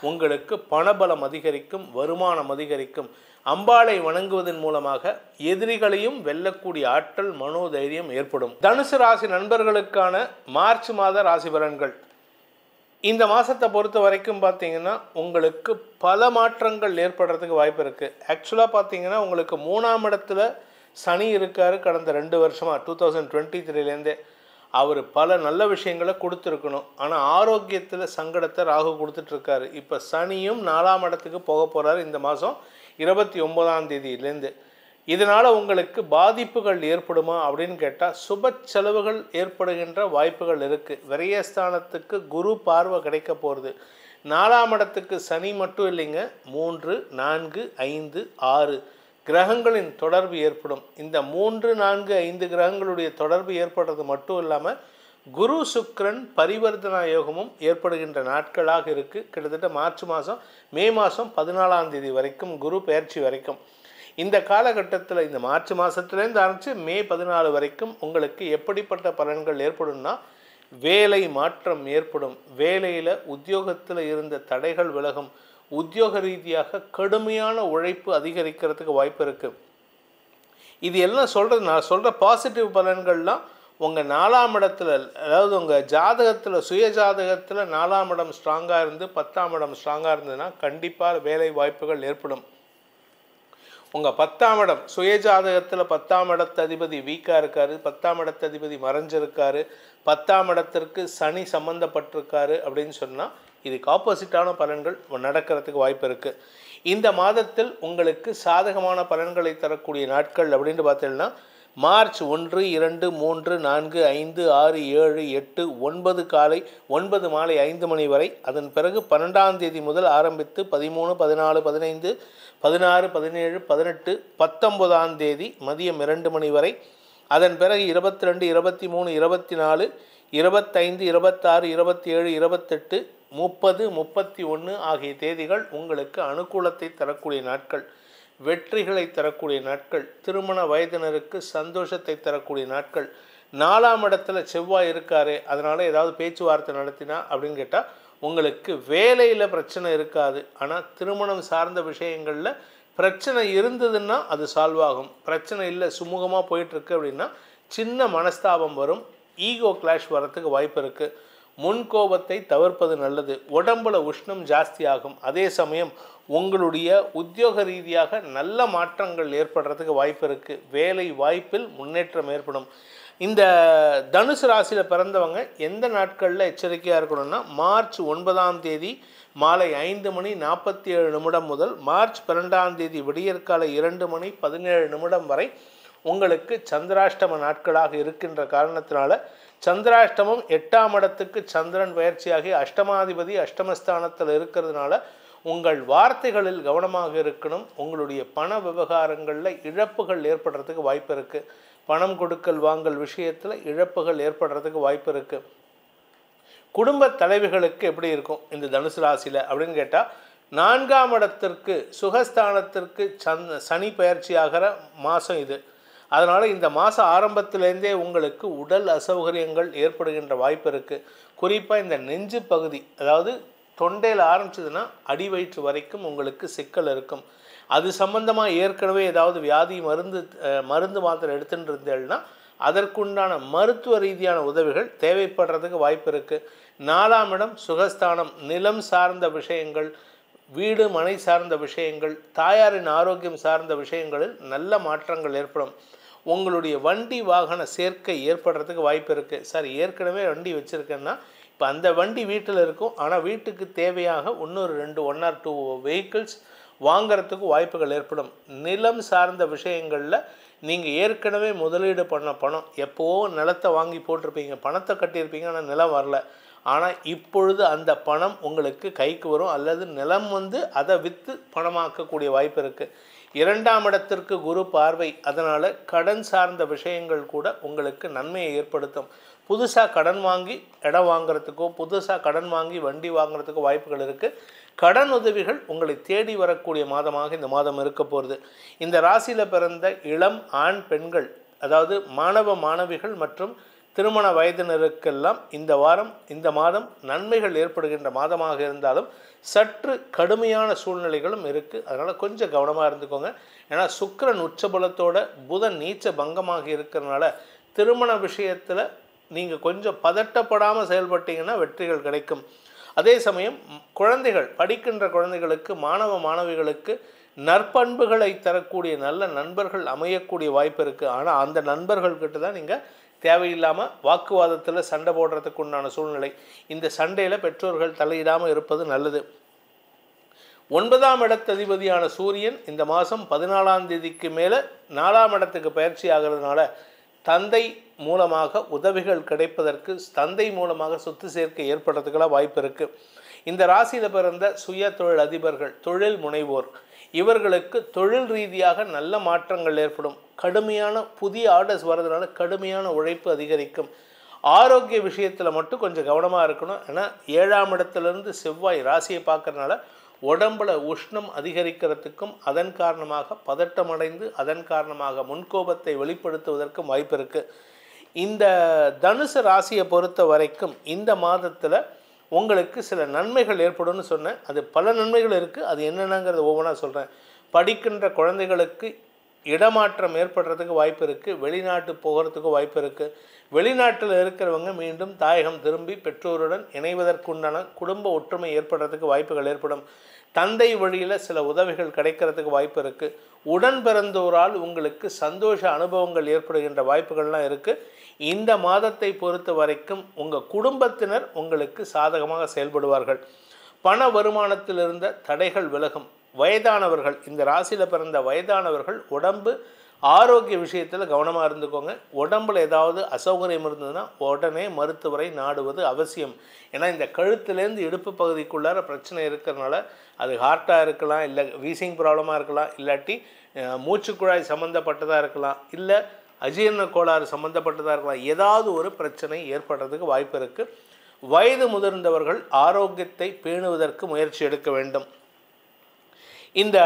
S1: உங்களுக்கு பணபலம் அதிகரிக்கும், வருமானம் அதிகரிக்கும். அம்பாளை வணங்குவதன் மூலமாக எதிரிகளையும் வெல்லக்கூடிய ஆற்றல், மனோதைரியம் ஏற்படும். தனுசு ராசி நண்பர்களுக்கான மார்ச் மாத ராசி பலன்கள். இந்த மாதத்தை பொறுத்த வரைக்கும் பார்த்தீங்கன்னா உங்களுக்கு பல மாற்றங்கள் ஏற்படுறதுக்கு வாய்ப்பு இருக்குது. ஆக்சுவலாக பார்த்தீங்கன்னா உங்களுக்கு 3ஆம் இடத்துல சனி இருக்கார். கடந்த 2 வருஷமாக 2023லேருந்தே அவர் பல நல்ல விஷயங்களை கொடுத்துருக்கணும். ஆனால் ஆரோக்கியத்தில் சங்கடத்தை ராகு கொடுத்துட்ருக்காரு. இப்போ சனியும் 4ஆம் இடத்துக்கு போக போகிறாரு இந்த மாதம் 29ஆம் தேதியிலேருந்து. இதனால் உங்களுக்கு பாதிப்புகள் ஏற்படுமா அப்படின்னு கேட்டால், சுப செலவுகள் ஏற்படுகின்ற வாய்ப்புகள் இருக்குது. விரயஸ்தானத்துக்கு குரு பார்வை கிடைக்க போகிறது. 4ஆம் இடத்துக்கு சனி மட்டும் இல்லைங்க, 3, 4, 5, 6 கிரகங்களின் தொடர்பு ஏற்படும். இந்த 3, 4, 5 கிரகங்களுடைய தொடர்பு ஏற்படுறது மட்டும் இல்லாமல் குரு சுக்கிரன் பரிவர்த்தனா யோகமும் ஏற்படுகின்ற நாட்களாக இருக்குது. கிட்டத்தட்ட மார்ச் மாதம், மே மாதம் 14ஆம் தேதி வரைக்கும், குரு பெயர்ச்சி வரைக்கும். இந்த காலகட்டத்தில், இந்த மார்ச் மாதத்துலேருந்து ஆரம்பித்து மே 14 வரைக்கும் உங்களுக்கு எப்படிப்பட்ட பலன்கள் ஏற்படும்னா, வேலை மாற்றம் ஏற்படும். வேலையில் உத்தியோகத்தில் இருந்த தடைகள் விலகும். உத்தியோக ரீதியாக கடுமையான உழைப்பு அதிகரிக்கிறதுக்கு வாய்ப்பு இருக்குது. இது எல்லாம் சொல்கிறது, நான் சொல்கிற பாசிட்டிவ் பலன்கள்லாம் உங்கள் 4ஆம் இடத்துல, அதாவது உங்கள் ஜாதகத்தில் சுய ஜாதகத்தில் 4ஆம் இடம் ஸ்ட்ராங்காக இருந்து 10ஆம் இடம் ஸ்ட்ராங்காக இருந்ததுன்னா கண்டிப்பாக வேலை வாய்ப்புகள் ஏற்படும். உங்கள் 10ஆம் இடம் சுய ஜாதகத்தில் 10ஆம் இடத்து அதிபதி வீக்காக இருக்கார், 10ஆம் இடத்து அதிபதி மறைஞ்சிருக்காரு, 10ஆம் இடத்திற்கு சனி சம்மந்தப்பட்டிருக்காரு அப்படின்னு சொன்னால் இதுக்கு ஆப்போசிட்டான பலன்கள் நடக்கிறதுக்கு வாய்ப்பு இருக்குது. இந்த மாதத்தில் உங்களுக்கு சாதகமான பலன்களை தரக்கூடிய நாட்கள் அப்படின்னு பார்த்தீங்கன்னா மார்ச் 1, 2, 3, 4, 5, 6, 7, 8, 9 காலை 9 மாலை 5 மணி வரை. அதன் பிறகு 12ஆம் தேதி முதல் ஆரம்பித்து 13, 14, 15, 16, 17, 18, 19ஆம் தேதி மதியம் 2 மணி வரை. அதன் பிறகு 22, 23, 24, 25, 26, 27, 28, 30, 31 ஆகிய தேதிகள் உங்களுக்கு அனுகூலத்தை தரக்கூடிய நாட்கள், வெற்றிகளை தரக்கூடிய நாட்கள், திருமண வயதினருக்கு சந்தோஷத்தை தரக்கூடிய நாட்கள். 4ஆம் இடத்துல செவ்வாய் இருக்காரு, அதனால் ஏதாவது பேச்சுவார்த்தை நடத்தினா அப்படின்னு கேட்டால் உங்களுக்கு வேலையில் பிரச்சனை இருக்காது. ஆனால் திருமணம் சார்ந்த விஷயங்களில் பிரச்சனை இருந்ததுன்னா அது சால்வ் ஆகும். பிரச்சனை இல்லை, சுமூகமாக போயிட்டுருக்கு அப்படின்னா சின்ன மனஸ்தாபம் வரும், ஈகோ கிளாஷ் வரத்துக்கு வாய்ப்பு இருக்குது. முன்கோபத்தை தவிர்ப்பது நல்லது. உடம்புல உஷ்ணம் ஜாஸ்தி ஆகும். அதே சமயம் உங்களுடைய உத்தியோக ரீதியாக நல்ல மாற்றங்கள் ஏற்படுறதுக்கு வாய்ப்பு இருக்குது. வேலை வாய்ப்பில் முன்னேற்றம் ஏற்படும். இந்த தனுசு ராசியில் பிறந்தவங்க எந்த நாட்களில் எச்சரிக்கையாக இருக்கணும்னா மார்ச் 9ஆம் தேதி மாலை 5 மணி 47 நிமிடம் முதல் மார்ச் 12ஆம் தேதி விடியற்காலை 2 மணி 17 நிமிடம் வரை உங்களுக்கு சந்திராஷ்டம நாட்களாக இருக்கின்ற காரணத்தினால, சந்திராஷ்டமம் 8ஆம் இடத்துக்கு சந்திரன் பயிற்சியாகி அஷ்டமாதிபதி அஷ்டமஸ்தானத்தில் இருக்கிறதுனால உங்கள் வார்த்தைகளில் கவனமாக இருக்கணும். உங்களுடைய பண விவகாரங்களில் இழப்புகள் ஏற்படுறதுக்கு வாய்ப்பு இருக்குது. பணம் கொடுக்கல் வாங்கல் விஷயத்தில் இழப்புகள் ஏற்படுறதுக்கு வாய்ப்பு இருக்குது. குடும்ப தலைவிகளுக்கு எப்படி இருக்கும் இந்த தனுசு ராசியில் அப்படின்னு கேட்டால், 4ஆம் இடத்திற்கு சுகஸ்தானத்திற்கு சனி பயிற்சியாகிற மாதம் இது. அதனால் இந்த மாதம் ஆரம்பத்திலேருந்தே உங்களுக்கு உடல் அசௌகரியங்கள் ஏற்படுகின்ற வாய்ப்பு இருக்குது. குறிப்பாக இந்த நெஞ்சு பகுதி, அதாவது தொண்டையில் ஆரம்பிச்சதுன்னா அடி வயிற்று வரைக்கும் உங்களுக்கு சிக்கல் இருக்கும். அது சம்பந்தமாக ஏற்கனவே ஏதாவது வியாதி மருந்து மாத்திரை எடுத்துகிட்டு இருந்தேன்னா அதற்குண்டான மருத்துவ ரீதியான உதவிகள் தேவைப்படுறதுக்கு வாய்ப்பு இருக்குது. 4ஆம் இடம் சுகஸ்தானம், நிலம் சார்ந்த விஷயங்கள், வீடு மனை சார்ந்த விஷயங்கள், தாயாரின் ஆரோக்கியம் சார்ந்த விஷயங்களில் நல்ல மாற்றங்கள் ஏற்படும். உங்களுடைய வண்டி வாகன சேர்க்கை ஏற்படுறதுக்கு வாய்ப்பு இருக்குது. சார் ஏற்கனவே வண்டி வச்சுருக்கேன்னா இப்போ அந்த வண்டி வீட்டில் இருக்கும், ஆனால் வீட்டுக்கு தேவையாக இன்னொரு 1 or 2 வெஹிக்கிள்ஸ் வாங்கிறதுக்கு வாய்ப்புகள் ஏற்படும். நிலம் சார்ந்த விஷயங்களில் நீங்கள் ஏற்கனவே முதலீடு பண்ண பணம், எப்போவோ நிலத்தை வாங்கி போட்டிருப்பீங்க, பணத்தை கட்டியிருப்பீங்க, ஆனால் நிலம் வரல. ஆனால் இப்பொழுது அந்த பணம் உங்களுக்கு கைக்கு வரும், அல்லது நிலம் அதை விற்று பணமாக்கக்கூடிய வாய்ப்பு இருக்குது. 2ஆம் இடத்திற்கு குரு பார்வை, அதனால் கடன் சார்ந்த விஷயங்கள் கூட உங்களுக்கு நன்மையை ஏற்படுத்தும். புதுசாக கடன் வாங்கி இடம் வாங்கிறதுக்கோ புதுசாக கடன் வாங்கி வண்டி வாங்குறதுக்கோ வாய்ப்புகள் இருக்குது. கடன் உதவிகள் உங்களை தேடி வரக்கூடிய மாதமாக இந்த மாதம் இருக்க போகிறது. இந்த ராசியில் பிறந்த இளம் ஆண் பெண்கள், அதாவது மாணவ மாணவிகள் மற்றும் திருமண வயதினருக்கெல்லாம் இந்த மாதம் நன்மைகள் ஏற்படுகின்ற மாதமாக இருந்தாலும் சற்று கடுமையான சூழ்நிலைகளும் இருக்குது. அதனால் கொஞ்சம் கவனமாக இருந்துக்கோங்க. ஏன்னா சுக்கிரன் உச்சபலத்தோட புதன் நீச்ச பங்கமாக இருக்கிறதுனால திருமண விஷயத்தில் நீங்கள் கொஞ்சம் பதட்டப்படாமல் செயல்பட்டீங்கன்னா வெற்றிகள் கிடைக்கும். அதே சமயம் குழந்தைகள், படிக்கின்ற குழந்தைகளுக்கு, மாணவ மாணவிகளுக்கு நற்பண்புகளை தரக்கூடிய நல்ல நண்பர்கள் அமையக்கூடிய வாய்ப்பு இருக்குது. ஆனால் அந்த நண்பர்கள்கிட்ட தான் நீங்கள் தேவையில்லாமல் வாக்குவாதத்தில் சண்டை போடுறதுக்கு உண்டான சூழ்நிலை. இந்த சண்டையில் பெற்றோர்கள் தலையிடாமல் இருப்பது நல்லது. 9ஆம் இடத்ததிபதியான சூரியன் இந்த மாதம் 14ஆம் தேதிக்கு மேலே 4ஆம் இடத்துக்கு பயிற்சி ஆகிறதுனால தந்தை மூலமாக உதவிகள் கிடைப்பதற்கு, தந்தை மூலமாக சொத்து சேர்க்கை ஏற்படுறதுக்கெல்லாம் வாய்ப்பு இருக்குது. இந்த ராசியில் பிறந்த சுய தொழில் அதிபர்கள், தொழில் முனைவோர், இவர்களுக்கு தொழில் ரீதியாக நல்ல மாற்றங்கள் ஏற்படும். கடுமையான புதிய ஆர்டர்ஸ் வர்றதுனால கடுமையான உழைப்பு அதிகரிக்கும். ஆரோக்கிய விஷயத்தில் மட்டும் கொஞ்சம் கவனமாக இருக்கணும். ஏன்னா 7ஆம் இடத்துலேருந்து செவ்வாய் ராசியை பார்க்கறதுனால உடம்பில் உஷ்ணம் அதிகரிக்கிறதுக்கும், அதன் காரணமாக பதட்டமடைந்து அதன் காரணமாக முன்கோபத்தை வெளிப்படுத்துவதற்கும் வாய்ப்பு இருக்குது. இந்த தனுசு ராசியை பொறுத்த வரைக்கும் இந்த மாதத்தில் உங்களுக்கு சில நன்மைகள் ஏற்படும்னு சொன்னேன். அது பல நன்மைகள் இருக்குது. அது என்னென்னங்கிறத ஒவ்வொன்றா சொல்கிறேன். படிக்கின்ற குழந்தைகளுக்கு இடமாற்றம் ஏற்படுறதுக்கு வாய்ப்பு இருக்குது. வெளிநாட்டு போகிறதுக்கு வாய்ப்பு இருக்குது. வெளிநாட்டில் இருக்கிறவங்க மீண்டும் தாயகம் திரும்பி பெற்றோருடன் இணைவதற்குண்டான குடும்ப ஒற்றுமை ஏற்படுறதுக்கு வாய்ப்புகள் ஏற்படும். தந்தை வழியில் சில உதவிகள் கிடைக்கிறதுக்கு வாய்ப்பு இருக்குது. உடன் பிறந்தோரால் உங்களுக்கு சந்தோஷ அனுபவங்கள் ஏற்படுகின்ற வாய்ப்புகள்லாம் இருக்குது. இந்த மாதத்தை பொறுத்த வரைக்கும் உங்கள் குடும்பத்தினர் உங்களுக்கு சாதகமாக செயல்படுவார்கள். பண வருமானத்தில் இருந்த தடைகள் விலகும். வயதானவர்கள், இந்த ராசியில் பிறந்த வயதானவர்கள் உடம்பு ஆரோக்கிய விஷயத்தில் கவனமாக இருந்துக்கோங்க. உடம்பில் ஏதாவது அசௌகரியம் இருந்ததுன்னா உடனே மருத்துவரை நாடுவது அவசியம். ஏன்னா இந்த கழுத்துலேருந்து இடுப்பு பகுதிக்குள்ளார பிரச்சனை இருக்கிறதுனால அது ஹார்ட்டாக இருக்கலாம், இல்லை வீசிங் ப்ராப்ளமாக இருக்கலாம், இல்லாட்டி மூச்சுக்குழாய் சம்மந்தப்பட்டதாக இருக்கலாம், இல்லை அஜீரண கோளாறு சம்மந்தப்பட்டதாக இருக்கலாம். ஏதாவது ஒரு பிரச்சனை ஏற்படுறதுக்கு வாய்ப்பு இருக்குது. வயது முதிர்ந்தவர்கள் ஆரோக்கியத்தை பேணுவதற்கு முயற்சி எடுக்க வேண்டும். இந்த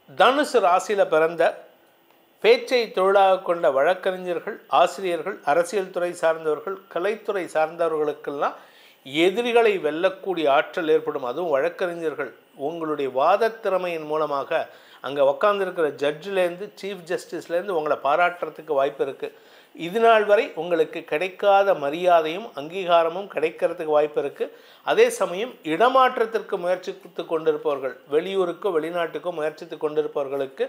S1: தனுசு ராசியில் பிறந்த பேச்சை தொழிலாக கொண்ட வழக்கறிஞர்கள், ஆசிரியர்கள், அரசியல் துறை சார்ந்தவர்கள், கலைத்துறை சார்ந்தவர்களுக்கெல்லாம் எதிரிகளை வெல்லக்கூடிய ஆற்றல் ஏற்படும். அதுவும் வழக்கறிஞர்கள் உங்களுடைய வாதத்திறமையின் மூலமாக அங்கே உக்காந்துருக்கிற ஜட்ஜிலேருந்து சீஃப் ஜஸ்டிஸ்லேருந்து உங்களை பாராட்டுறதுக்கு வாய்ப்பு இருக்குது. இது நாள் வரை உங்களுக்கு கிடைக்காத மரியாதையும் அங்கீகாரமும் கிடைக்கிறதுக்கு வாய்ப்பு இருக்குது. அதே சமயம் இடமாற்றத்திற்கு முயற்சித்து கொண்டிருப்பவர்கள், வெளியூருக்கோ வெளிநாட்டுக்கோ முயற்சித்து கொண்டிருப்பவர்களுக்கு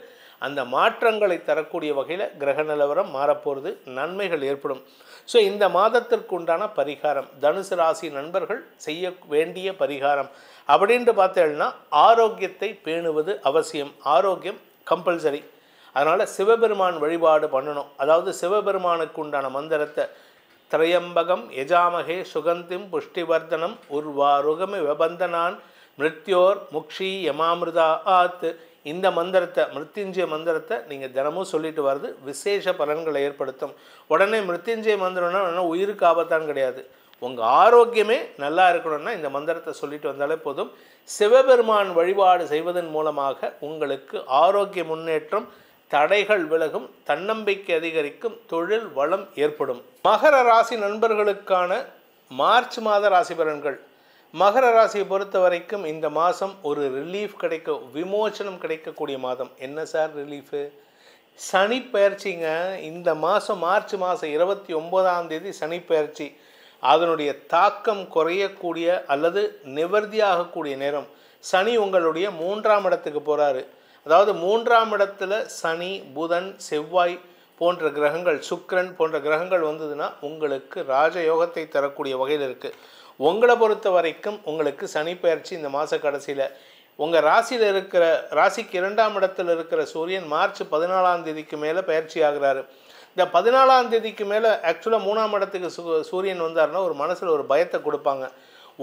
S1: அந்த மாற்றங்களை தரக்கூடிய வகையில் கிரக நிலவரம் மாறப்போகிறது. நன்மைகள் ஏற்படும். ஸோ இந்த மாதத்திற்கு உண்டான பரிகாரம், தனுசு ராசி நண்பர்கள் செய்ய வேண்டிய பரிகாரம் அப்படின்ட்டு பார்த்தேன்னா ஆரோக்கியத்தை பேணுவது அவசியம். ஆரோக்கியம் கம்பல்சரி. அதனால் சிவபெருமான் வழிபாடு பண்ணணும். அதாவது சிவபெருமானுக்கு உண்டான மந்திரத்தை திரையம்பகம் யஜாமகே சுகந்திம் புஷ்டிவர்தனம் உர்வாருகமி விபந்தனான் மிருத்யோர் முக்ஷி யமாமிருதா ஆத். இந்த மந்திரத்தை, மிருத்யுஞ்சய மந்திரத்தை நீங்கள் தினமும் சொல்லிட்டு வர்றது விசேஷ பலன்களை ஏற்படுத்தும். உடனே மிருத்யுஞ்சய மந்திரம்னா உயிருக்கு ஆபத்தான்னு கிடையாது. உங்கள் ஆரோக்கியமே நல்லா இருக்கணும்னா இந்த மந்திரத்தை சொல்லிட்டு வந்தாலே போதும். சிவபெருமான் வழிபாடு செய்வதன் மூலமாக உங்களுக்கு ஆரோக்கிய முன்னேற்றம், தடைகள் விலகும், தன்னம்பிக்கை அதிகரிக்கும், தொழில் வளம் ஏற்படும். மகர ராசி நண்பர்களுக்கான மார்ச் மாத ராசி பலன்கள். மகர ராசியை பொறுத்த வரைக்கும் இந்த மாதம் ஒரு ரிலீஃப் விமோச்சனம் கிடைக்கக்கூடிய மாதம். என்ன சார் ரிலீஃபு? சனி பயிற்சிங்க. இந்த மாதம் மார்ச் மாதம் 29ஆம் தேதி சனி பயிற்சி. அதனுடைய தாக்கம் குறையக்கூடிய அல்லது நிவர்த்தியாகக்கூடிய நேரம். சனி உங்களுடைய 3ஆம் இடத்துக்கு போகிறாரு. அதாவது 3ஆம் இடத்துல சனி, புதன், செவ்வாய் போன்ற கிரகங்கள், சுக்கிரன் போன்ற கிரகங்கள் வந்ததுன்னா உங்களுக்கு ராஜயோகத்தை தரக்கூடிய வகையில் இருக்குது. உங்களை பொறுத்த வரைக்கும் உங்களுக்கு சனி பயிற்சி இந்த மாத கடைசியில். உங்கள் ராசியில் இருக்கிற, ராசிக்கு 2ஆம் இடத்தில் இருக்கிற சூரியன் மார்ச் 14ஆம் தேதிக்கு மேலே பயிற்சி ஆகிறாரு. இந்த 14ஆம் தேதிக்கு மேலே ஆக்சுவலாக 3ஆம் இடத்துக்கு சூரியன் வந்தாருன்னா ஒரு மனசில் ஒரு பயத்தை கொடுப்பாங்க.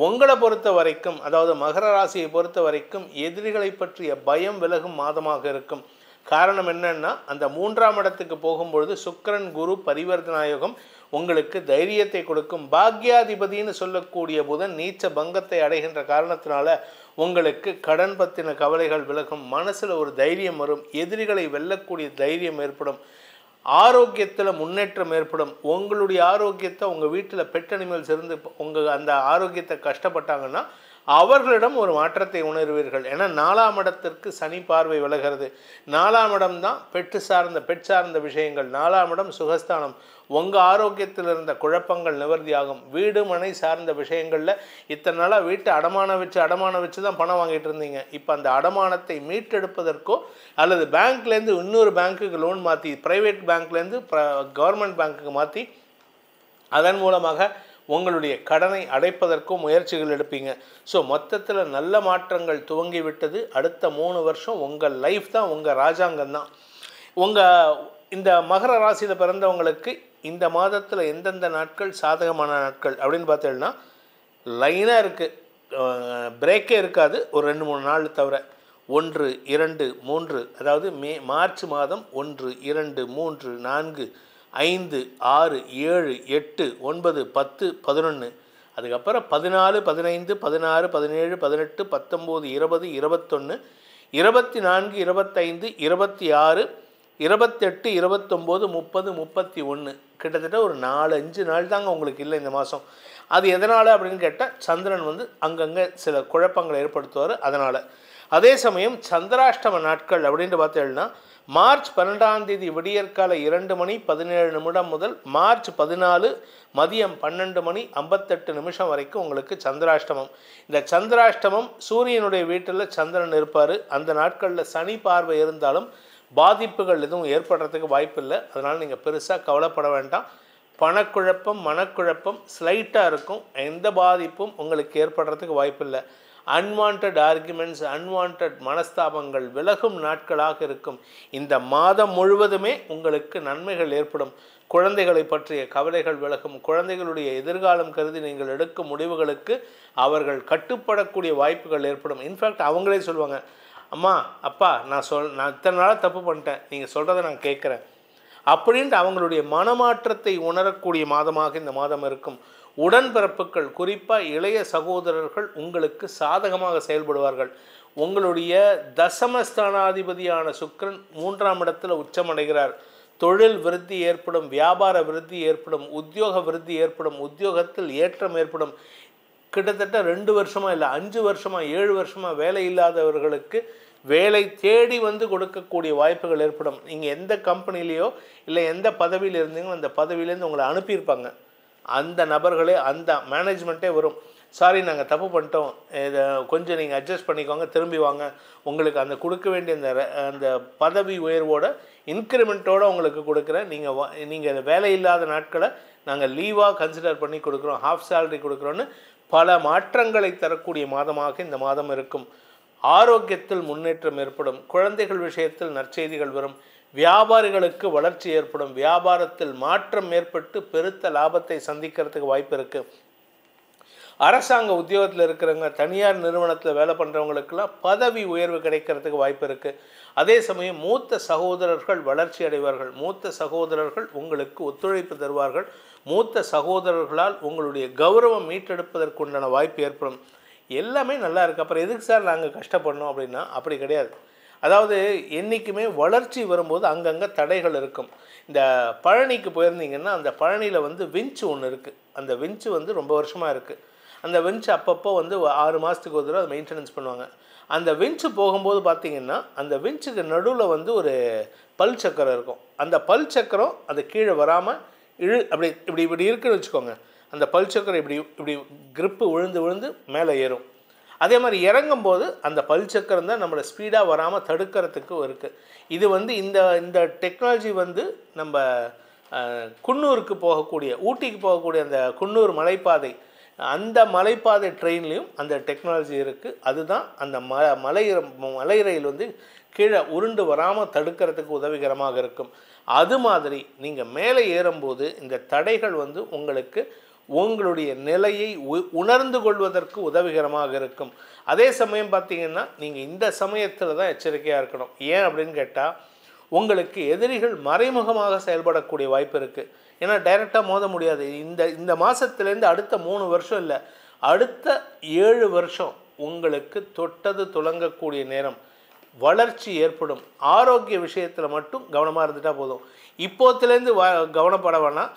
S1: உங்களை பொறுத்த வரைக்கும், அதாவது மகர ராசியை பொறுத்த வரைக்கும் எதிரிகளை பற்றிய பயம் விலகும் மாதமாக இருக்கும். காரணம் என்னன்னா, அந்த 3ஆம் இடத்துக்கு போகும்பொழுது சுக்கிரன் குரு பரிவர்த்தனாயோகம் உங்களுக்கு தைரியத்தை கொடுக்கும். பாக்யாதிபதினு சொல்லக்கூடிய புதன் நீச்ச பங்கத்தை அடைகின்ற காரணத்தினால உங்களுக்கு கடன் பற்றின கவலைகள் விலகும். மனசில் ஒரு தைரியம் வரும். எதிரிகளை வெல்லக்கூடிய தைரியம் ஏற்படும். ஆரோக்கியத்தில் முன்னேற்றம் ஏற்படும். உங்களுடைய ஆரோக்கியத்தை, உங்கள் வீட்டில் பெட் அனிமல்ஸ் இருந்து உங்கள் அந்த ஆரோக்கியத்தை கஷ்டப்பட்டாங்கன்னா அவர்களிடம் ஒரு மாற்றத்தை உணர்வீர்கள். ஏன்னா 4ஆம் இடத்திற்கு சனி பார்வை விலகிறது. 4ஆம் இடம் தான் பெட் சார்ந்த விஷயங்கள். 4ஆம் இடம் சுகஸ்தானம். உங்கள் ஆரோக்கியத்தில் இருந்த குழப்பங்கள் நிவர்த்தியாகும். வீடு மனை சார்ந்த விஷயங்களில் இத்தனை நாளாக வீட்டை அடமானம் வச்சு தான் பணம் வாங்கிட்டு இருந்தீங்க. இப்போ அந்த அடமானத்தை மீட்டெடுப்பதற்கோ அல்லது பேங்க்லேருந்து இன்னொரு பேங்க்குக்கு லோன் மாற்றி, ப்ரைவேட் பேங்க்லேருந்து கவர்மெண்ட் பேங்க்குக்கு மாற்றி அதன் மூலமாக உங்களுடைய கடனை அடைப்பதற்கும் முயற்சிகள் எடுப்பீங்க. ஸோ மொத்தத்தில் நல்ல மாற்றங்கள் துவங்கிவிட்டது. அடுத்த 3 வருஷம் உங்கள் லைஃப் தான், உங்கள் ராஜாங்கம் தான். இந்த மகர ராசியில் பிறந்தவங்களுக்கு இந்த மாதத்தில் எந்தெந்த நாட்கள் சாதகமான நாட்கள் அப்படின்னு பார்த்தீங்கன்னா லைனாக இருக்குது, பிரேக்கே இருக்காது. ஒரு 2-3 நாள் தவிர 1, 2, 3, அதாவது மார்ச் மாதம் 1, 2, 3, 4, 5, 6, 7, 8, 9, 10, 11, அதுக்கப்புறம் 14, 15, 16, 17, 18, 19, 20, 21, 24, 25, 26, 28, 29, 30, 31, கிட்டத்தட்ட ஒரு 4-5 நாள் தாங்க உங்களுக்கு இல்லை இந்த மாதம். அது எதனால் அப்படின்னு கேட்டால் சந்திரன் அங்கங்கே சில குழப்பங்களை ஏற்படுத்துவார். அதனால் அதே சமயம் சந்திராஷ்டம நாட்கள் அப்படின்ட்டு பார்த்தீங்கன்னா மார்ச் 12ஆம் தேதி விடியற்கால 2:17 முதல் மார்ச் 14 மதியம் 12:58 வரைக்கும் உங்களுக்கு சந்திராஷ்டமம். இந்த சந்திராஷ்டமம் சூரியனுடைய வீட்டில் சந்திரன் இருப்பார். அந்த நாட்களில் சனி பார்வை இருந்தாலும் பாதிப்புகள் எதுவும் ஏற்படுறதுக்கு வாய்ப்பு இல்லை. அதனால் நீங்கள் பெருசாக கவலைப்பட வேண்டாம். பணக்குழப்பம் மனக்குழப்பம் ஸ்லைட்டாக இருக்கும். எந்த பாதிப்பும் உங்களுக்கு ஏற்படுறதுக்கு வாய்ப்பு இல்லை. அன்வான்ட் ஆர்குமெண்ட்ஸ் அன்வான்ட் மனஸ்தாபங்கள் விலகும் நாட்களாக இருக்கும். இந்த மாதம் முழுவதுமே உங்களுக்கு நன்மைகள் ஏற்படும். குழந்தைகளை பற்றிய கவலைகள் விலகும். குழந்தைகளுடைய எதிர்காலம் கருதி நீங்கள் எடுக்கும் முடிவுகளுக்கு அவர்கள் கட்டுப்படக்கூடிய வாய்ப்புகள் ஏற்படும். இன்ஃபேக்ட் அவங்களே சொல்லுவாங்க, அம்மா அப்பா நான் இத்தனை நாளாக தப்பு பண்ணிட்டேன், நீங்கள் சொல்கிறத நான் கேட்குறேன் அப்படின்ட்டு அவங்களுடைய மனமாற்றத்தை உணரக்கூடிய மாதமாக இந்த மாதம் இருக்கும். உடன்பிறப்புகள் குறிப்பாக இளைய சகோதரர்கள் உங்களுக்கு சாதகமாக செயல்படுவார்கள். உங்களுடைய தசமஸ்தானாதிபதியான சுக்கிரன் 3ஆம் இடத்துல உச்சமடைகிறார். தொழில் விருத்தி ஏற்படும், வியாபார விருத்தி ஏற்படும், உத்தியோக விருத்தி ஏற்படும், உத்தியோகத்தில் ஏற்றம் ஏற்படும். கிட்டத்தட்ட 2 வருஷமா இல்லை 5 வருஷமா 7 வருஷமா வேலை இல்லாதவர்களுக்கு வேலை தேடி வந்து கொடுக்கக்கூடிய வாய்ப்புகள் ஏற்படும். நீங்கள் எந்த கம்பெனிலேயோ இல்லை எந்த பதவியில் இருந்தீங்களோ அந்த பதவியிலேருந்து உங்களை அனுப்பியிருப்பாங்க. அந்த நபர்களே அந்த மேனேஜ்மெண்ட்டே வரும், சாரி நாங்கள் தப்பு பண்ணிட்டோம், இதை கொஞ்சம் நீங்கள் அட்ஜஸ்ட் பண்ணிக்கோங்க, திரும்பி வாங்க, உங்களுக்கு அந்த கொடுக்க வேண்டிய அந்த பதவி உயர்வோட இன்க்ரிமெண்ட்டோடு உங்களுக்கு கொடுக்குறேன், நீங்கள் வேலை இல்லாத நாட்களை நாங்கள் லீவாக கன்சிடர் பண்ணி கொடுக்குறோம், ஹாஃப் சேலரி கொடுக்குறோன்னு பல மாற்றங்களை தரக்கூடிய மாதமாக இந்த மாதம் இருக்கும். ஆரோக்கியத்தில் முன்னேற்றம் ஏற்படும். குழந்தைகள் விஷயத்தில் நற்செய்திகள் வரும். வியாபாரிகளுக்கு வளர்ச்சி ஏற்படும். வியாபாரத்தில் மாற்றம் ஏற்பட்டு பெருத்த லாபத்தை சந்திக்கிறதுக்கு வாய்ப்பு இருக்குது. அரசாங்க உத்தியோகத்தில் இருக்கிறவங்க, தனியார் நிறுவனத்தில் வேலை பண்ணுறவங்களுக்கெல்லாம் பதவி உயர்வு கிடைக்கிறதுக்கு வாய்ப்பு இருக்குது. அதே சமயம் மூத்த சகோதரர்கள் வளர்ச்சி அடைவார்கள். மூத்த சகோதரர்கள் உங்களுக்கு ஒத்துழைப்பு தருவார்கள். மூத்த சகோதரர்களால் உங்களுடைய கௌரவம் மீட்டெடுப்பதற்குண்டான வாய்ப்பு ஏற்படும். எல்லாமே நல்லா இருக்குது. அப்புறம் எதுக்கு சார் நாங்கள் கஷ்டப்படணும் அப்படின்னா அப்படி கிடையாது. அதாவது என்றைக்குமே வளர்ச்சி வரும்போது அங்கங்கே தடைகள் இருக்கும். இந்த பழனிக்கு போயிருந்தீங்கன்னா அந்த பழனியில் விஞ்சு ஒன்று இருக்குது. அந்த விஞ்சு ரொம்ப வருஷமாக இருக்குது. அந்த விஞ்சு அப்பப்போ 6 மாதத்துக்கு ஒரு தடவை அதை மெயின்டெனன்ஸ் பண்ணுவாங்க. அந்த விஞ்சு போகும்போது பார்த்திங்கன்னா அந்த விஞ்சுக்கு நடுவில் ஒரு பல் சக்கரம் இருக்கும். அந்த பல் சக்கரம் அது கீழே வராமல் அப்படி இப்படி இருக்குன்னு வச்சுக்கோங்க. அந்த பல் சக்கரம் இப்படி கிரிப்பு விழுந்து மேலே ஏறும். அதே மாதிரி இறங்கும்போது அந்த பல் சக்கரம் தான் நம்மளை ஸ்பீடாக வராமல் தடுக்கிறதுக்கு இருக்குது. இது இந்த டெக்னாலஜி நம்ம குன்னூருக்கு போகக்கூடிய ஊட்டிக்கு போகக்கூடிய அந்த குன்னூர் மலைப்பாதை, அந்த மலைப்பாதை ட்ரெயின்லேயும் அந்த டெக்னாலஜி இருக்குது. அதுதான் அந்த மலை ரயில் கீழே உருண்டு வராமல் தடுக்கிறதுக்கு உதவிகரமாக இருக்கும். அது மாதிரி நீங்கள் மேலே ஏறும்போது இந்த தடைகள் உங்களுக்கு உங்களுடைய நிலையை உணர்ந்து கொள்வதற்கு உதவிகரமாக இருக்கும். அதே சமயம் பார்த்திங்கன்னா நீங்கள் இந்த சமயத்தில் தான் எச்சரிக்கையாக இருக்கணும். ஏன் அப்படின்னு கேட்டால் உங்களுக்கு எதிரிகள் மறைமுகமாக செயல்படக்கூடிய வாய்ப்பு இருக்குது. ஏன்னா டைரெக்டாக மோத முடியாது. இந்த மாதத்துலேருந்து அடுத்த 3 வருஷம் இல்லை, அடுத்த 7 வருஷம் உங்களுக்கு தொட்டது துலங்கக்கூடிய நேரம். வளர்ச்சி ஏற்படும். ஆரோக்கிய விஷயத்தில் மட்டும் கவனமாக இருந்துட்டால் போதும். இப்போத்துலேருந்து கவனப்பட வேணாம்,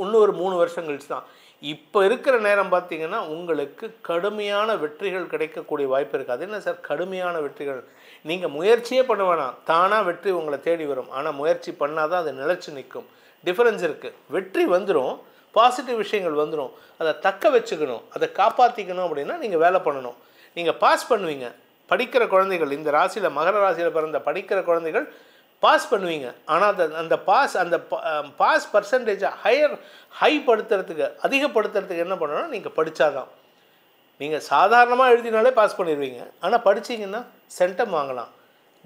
S1: இன்னும் ஒரு 3 வருஷம் கழிச்சு தான். இப்போ இருக்கிற நேரம் பார்த்திங்கன்னா உங்களுக்கு கடுமையான வெற்றிகள் கிடைக்கக்கூடிய வாய்ப்பு இருக்குது. அது என்ன சார் கடுமையான வெற்றிகள்? நீங்கள் முயற்சியே பண்ண வேணாம், தானாக வெற்றி உங்களை தேடி வரும். ஆனால் முயற்சி பண்ணால் தான் அது நிலச்சி நிற்கும். டிஃப்ரென்ஸ் இருக்குது. வெற்றி வந்துடும், பாசிட்டிவ் விஷயங்கள் வந்துடும், அதை தக்க வச்சுக்கணும், அதை காப்பாற்றிக்கணும். அப்படின்னா நீங்கள் வேலை பண்ணணும். நீங்கள் பாஸ் பண்ணுவீங்க. படிக்கிற குழந்தைகள், இந்த ராசியில் மகர ராசியில் பிறந்த படிக்கிற குழந்தைகள் பாஸ் பண்ணுவீங்க. ஆனால் அந்த பாஸ் பர்சன்டேஜை ஹைப்படுத்துறதுக்கு அதிகப்படுத்துறதுக்கு என்ன பண்ணணும்னா நீங்கள் படித்தாதான். நீங்கள் சாதாரணமாக எழுதினாலே பாஸ் பண்ணிடுவீங்க. ஆனால் படித்தீங்கன்னா சென்டம் வாங்கலாம்,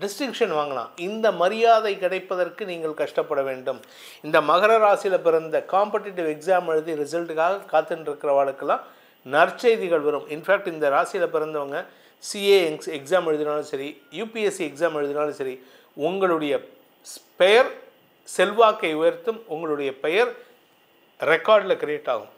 S1: டிஸ்டிங்ஷன் வாங்கலாம். இந்த மரியாதை கிடைப்பதற்கு நீங்கள் கஷ்டப்பட வேண்டும். இந்த மகர ராசியில் பிறந்த காம்படிட்டிவ் எக்ஸாம் எழுதி ரிசல்ட்டுக்காக காத்துட்டு இருக்கிறவர்களுக்கெல்லாம் நற்செய்திகள் வரும். இன்ஃபேக்ட் இந்த ராசியில் பிறந்தவங்க சிஏ எக்ஸாம் எழுதினாலும் சரி, யூபிஎஸ்சி எக்ஸாம் எழுதினாலும் சரி, உங்களுடைய பெயர் செல்வாக்கை உயர்த்தும். உங்களுடைய பெயர் ரெக்கார்டில் கிரியேட் ஆகும்.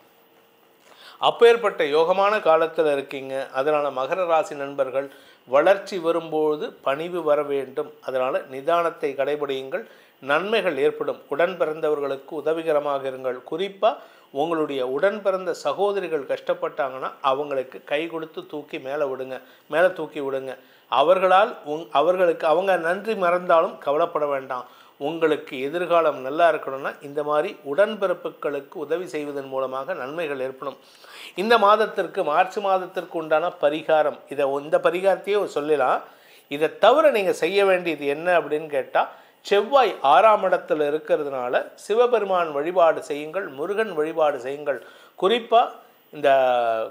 S1: அப்பேற்பட்ட யோகமான காலத்தில் இருக்கீங்க. அதனால் மகர ராசி நண்பர்கள் வளர்ச்சி வரும்போது பணிவு வர வேண்டும். அதனால் நிதானத்தை கடைபிடியுங்கள், நன்மைகள் ஏற்படும். உடன் பிறந்தவர்களுக்கு உதவிகரமாக இருங்கள். குறிப்பாக உங்களுடைய உடன் பிறந்த சகோதரிகள் கஷ்டப்பட்டாங்கன்னா அவங்களுக்கு கை கொடுத்து தூக்கி மேலே தூக்கி விடுங்க. அவர்களால் அவர்களுக்கு அவங்க நன்றி மறந்தாலும் கவலைப்பட வேண்டாம். உங்களுக்கு எதிர்காலம் நல்லா இருக்கணும்னா இந்த மாதிரி உடன்பிறப்புகளுக்கு உதவி செய்வதன் மூலமாக நன்மைகள் ஏற்படும். இந்த மாதத்திற்கு மார்ச் மாதத்திற்கு உண்டான பரிகாரம், இந்த பரிகாரத்தையே சொல்லலாம். இதை தவிர நீங்கள் செய்ய வேண்டியது என்ன அப்படின்னு கேட்டால், செவ்வாய் 6ஆம் இடத்துல இருக்கிறதுனால சிவபெருமான் வழிபாடு செய்யுங்கள், முருகன் வழிபாடு செய்யுங்கள். குறிப்பாக இந்த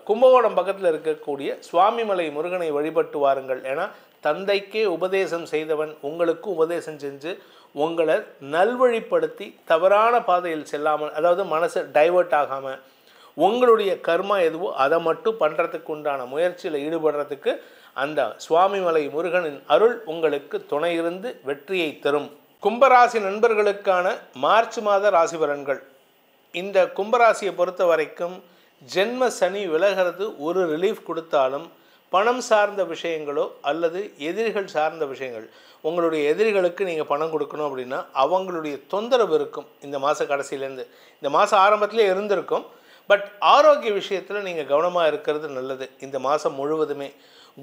S1: கும்பகோணம் பக்கத்தில் இருக்கக்கூடிய சுவாமிமலை முருகனை வழிபட்டு வாருங்கள். ஏன்னா தந்தைக்கே உபதேசம் செய்தவன் உங்களுக்கும் உபதேசம் செஞ்சு உங்களை நல்வழிப்படுத்தி தவறான பாதையில் செல்லாமல், அதாவது மனசு டைவர்ட் ஆகாமல் உங்களுடைய கர்மா எதுவோ அதை மட்டும் பண்ணுறதுக்கு உண்டான முயற்சியில் ஈடுபடுறதுக்கு அந்த சுவாமிமலை முருகனின் அருள் உங்களுக்கு துணை இருந்து வெற்றியை தரும். கும்பராசி நண்பர்களுக்கான மார்ச் மாத ராசி பலன்கள். இந்த கும்பராசியை பொறுத்த வரைக்கும் ஜென்ம சனி விலகிறது ஒரு ரிலீஃப் கொடுத்தாலும், பணம் சார்ந்த விஷயங்களோ அல்லது எதிரிகள் சார்ந்த விஷயங்கள், உங்களுடைய எதிரிகளுக்கு நீங்கள் பணம் கொடுக்கணும் அப்படின்னா அவங்களுடைய தொந்தரவு இருக்கும். இந்த மாத கடைசியிலேருந்து இந்த மாதம் ஆரம்பத்திலே இருந்திருக்கும். பட் ஆரோக்கிய விஷயத்தில் நீங்கள் கவனமாக இருக்கிறது நல்லது. இந்த மாதம் முழுவதுமே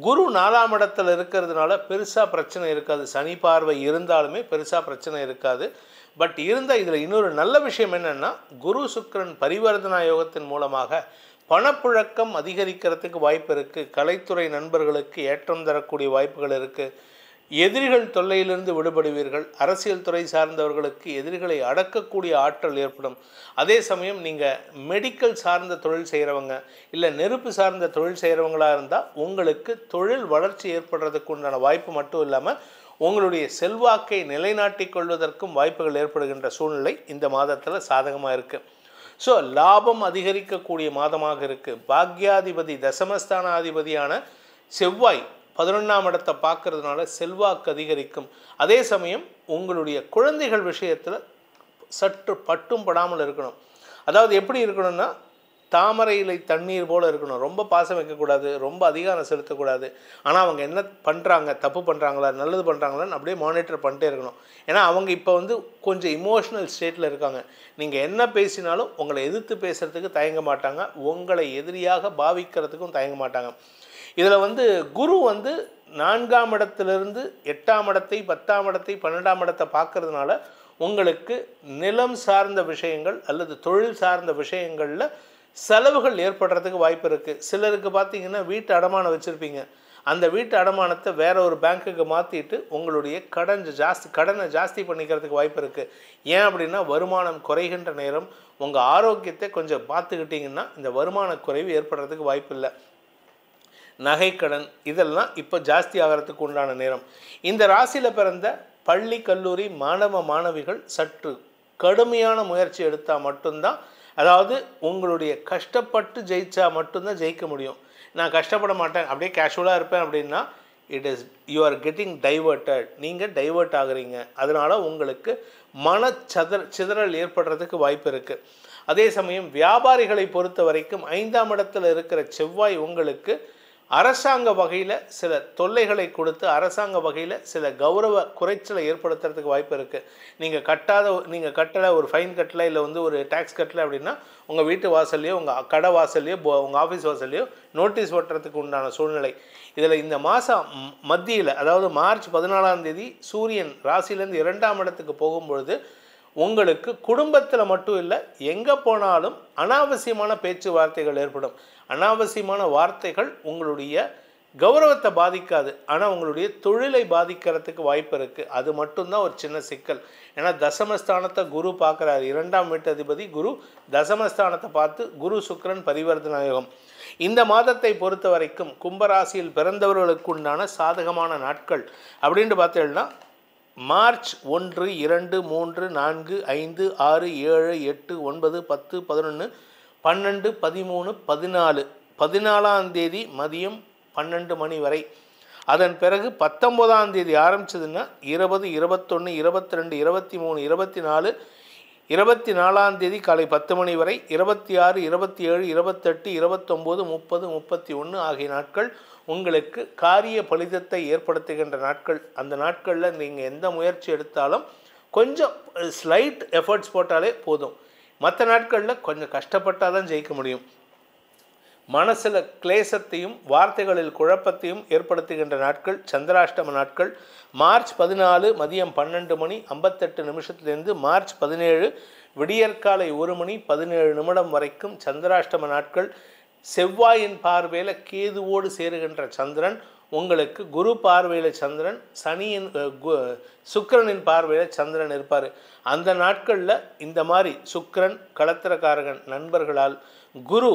S1: குரு 4ஆம் இடத்துல இருக்கிறதுனால பெருசாக பிரச்சனை இருக்காது. சனி பார்வை இருந்தாலுமே பெருசாக பிரச்சனை இருக்காது. பட் இருந்தால் இதில் இன்னொரு நல்ல விஷயம் என்னென்னா, குரு சுக்கிரன் பரிவர்த்தனா யோகத்தின் மூலமாக பணப்புழக்கம் அதிகரிக்கிறதுக்கு வாய்ப்பு இருக்குது. கலைத்துறை நண்பர்களுக்கு ஏற்றம் தரக்கூடிய வாய்ப்புகள் இருக்குது. எதிரிகள் தொல்லையிலிருந்து விடுபடுவீர்கள். அரசியல் துறை சார்ந்தவர்களுக்கு எதிரிகளை அடக்கக்கூடிய ஆற்றல் ஏற்படும். அதே சமயம் நீங்கள் மெடிக்கல் சார்ந்த தொழில் செய்கிறவங்க இல்லை நெருப்பு சார்ந்த தொழில் செய்கிறவங்களாக இருந்தால் உங்களுக்கு தொழில் வளர்ச்சி ஏற்படுறதுக்கு உண்டான வாய்ப்பு மட்டும் இல்லாமல் உங்களுடைய செல்வாக்கை நிலைநாட்டிக் கொள்வதற்கும் வாய்ப்புகள் ஏற்படுகின்ற சூழ்நிலை இந்த மாதத்தில் சாதகமாக இருக்குது. ஸோ லாபம் அதிகரிக்கக்கூடிய மாதமாக இருக்குது. பாக்யாதிபதி தசமஸ்தானாதிபதியான செவ்வாய் 11ஆம் இடத்தை பார்க்கறதுனால செல்வாக்கு அதிகரிக்கும். அதே சமயம் உங்களுடைய குழந்தைகள் விஷயத்தில் சற்று பட்டும் படாமல் இருக்கணும். அதாவது எப்படி இருக்கணும்னா, தாமரை இலை தண்ணீர் போல் இருக்கணும். ரொம்ப பாசம் வைக்கக்கூடாது, ரொம்ப அதிகாரம் செலுத்தக்கூடாது. ஆனால் அவங்க என்ன பண்ணுறாங்க, தப்பு பண்ணுறாங்களா நல்லது பண்ணுறாங்களான்னு அப்படியே மானிட்டர் பண்ணிட்டே இருக்கணும். ஏன்னா அவங்க இப்போ கொஞ்சம் இமோஷ்னல் ஸ்டேட்டில் இருக்காங்க. நீங்கள் என்ன பேசினாலும் உங்களை எதிர்த்து பேசுகிறதுக்கு தயங்க மாட்டாங்க, உங்களை எதிரியாக பாவிக்கிறதுக்கும் தயங்க மாட்டாங்க. இதில் குரு 4ஆம் இடத்திலிருந்து 8ஆம் இடத்தை 10ஆம் இடத்தை 12ஆம் இடத்தை பார்க்கறதுனால உங்களுக்கு நிலம் சார்ந்த விஷயங்கள் அல்லது தொழில் சார்ந்த விஷயங்களில் செலவுகள் ஏற்படுறதுக்கு வாய்ப்பு இருக்குது. சிலருக்கு பார்த்தீங்கன்னா வீட்டு அடமானம் வச்சுருப்பீங்க. அந்த வீட்டு அடமானத்தை வேற ஒரு பேங்க்குக்கு மாற்றிட்டு உங்களுடைய கடனை ஜாஸ்தி பண்ணிக்கிறதுக்கு வாய்ப்பு இருக்குது. ஏன் அப்படின்னா, வருமானம் குறைகின்ற நேரம். உங்கள் ஆரோக்கியத்தை கொஞ்சம் பார்த்துக்கிட்டிங்கன்னா இந்த வருமான குறைவு ஏற்படுறதுக்கு வாய்ப்பு இல்லை. நகைக்கடன் இதெல்லாம் இப்போ ஜாஸ்தி ஆகிறதுக்கு உண்டான நேரம். இந்த ராசியில் பிறந்த பள்ளி கல்லூரி மாணவ மாணவிகள் சற்று கடுமையான முயற்சி எடுத்தால் மட்டும்தான், அதாவது உங்களுடைய கஷ்டப்பட்டு ஜெயிச்சா மட்டும்தான் ஜெயிக்க முடியும். நான் கஷ்டப்பட மாட்டேன், அப்படியே கேஷுவலாக இருப்பேன் அப்படின்னா யூ ஆர் கெட்டிங் டைவர்ட்டட். நீங்கள் டைவர்ட் ஆகுறீங்க. அதனால் உங்களுக்கு சிதறல் ஏற்படுறதுக்கு வாய்ப்பு இருக்குது. அதே சமயம் வியாபாரிகளை பொறுத்த வரைக்கும் 5ஆம் இடத்துல இருக்கிற செவ்வாய் உங்களுக்கு அரசாங்க வகையில் சில தொல்லைகளை கொடுத்து அரசாங்க வகையில் சில கௌரவ குறைச்சலை ஏற்படுத்துறதுக்கு வாய்ப்பு இருக்குது. நீங்கள் கட்டலை, ஒரு ஃபைன் கட்டலை, இல்லை ஒரு டேக்ஸ் கட்டலை அப்படின்னா உங்கள் வீட்டு வாசல்லையோ உங்கள் கடை வாசல்லையோ உங்கள் ஆஃபீஸ் வாசல்லையோ நோட்டீஸ் ஓட்டுறதுக்கு உண்டான சூழ்நிலை. இதில் இந்த மாதம் மத்தியில், அதாவது மார்ச் 14ஆம் தேதி சூரியன் ராசியிலேருந்து 2ஆம் இடத்துக்கு போகும்பொழுது உங்களுக்கு குடும்பத்தில் மட்டும் இல்லை, எங்கே போனாலும் அனாவசியமான பேச்சுவார்த்தைகள் ஏற்படும். அனாவசியமான வார்த்தைகள் உங்களுடைய கௌரவத்தை பாதிக்காது, ஆனால் உங்களுடைய தொழிலை பாதிக்கிறதுக்கு வாய்ப்பு இருக்குது. அது மட்டும்தான் ஒரு சின்ன சிக்கல். ஏன்னா தசமஸ்தானத்தை குரு பார்க்குறாரு. 2ஆம் வீட்டு அதிபதி குரு தசமஸ்தானத்தை பார்த்து குரு சுக்கிரன் பரிவர்த்தனா யோகம். இந்த மாதத்தை பொறுத்த வரைக்கும் கும்பராசியில் பிறந்தவர்களுக்கு உண்டான சாதகமான நாட்கள் அப்படின்ட்டு பார்த்தீங்கன்னா, மார்ச் 1, 2, 3, 4, 5, 6, 7, 8, 9, 10, 11, 12, 13, 14, 14ஆம் தேதி மதியம் 12 மணி வரை. அதன் பிறகு 19ஆம் தேதி ஆரம்பிச்சதுன்னா 20, 21, 22, 23, 24, 24ஆம் தேதி காலை 10 மணி வரை, 26, 27, 28, 29, 30, 31 ஆகிய நாட்கள் உங்களுக்கு காரிய பலிதத்தை ஏற்படுத்துகின்ற நாட்கள். அந்த நாட்களில் நீங்கள் எந்த முயற்சி எடுத்தாலும் கொஞ்சம் ஸ்லைட் எஃபர்ட்ஸ் போட்டாலே போதும். மற்ற நாட்களில் கொஞ்சம் கஷ்டப்பட்டால் தான் ஜெயிக்க முடியும். மனசில் கிளேசத்தையும் வார்த்தைகளில் குழப்பத்தையும் ஏற்படுத்துகின்ற நாட்கள் சந்திராஷ்டம நாட்கள். மார்ச் 14 மதியம் 12:58 மார்ச் 17 விடியற்காலை 1:17 வரைக்கும் சந்திராஷ்டம நாட்கள். செவ்வாயின் பார்வையில் கேதுவோடு சேருகின்ற சந்திரன் உங்களுக்கு, குரு பார்வையில் சந்திரன், சுக்கிரனின் பார்வையில் சந்திரன் இருப்பார். அந்த நாட்களில் இந்த மாதிரி சுக்கிரன் களத்திரக்காரகன் நண்பர்களால், குரு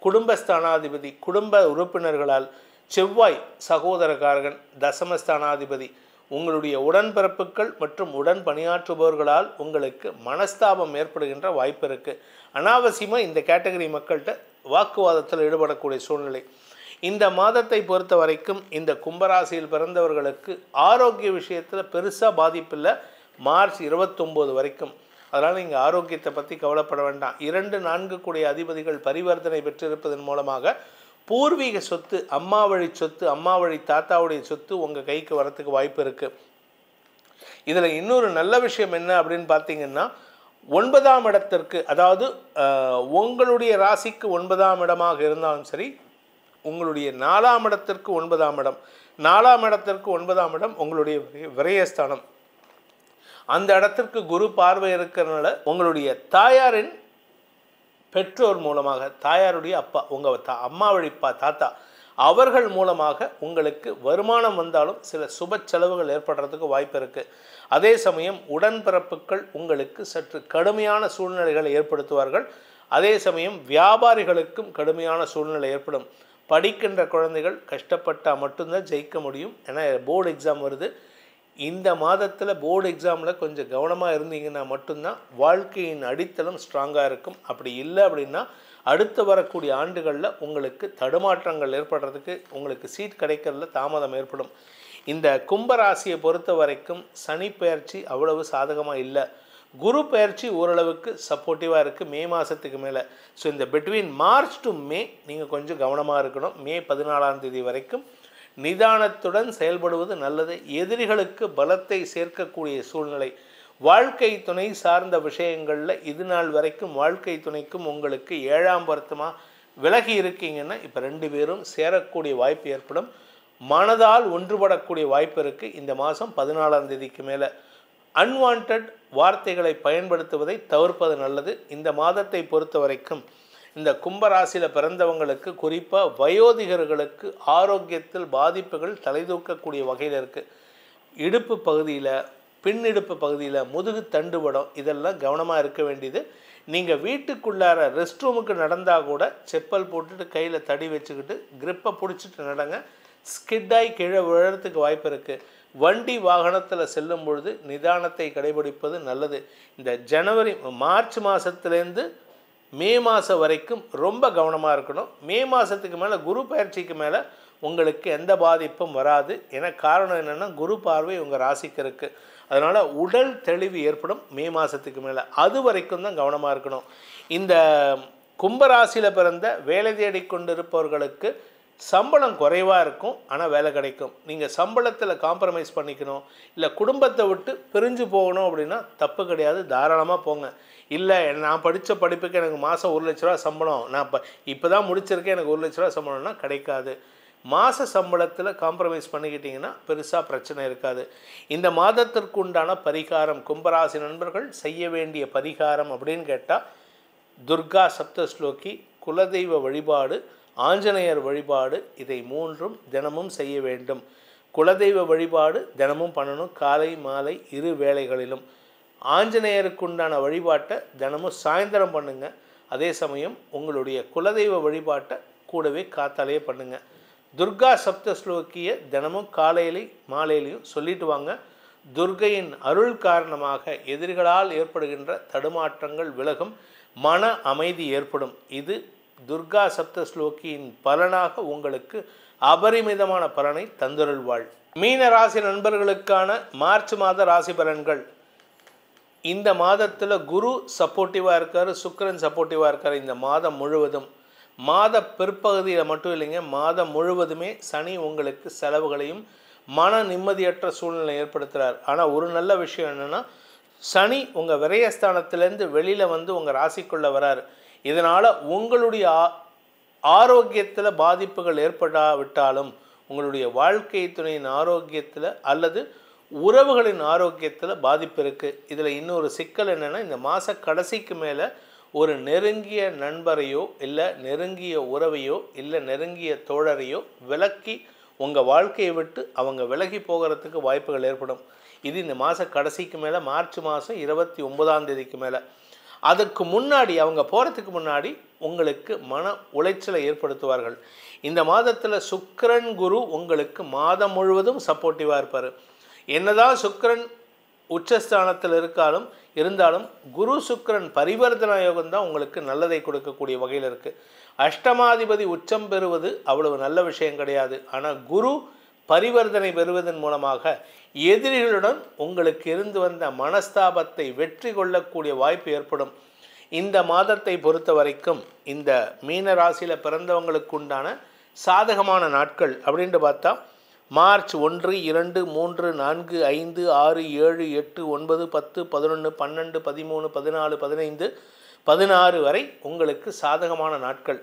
S1: குடும்பஸ்தானாதிபதி குடும்ப உறுப்பினர்களால், செவ்வாய் சகோதரக்காரகன் தசமஸ்தானாதிபதி உங்களுடைய உடன்பிறப்புகள் மற்றும் உடன் பணியாற்றுபவர்களால் உங்களுக்கு மனஸ்தாபம் ஏற்படுகின்ற வாய்ப்பு இருக்குது. அனாவசியமாக இந்த கேட்டகரி மக்கள்கிட்ட வாக்குவாதத்தில் ஈடுபடக்கூடிய சூழ்நிலை. இந்த மாதத்தை பொறுத்த வரைக்கும் இந்த கும்பராசியில் பிறந்தவர்களுக்கு ஆரோக்கிய விஷயத்தில் பெருசாக பாதிப்பில்லை மார்ச் 29 வரைக்கும். அதனால் நீங்கள் ஆரோக்கியத்தை பற்றி கவலைப்பட வேண்டாம். 2, 4 கூடிய அதிபதிகள் பரிவர்த்தனை பெற்றிருப்பதன் மூலமாக பூர்வீக சொத்து, அம்மா வழி சொத்து, அம்மா வழி தாத்தாவுடைய சொத்து உங்கள் கைக்கு வரத்துக்கு வாய்ப்பு இருக்குது. இதில் இன்னொரு நல்ல விஷயம் என்ன அப்படின்னு பார்த்தீங்கன்னா, 9ஆம் இடத்திற்கு, அதாவது உங்களுடைய ராசிக்கு 9ஆம் இடமாக இருந்தாலும் சரி, உங்களுடைய 4ஆம் இடத்திற்கு 9ஆம் இடம், 4ஆம் இடத்திற்கு 9ஆம் இடம் உங்களுடைய விரயஸ்தானம். அந்த இடத்திற்கு குரு பார்வை இருக்கிறதுனால உங்களுடைய தாயாரின் பெற்றோர் மூலமாக, தாயாருடைய அப்பா, உங்கள் அம்மா வழி தாத்தா, அவர்கள் மூலமாக உங்களுக்கு வருமானம் வந்தாலும் சில சுப செலவுகள் ஏற்படுறதுக்கு வாய்ப்பு இருக்குது. அதே சமயம் உடன்பிறப்புகள் உங்களுக்கு சற்று கடுமையான சூழ்நிலைகளை ஏற்படுத்துவார்கள். அதே சமயம் வியாபாரிகளுக்கும் கடுமையான சூழ்நிலை ஏற்படும். படிக்கின்ற குழந்தைகள் கஷ்டப்பட்டால் மட்டும்தான் ஜெயிக்க முடியும். ஏன்னா போர்டு எக்ஸாம் வருது. இந்த மாதத்தில் போர்டு எக்ஸாமில் கொஞ்சம் கவனமாக இருந்தீங்கன்னா மட்டும்தான் வாழ்க்கையின் அடித்தளம் ஸ்ட்ராங்காக இருக்கும். அப்படி இல்லை அப்படின்னா அடுத்து வரக்கூடிய ஆண்டுகளில் உங்களுக்கு தடுமாற்றங்கள் ஏற்படுறதுக்கு, உங்களுக்கு சீட் கிடைக்கிறதுல தாமதம் ஏற்படும். இந்த கும்பராசியை பொறுத்த வரைக்கும் சனி பெயர்ச்சி அவ்வளவு சாதகமாக இல்லை. குரு பெயர்ச்சி ஓரளவுக்கு சப்போர்ட்டிவாக இருக்குது மே மாதத்துக்கு மேலே. ஸோ இந்த பிட்வீன் மார்ச் டு மே நீங்கள் கொஞ்சம் கவனமாக இருக்கணும். மே 14ஆம் தேதி வரைக்கும் நிதானத்துடன் செயல்படுவது நல்லது. எதிரிகளுக்கு பலத்தை சேர்க்கக்கூடிய சூழ்நிலை. வாழ்க்கை துணை சார்ந்த விஷயங்களில் இது நாள் வரைக்கும் வாழ்க்கை துணைக்கும் உங்களுக்கு 7ஆம் பொருத்தமாக விலகி இருக்கீங்கன்னா இப்போ 2 பேரும் சேரக்கூடிய வாய்ப்பு ஏற்படும். மனதால் ஒன்றுபடக்கூடிய வாய்ப்பு இருக்குது இந்த மாதம் 14ஆம் தேதிக்கு மேலே. அன்வான்ட் வார்த்தைகளை பயன்படுத்துவதை தவிர்ப்பது நல்லது. இந்த மாதத்தை பொறுத்த வரைக்கும் இந்த கும்பராசியில் பிறந்தவங்களுக்கு, குறிப்பாக வயோதிகர்களுக்கு ஆரோக்கியத்தில் பாதிப்புகள் தலைதூக்கக்கூடிய வகையில் இருக்குது. இடுப்பு பகுதியில், பின்னிடுப்பு பகுதியில், முதுகு தண்டுவடம், இதெல்லாம் கவனமாக இருக்க வேண்டியது. நீங்கள் வீட்டுக்குள்ளார ரெஸ்ட் ரூமுக்கு நடந்தால் கூட செப்பல் போட்டுட்டு கையில் தடி வச்சுக்கிட்டு கிரிப்பை பிடிச்சிட்டு நடங்க. ஸ்கிட்டாகி கீழே விழறதுக்கு வாய்ப்பு இருக்குது. வண்டி வாகனத்தில் செல்லும் பொழுது நிதானத்தை கடைபிடிப்பது நல்லது. இந்த மார்ச் மாதத்துலேருந்து மே மாதம் வரைக்கும் ரொம்ப கவனமாக இருக்கணும். மே மாதத்துக்கு மேலே, குரு பயிற்சிக்கு மேலே உங்களுக்கு எந்த பாதிப்பும் வராது. ஏன்னா காரணம் என்னென்னா குரு பார்வை உங்கள் ராசிக்கு இருக்குது. அதனால் உடல் தெளிவு ஏற்படும் மே மாதத்துக்கு மேலே. அது வரைக்கும் தான் கவனமாக இருக்கணும். இந்த கும்பராசியில் பிறந்த வேலை தேடிக்கொண்டு இருப்பவர்களுக்கு சம்பளம் குறைவாக இருக்கும், ஆனால் வேலை கிடைக்கும். நீங்கள் சம்பளத்தில் காம்ப்ரமைஸ் பண்ணிக்கணும், இல்லை குடும்பத்தை விட்டு பிரிஞ்சு போகணும் அப்படின்னா தப்பு கிடையாது, தாராளமாக போங்க. இல்லை நான் படித்த படிப்புக்கு எனக்கு மாதம் 1 லட்ச ரூபா சம்பளம், நான் இப்போ தான் முடிச்சிருக்கேன், எனக்கு 1 லட்ச ரூபா சம்பளம்னா கிடைக்காது. மாத சம்பளத்தில் காம்ப்ரமைஸ் பண்ணிக்கிட்டிங்கன்னா பெருசாக பிரச்சனை இருக்காது. இந்த மாதத்திற்கு உண்டான பரிகாரம், கும்பராசி நண்பர்கள் செய்ய வேண்டிய பரிகாரம் அப்படின்னு கேட்டால் துர்கா சப்தஸ்லோகி, குலதெய்வ வழிபாடு, ஆஞ்சநேயர் வழிபாடு, இதை 3ம் தினமும் செய்ய வேண்டும். குலதெய்வ வழிபாடு தினமும் பண்ணணும், காலை மாலை 2 வேளைகளிலும். ஆஞ்சநேயருக்குண்டான வழிபாட்டை தினமும் சாயந்தரம் பண்ணுங்க. அதே சமயம் உங்களுடைய குலதெய்வ வழிபாட்டை கூடவே காத்தாலேயே பண்ணுங்க. துர்கா சப்தஸ்லோகியை தினமும் காலையிலையும் மாலையிலையும் சொல்லிட்டு வாங்க. துர்கையின் அருள் காரணமாக எதிரிகளால் ஏற்படுகின்ற தடுமாற்றங்கள் விலகும், மன அமைதி ஏற்படும். இது துர்கா சப்தஸ்லோகியின் பலனாக உங்களுக்கு அபரிமிதமான பலனை தந்தருள்வாள். மீன ராசி நண்பர்களுக்கான மார்ச் மாத ராசி பலன்கள். இந்த மாதத்தில் குரு சப்போர்ட்டிவாக இருக்கார், சுக்கிரன் சப்போர்ட்டிவாக இருக்கார். இந்த மாதம் முழுவதும், மாத பிற்பகுதியில் மட்டும் இல்லைங்க, மாதம் முழுவதுமே சனி உங்களுக்கு செலவுகளையும் மன நிம்மதியற்ற சூழ்நிலை ஏற்படுத்துகிறார். ஆனால் ஒரு நல்ல விஷயம் என்னென்னா, சனி உங்கள் விரயஸ்தானத்திலேருந்து வெளியில் வந்து உங்கள் ராசிக்குள்ளே வராரு. இதனால் உங்களுடைய ஆரோக்கியத்தில் பாதிப்புகள் ஏற்படாவிட்டாலும் உங்களுடைய வாழ்க்கை துணையின் ஆரோக்கியத்தில் அல்லது உறவுகளின் ஆரோக்கியத்தில் பாதிப்பு இருக்குது. இதில் இன்னொரு சிக்கல் என்னென்னா, இந்த மாத கடைசிக்கு மேலே ஒரு நெருங்கிய நண்பரையோ இல்லை நெருங்கிய உறவையோ இல்லை நெருங்கிய தோழரையோ விலக்கி உங்கள் வாழ்க்கையை விட்டு அவங்க விலகி போகிறதுக்கு வாய்ப்புகள் ஏற்படும். இது இந்த மாத கடைசிக்கு மேலே, மார்ச் மாதம் 29ஆம் மேலே. அதுக்கு முன்னாடி அவங்க போகிறதுக்கு முன்னாடி உங்களுக்கு மன உளைச்சலை ஏற்படுத்துவார்கள். இந்த மாதத்தில் சுக்கிரன் குரு உங்களுக்கு மாதம் முழுவதும் சப்போர்ட்டிவாக இருப்பார். என்னதான் சுக்கிரன் உச்சஸ்தானத்தில் இருந்தாலும் குரு சுக்கிரன் பரிவர்த்தனா யோகம் தான் உங்களுக்கு நல்லதை கொடுக்கக்கூடிய வகையில் இருக்குது. அஷ்டமாதிபதி உச்சம் பெறுவது அவ்வளவு நல்ல விஷயம் கிடையாது. ஆனால் குரு பரிவர்த்தனை பெறுவதன் மூலமாக எதிரிகளுடன் உங்களுக்கு இருந்து வந்த மனஸ்தாபத்தை வெற்றி கொள்ளக்கூடிய வாய்ப்பு ஏற்படும். இந்த மாதத்தை பொறுத்த வரைக்கும் இந்த மீன ராசியில் பிறந்தவங்களுக்கு உண்டான சாதகமான நாட்கள் அப்படின்ட்டு பார்த்தா மார்ச் 1, 2, 3, 4, 5, 6, 7, 8, 9, 10, 11, 12, 13, 14, 15, 16 வரை உங்களுக்கு சாதகமான நாட்கள்.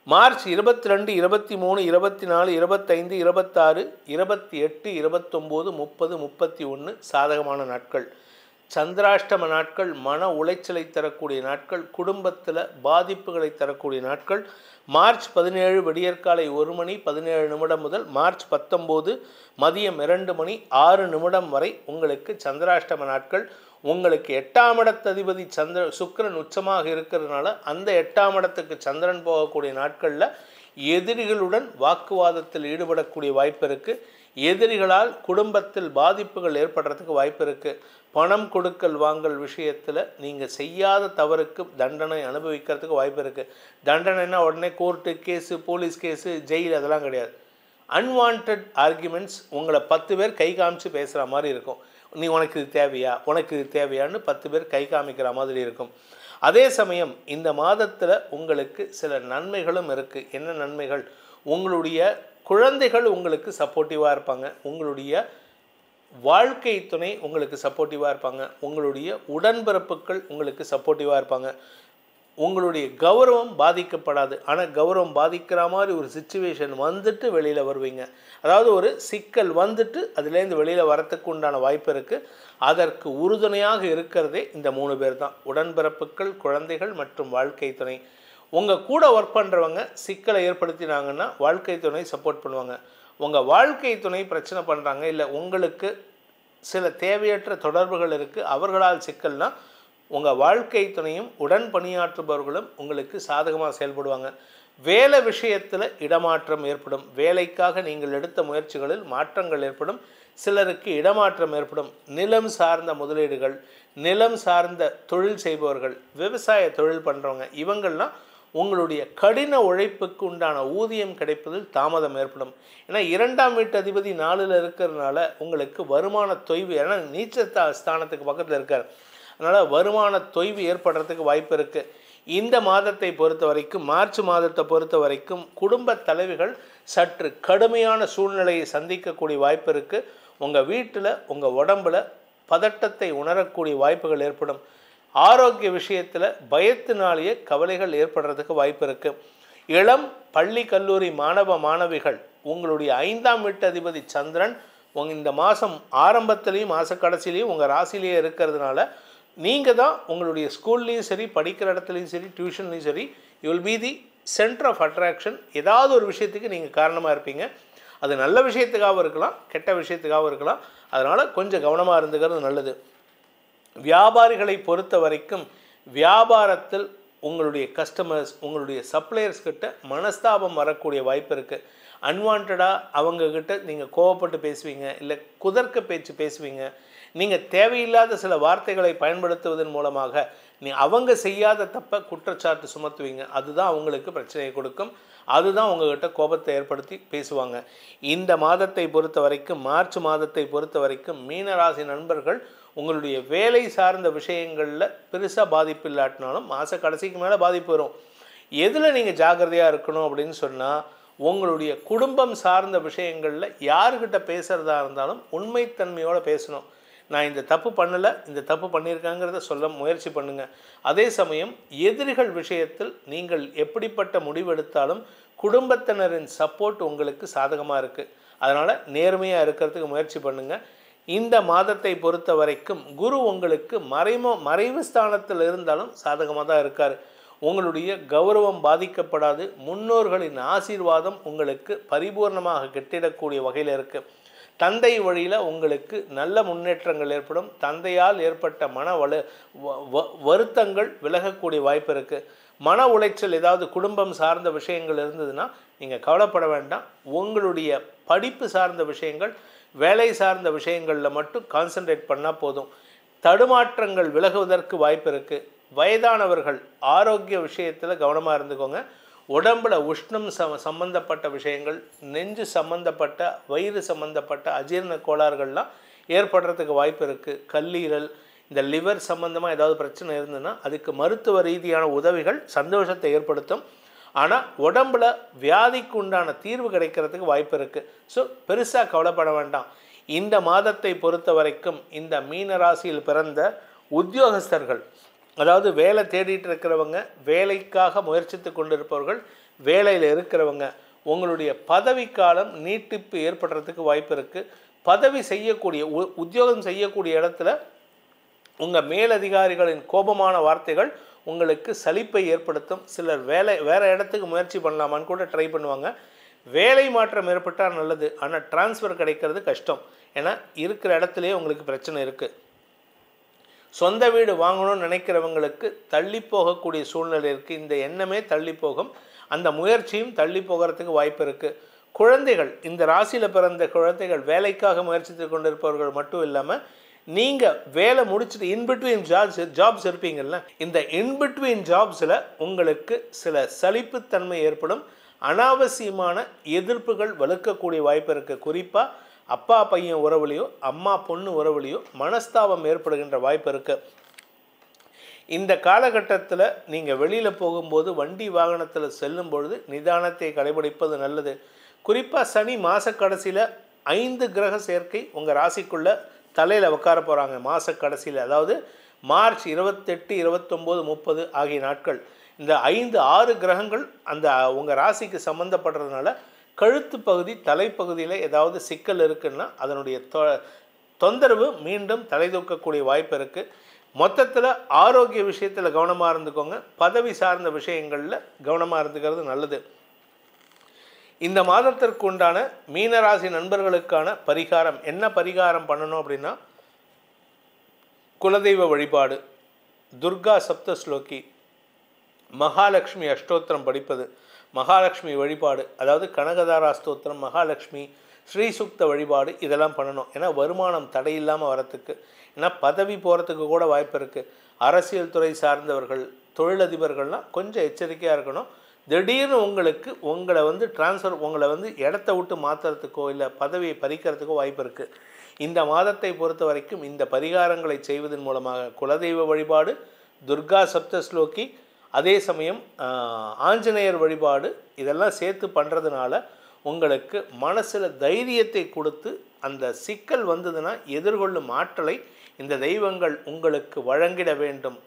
S1: மார்ச் 22, 23, 24, 25, 26, 28, 29, 30, 31 சாதகமான நாட்கள். சந்திராஷ்டம நாட்கள் மன உளைச்சலை தரக்கூடிய நாட்கள், குடும்பத்தில் பாதிப்புகளை தரக்கூடிய நாட்கள். மார்ச் 17 விடியற்காலை 1 மணி 17 நிமிடம் முதல் மார்ச் 19 மதியம் 2 மணி 6 நிமிடம் வரை உங்களுக்கு சந்திராஷ்டம நாட்கள். உங்களுக்கு 8ஆம் இடத்ததிபதி சுக்கிரன் உச்சமாக இருக்கிறதுனால அந்த 8ஆம் இடத்துக்கு சந்திரன் போகக்கூடிய நாட்களில் எதிரிகளுடன் வாக்குவாதத்தில் ஈடுபடக்கூடிய வாய்ப்பு இருக்குது. எதிரிகளால் குடும்பத்தில் பாதிப்புகள் ஏற்படுறதுக்கு வாய்ப்பு இருக்குது. பணம் கொடுக்கல் வாங்கல் விஷயத்தில் நீங்கள் செய்யாத தவறுக்கு தண்டனை அனுபவிக்கிறதுக்கு வாய்ப்பு இருக்குது. தண்டனைன்னா உடனே court case, police case, jail அதெல்லாம் கிடையாது. அன்வான்ட் ஆர்குமெண்ட்ஸ் உங்களை 10 பேர் கை காமிச்சு பேசுகிற மாதிரி இருக்கும். நீ உனக்கு இது தேவையா, உனக்கு இது தேவையான்னு 10 பேர் கை காமிக்கிற மாதிரி இருக்கும். அதே சமயம் இந்த மாதத்தில் உங்களுக்கு சில நன்மைகளும் இருக்குது. என்ன நன்மைகள்? உங்களுடைய குழந்தைகள் உங்களுக்கு சப்போர்ட்டிவாக இருப்பாங்க. உங்களுடைய வாழ்க்கை துணை உங்களுக்கு சப்போர்ட்டிவாக இருப்பாங்க. உங்களுடைய உடன்பிறப்புகள் உங்களுக்கு சப்போர்ட்டிவாக இருப்பாங்க. உங்களுடைய கௌரவம் பாதிக்கப்படாது. ஆனால் கௌரவம் பாதிக்கிற மாதிரி ஒரு சிச்சுவேஷன் வந்துட்டு வெளியில் வருவீங்க. அதாவது ஒரு சிக்கல் வந்துட்டு அதுலேருந்து வெளியில் வரத்துக்கு உண்டான வாய்ப்பு இருக்குது. அதற்கு உறுதுணையாக இருக்கிறதே இந்த 3 பேர் தான். உடன்பிறப்புகள், குழந்தைகள் மற்றும் வாழ்க்கை துணை. உங்கள் கூட ஒர்க் பண்ணுறவங்க சிக்கலை ஏற்படுத்தினாங்கன்னா வாழ்க்கை துணை சப்போர்ட் பண்ணுவாங்க. உங்கள் வாழ்க்கை துணை பிரச்சனை பண்ணுறாங்க, இல்லை உங்களுக்கு சில தேவையற்ற தொடர்புகள் இருக்குது, அவர்களால் சிக்கல்னால் உங்கள் வாழ்க்கை துணையும் உடன் பணியாற்றுபவர்களும் உங்களுக்கு சாதகமாக செயல்படுவாங்க. வேலை விஷயத்தில் இடமாற்றம் ஏற்படும். வேலைக்காக நீங்கள் எடுத்த முயற்சிகளில் மாற்றங்கள் ஏற்படும். சிலருக்கு இடமாற்றம் ஏற்படும். நிலம் சார்ந்த முதலீடுகள், நிலம் சார்ந்த தொழில் செய்பவர்கள், விவசாய தொழில் பண்ணுறவங்க, இவங்கள்லாம் உங்களுடைய கடின உழைப்புக்கு உண்டான ஊதியம் கிடைப்பதில் தாமதம் ஏற்படும். ஏன்னா 2ஆம் வீட்டு அதிபதி 4ல் இருக்கிறதுனால உங்களுக்கு வருமான தொய்வு, ஏன்னா நீச்ச ஸ்தானத்துக்கு பக்கத்தில் இருக்கார், அதனால் வருமான தொய்வு ஏற்படுறதுக்கு வாய்ப்பு இருக்குது. இந்த மாதத்தை பொறுத்த வரைக்கும், மார்ச் மாதத்தை பொறுத்த வரைக்கும் குடும்ப தலைவிகள் சற்று கடுமையான சூழ்நிலையை சந்திக்கக்கூடிய வாய்ப்பு இருக்குது. உங்கள் வீட்டில் உங்கள் உடம்பில் பதட்டத்தை உணரக்கூடிய வாய்ப்புகள் ஏற்படும். ஆரோக்கிய விஷயத்தில் பயத்தினாலேயே கவலைகள் ஏற்படுறதுக்கு வாய்ப்பு இருக்குது. இளம் பள்ளி கல்லூரி மாணவ மாணவிகள் உங்களுடைய 5ஆம் வீட்டு அதிபதி சந்திரன் இந்த மாதம் ஆரம்பத்துலேயும் மாத கடைசிலையும் உங்கள் ராசிலேயே இருக்கிறதுனால நீங்கள் தான் உங்களுடைய ஸ்கூல்லையும் சரி, படிக்கிற இடத்துலையும் சரி, டியூஷன்லையும் சரி, you will be the centre of attraction. ஏதாவது ஒரு விஷயத்துக்கு நீங்கள் காரணமாக இருப்பீங்க. அது நல்ல விஷயத்துக்காகவும் இருக்கலாம், கெட்ட விஷயத்துக்காகவும் இருக்கலாம். அதனால் கொஞ்சம் கவனமாக இருந்துக்கிறது நல்லது. வியாபாரிகளை பொறுத்த வரைக்கும் வியாபாரத்தில் உங்களுடைய கஸ்டமர்ஸ், உங்களுடைய சப்ளையர்ஸ் கிட்ட மனஸ்தாபம் வரக்கூடிய வாய்ப்பு இருக்குது. அன்வான்டாக அவங்கக்கிட்ட நீங்கள் கோவப்பட்டு பேசுவீங்க, இல்லை குதர்க்க பேச்சு பேசுவீங்க. நீங்கள் தேவையில்லாத சில வார்த்தைகளை பயன்படுத்துவதன் மூலமாக அவங்க செய்யாத தப்பை குற்றச்சாட்டு சுமத்துவீங்க. அதுதான் அவங்களுக்கு பிரச்சனையை கொடுக்கும். அதுதான் உங்கள்கிட்ட கோபத்தை ஏற்படுத்தி பேசுவாங்க. இந்த மாதத்தை பொறுத்த வரைக்கும், மார்ச் மாதத்தை பொறுத்த வரைக்கும் மீனராசி நண்பர்கள் உங்களுடைய வேலை சார்ந்த விஷயங்களில் பெருசாக பாதிப்பு இல்லாட்டினாலும் மாத கடைசிக்கு மேலே பாதிப்பு வரும். எதில் நீங்கள் ஜாக்கிரதையாக இருக்கணும் அப்படின்னு சொன்னால், உங்களுடைய குடும்பம் சார்ந்த விஷயங்களில் யாருக்கிட்ட பேசுகிறதா இருந்தாலும் உண்மைத்தன்மையோடு பேசணும். நான் இந்த தப்பு பண்ணலை, இந்த தப்பு பண்ணியிருக்காங்கிறத சொல்ல முயற்சி பண்ணுங்கள். அதே சமயம் எதிரிகள் விஷயத்தில் நீங்கள் எப்படிப்பட்ட முடிவெடுத்தாலும் குடும்பத்தினரின் சப்போர்ட் உங்களுக்கு சாதகமாக இருக்குது. அதனால் நேர்மையாக இருக்கிறதுக்கு முயற்சி பண்ணுங்கள். இந்த மாதத்தை பொறுத்த வரைக்கும் குரு உங்களுக்கு மறைவு ஸ்தானத்தில் இருந்தாலும் சாதகமாக தான் இருக்கார். உங்களுடைய கௌரவம் பாதிக்கப்படாது. முன்னோர்களின் ஆசீர்வாதம் உங்களுக்கு பரிபூர்ணமாக கிட்டிடக்கூடிய வகையில் இருக்குது. தந்தை வழியில் உங்களுக்கு நல்ல முன்னேற்றங்கள் ஏற்படும். தந்தையால் ஏற்பட்ட வருத்தங்கள் விலகக்கூடிய வாய்ப்பு இருக்குது. மன உளைச்சல் ஏதாவது குடும்பம் சார்ந்த விஷயங்கள் இருந்ததுன்னா நீங்கள் கவலைப்பட வேண்டாம். உங்களுடைய படிப்பு சார்ந்த விஷயங்கள், வேலை சார்ந்த விஷயங்களில் மட்டும் கான்சன்ட்ரேட் பண்ணால் போதும். தடுமாற்றங்கள் விலகுவதற்கு வாய்ப்பு இருக்குது. வயதானவர்கள் ஆரோக்கிய விஷயத்தில் கவனமாக இருந்துக்கோங்க. உடம்பில் உஷ்ணம் சம்பந்தப்பட்ட விஷயங்கள், நெஞ்சு சம்பந்தப்பட்ட, வயிறு சம்பந்தப்பட்ட அஜீரண கோளாறுகள்லாம் ஏற்படுறதுக்கு வாய்ப்பு இருக்குது. கல்லீரல், இந்த லிவர் சம்பந்தமாக ஏதாவது பிரச்சனை இருந்ததுன்னா அதுக்கு மருத்துவ ரீதியான உதவிகள் சந்தோஷத்தை ஏற்படுத்தும். ஆனால் உடம்பில் வியாதிக்கு உண்டான தீர்வு கிடைக்கிறதுக்கு வாய்ப்பு இருக்குது. ஸோ பெருசாக கவலைப்பட வேண்டாம். இந்த மாதத்தை பொறுத்த வரைக்கும் இந்த மீன ராசியில் பிறந்த உத்தியோகஸ்தர்கள், அதாவது வேலை தேடிட்டு இருக்கிறவங்க, வேலைக்காக முயற்சித்து கொண்டிருப்பவர்கள், வேலையில் இருக்கிறவங்க, உங்களுடைய பதவிக்காலம் நீட்டிப்பு ஏற்படுறதுக்கு வாய்ப்பு இருக்குது. பதவி செய்யக்கூடிய உத்தியோகம் செய்யக்கூடிய இடத்துல உங்கள் மேலதிகாரிகளின் கோபமான வார்த்தைகள் உங்களுக்கு சலிப்பை ஏற்படுத்தும். சிலர் வேறு இடத்துக்கு முயற்சி பண்ணலாமான்னு கூட ட்ரை பண்ணுவாங்க. வேலை மாற்றம் ஏற்பட்டால் நல்லது, ஆனால் டிரான்ஸ்ஃபர் கிடைக்கிறது கஷ்டம். ஏன்னா இருக்கிற இடத்துலையே உங்களுக்கு பிரச்சனை இருக்குது. சொந்த வீடு வாங்கணும்னு நினைக்கிறவங்களுக்கு தள்ளி போகக்கூடிய சூழ்நிலை இருக்குது. இந்த எண்ணமே தள்ளி போகும். அந்த முயற்சியும் தள்ளி போகிறதுக்கு வாய்ப்பு இருக்குது. குழந்தைகள், இந்த ராசியில் பிறந்த குழந்தைகள் வேலைக்காக முயற்சித்து கொண்டிருப்பவர்கள் மட்டும் இல்லாமல் நீங்கள் வேலை முடிச்சுட்டு இன்பிட்வீன் ஜாப்ஸ் இருப்பீங்கள்ல, இந்த இன்பிட்வீன் ஜாப்ஸில் உங்களுக்கு சில சலிப்புத்தன்மை ஏற்படும். அனாவசியமான எதிர்ப்புகள் வலுக்கக்கூடிய வாய்ப்பு இருக்குது. குறிப்பாக அப்பா பையன் உறவுலையோ அம்மா பொண்ணு உறவுலையோ மனஸ்தாபம் ஏற்படுகின்ற வாய்ப்பு இருக்குது. இந்த காலகட்டத்தில் நீங்கள் வெளியில் போகும்போது, வண்டி வாகனத்தில் செல்லும் பொழுது நிதானத்தை கடைபிடிப்பது நல்லது. குறிப்பாக சனி மாத கடைசியில் 5 கிரக சேர்க்கை உங்கள் ராசிக்குள்ளே தலையில் உட்கார போகிறாங்க. மாத கடைசியில், அதாவது மார்ச் 28, 29, 30 ஆகிய நாட்கள். இந்த 5-6 கிரகங்கள் அந்த உங்கள் ராசிக்கு சம்மந்தப்படுறதுனால கழுத்து பகுதி, தலைப்பகுதியில் ஏதாவது சிக்கல் இருக்குன்னா அதனுடைய தொந்தரவு மீண்டும் தலை தூக்கக்கூடிய வாய்ப்பு இருக்குது. மொத்தத்தில் ஆரோக்கிய விஷயத்தில் கவனமாக இருந்துக்கோங்க. பதவி சார்ந்த விஷயங்களில் கவனமாக இருந்துக்கிறது நல்லது. இந்த மாதத்திற்கு உண்டான மீனராசி நண்பர்களுக்கான பரிகாரம் என்ன பரிகாரம் பண்ணணும் அப்படின்னா, குலதெய்வ வழிபாடு, துர்கா சப்தஸ்லோகி, மகாலட்சுமி அஷ்டோத்திரம் படிப்பது, மகாலட்சுமி வழிபாடு, அதாவது கனகதாரா ஸ்தோத்திரம், மகாலட்சுமி, ஸ்ரீசுக்த வழிபாடு, இதெல்லாம் பண்ணணும். ஏன்னா வருமானம் தடையில்லாமல் வரத்துக்கு. ஏன்னா பதவி போகிறதுக்கு கூட வாய்ப்பு இருக்குது. அரசியல் துறை சார்ந்தவர்கள், தொழிலதிபர்கள்லாம் கொஞ்சம் எச்சரிக்கையாக இருக்கணும். திடீர்னு உங்களை இடத்த விட்டு மாற்றுறதுக்கோ இல்லை பதவியை பறிக்கிறதுக்கோ வாய்ப்பு இருக்குது. இந்த மாதத்தை பொறுத்த வரைக்கும் இந்த பரிகாரங்களை செய்வதன் மூலமாக குலதெய்வ வழிபாடு, துர்கா சப்தஸ்லோகி, அதே சமயம் ஆஞ்சநேயர் வழிபாடு, இதெல்லாம் சேர்த்து பண்ணுறதுனால உங்களுக்கு மனசில் தைரியத்தை கொடுத்து அந்த சிக்கல் வந்ததுன்னா எதிர்கொள்ளும் ஆற்றலை இந்த தெய்வங்கள் உங்களுக்கு வழங்கிட வேண்டும்.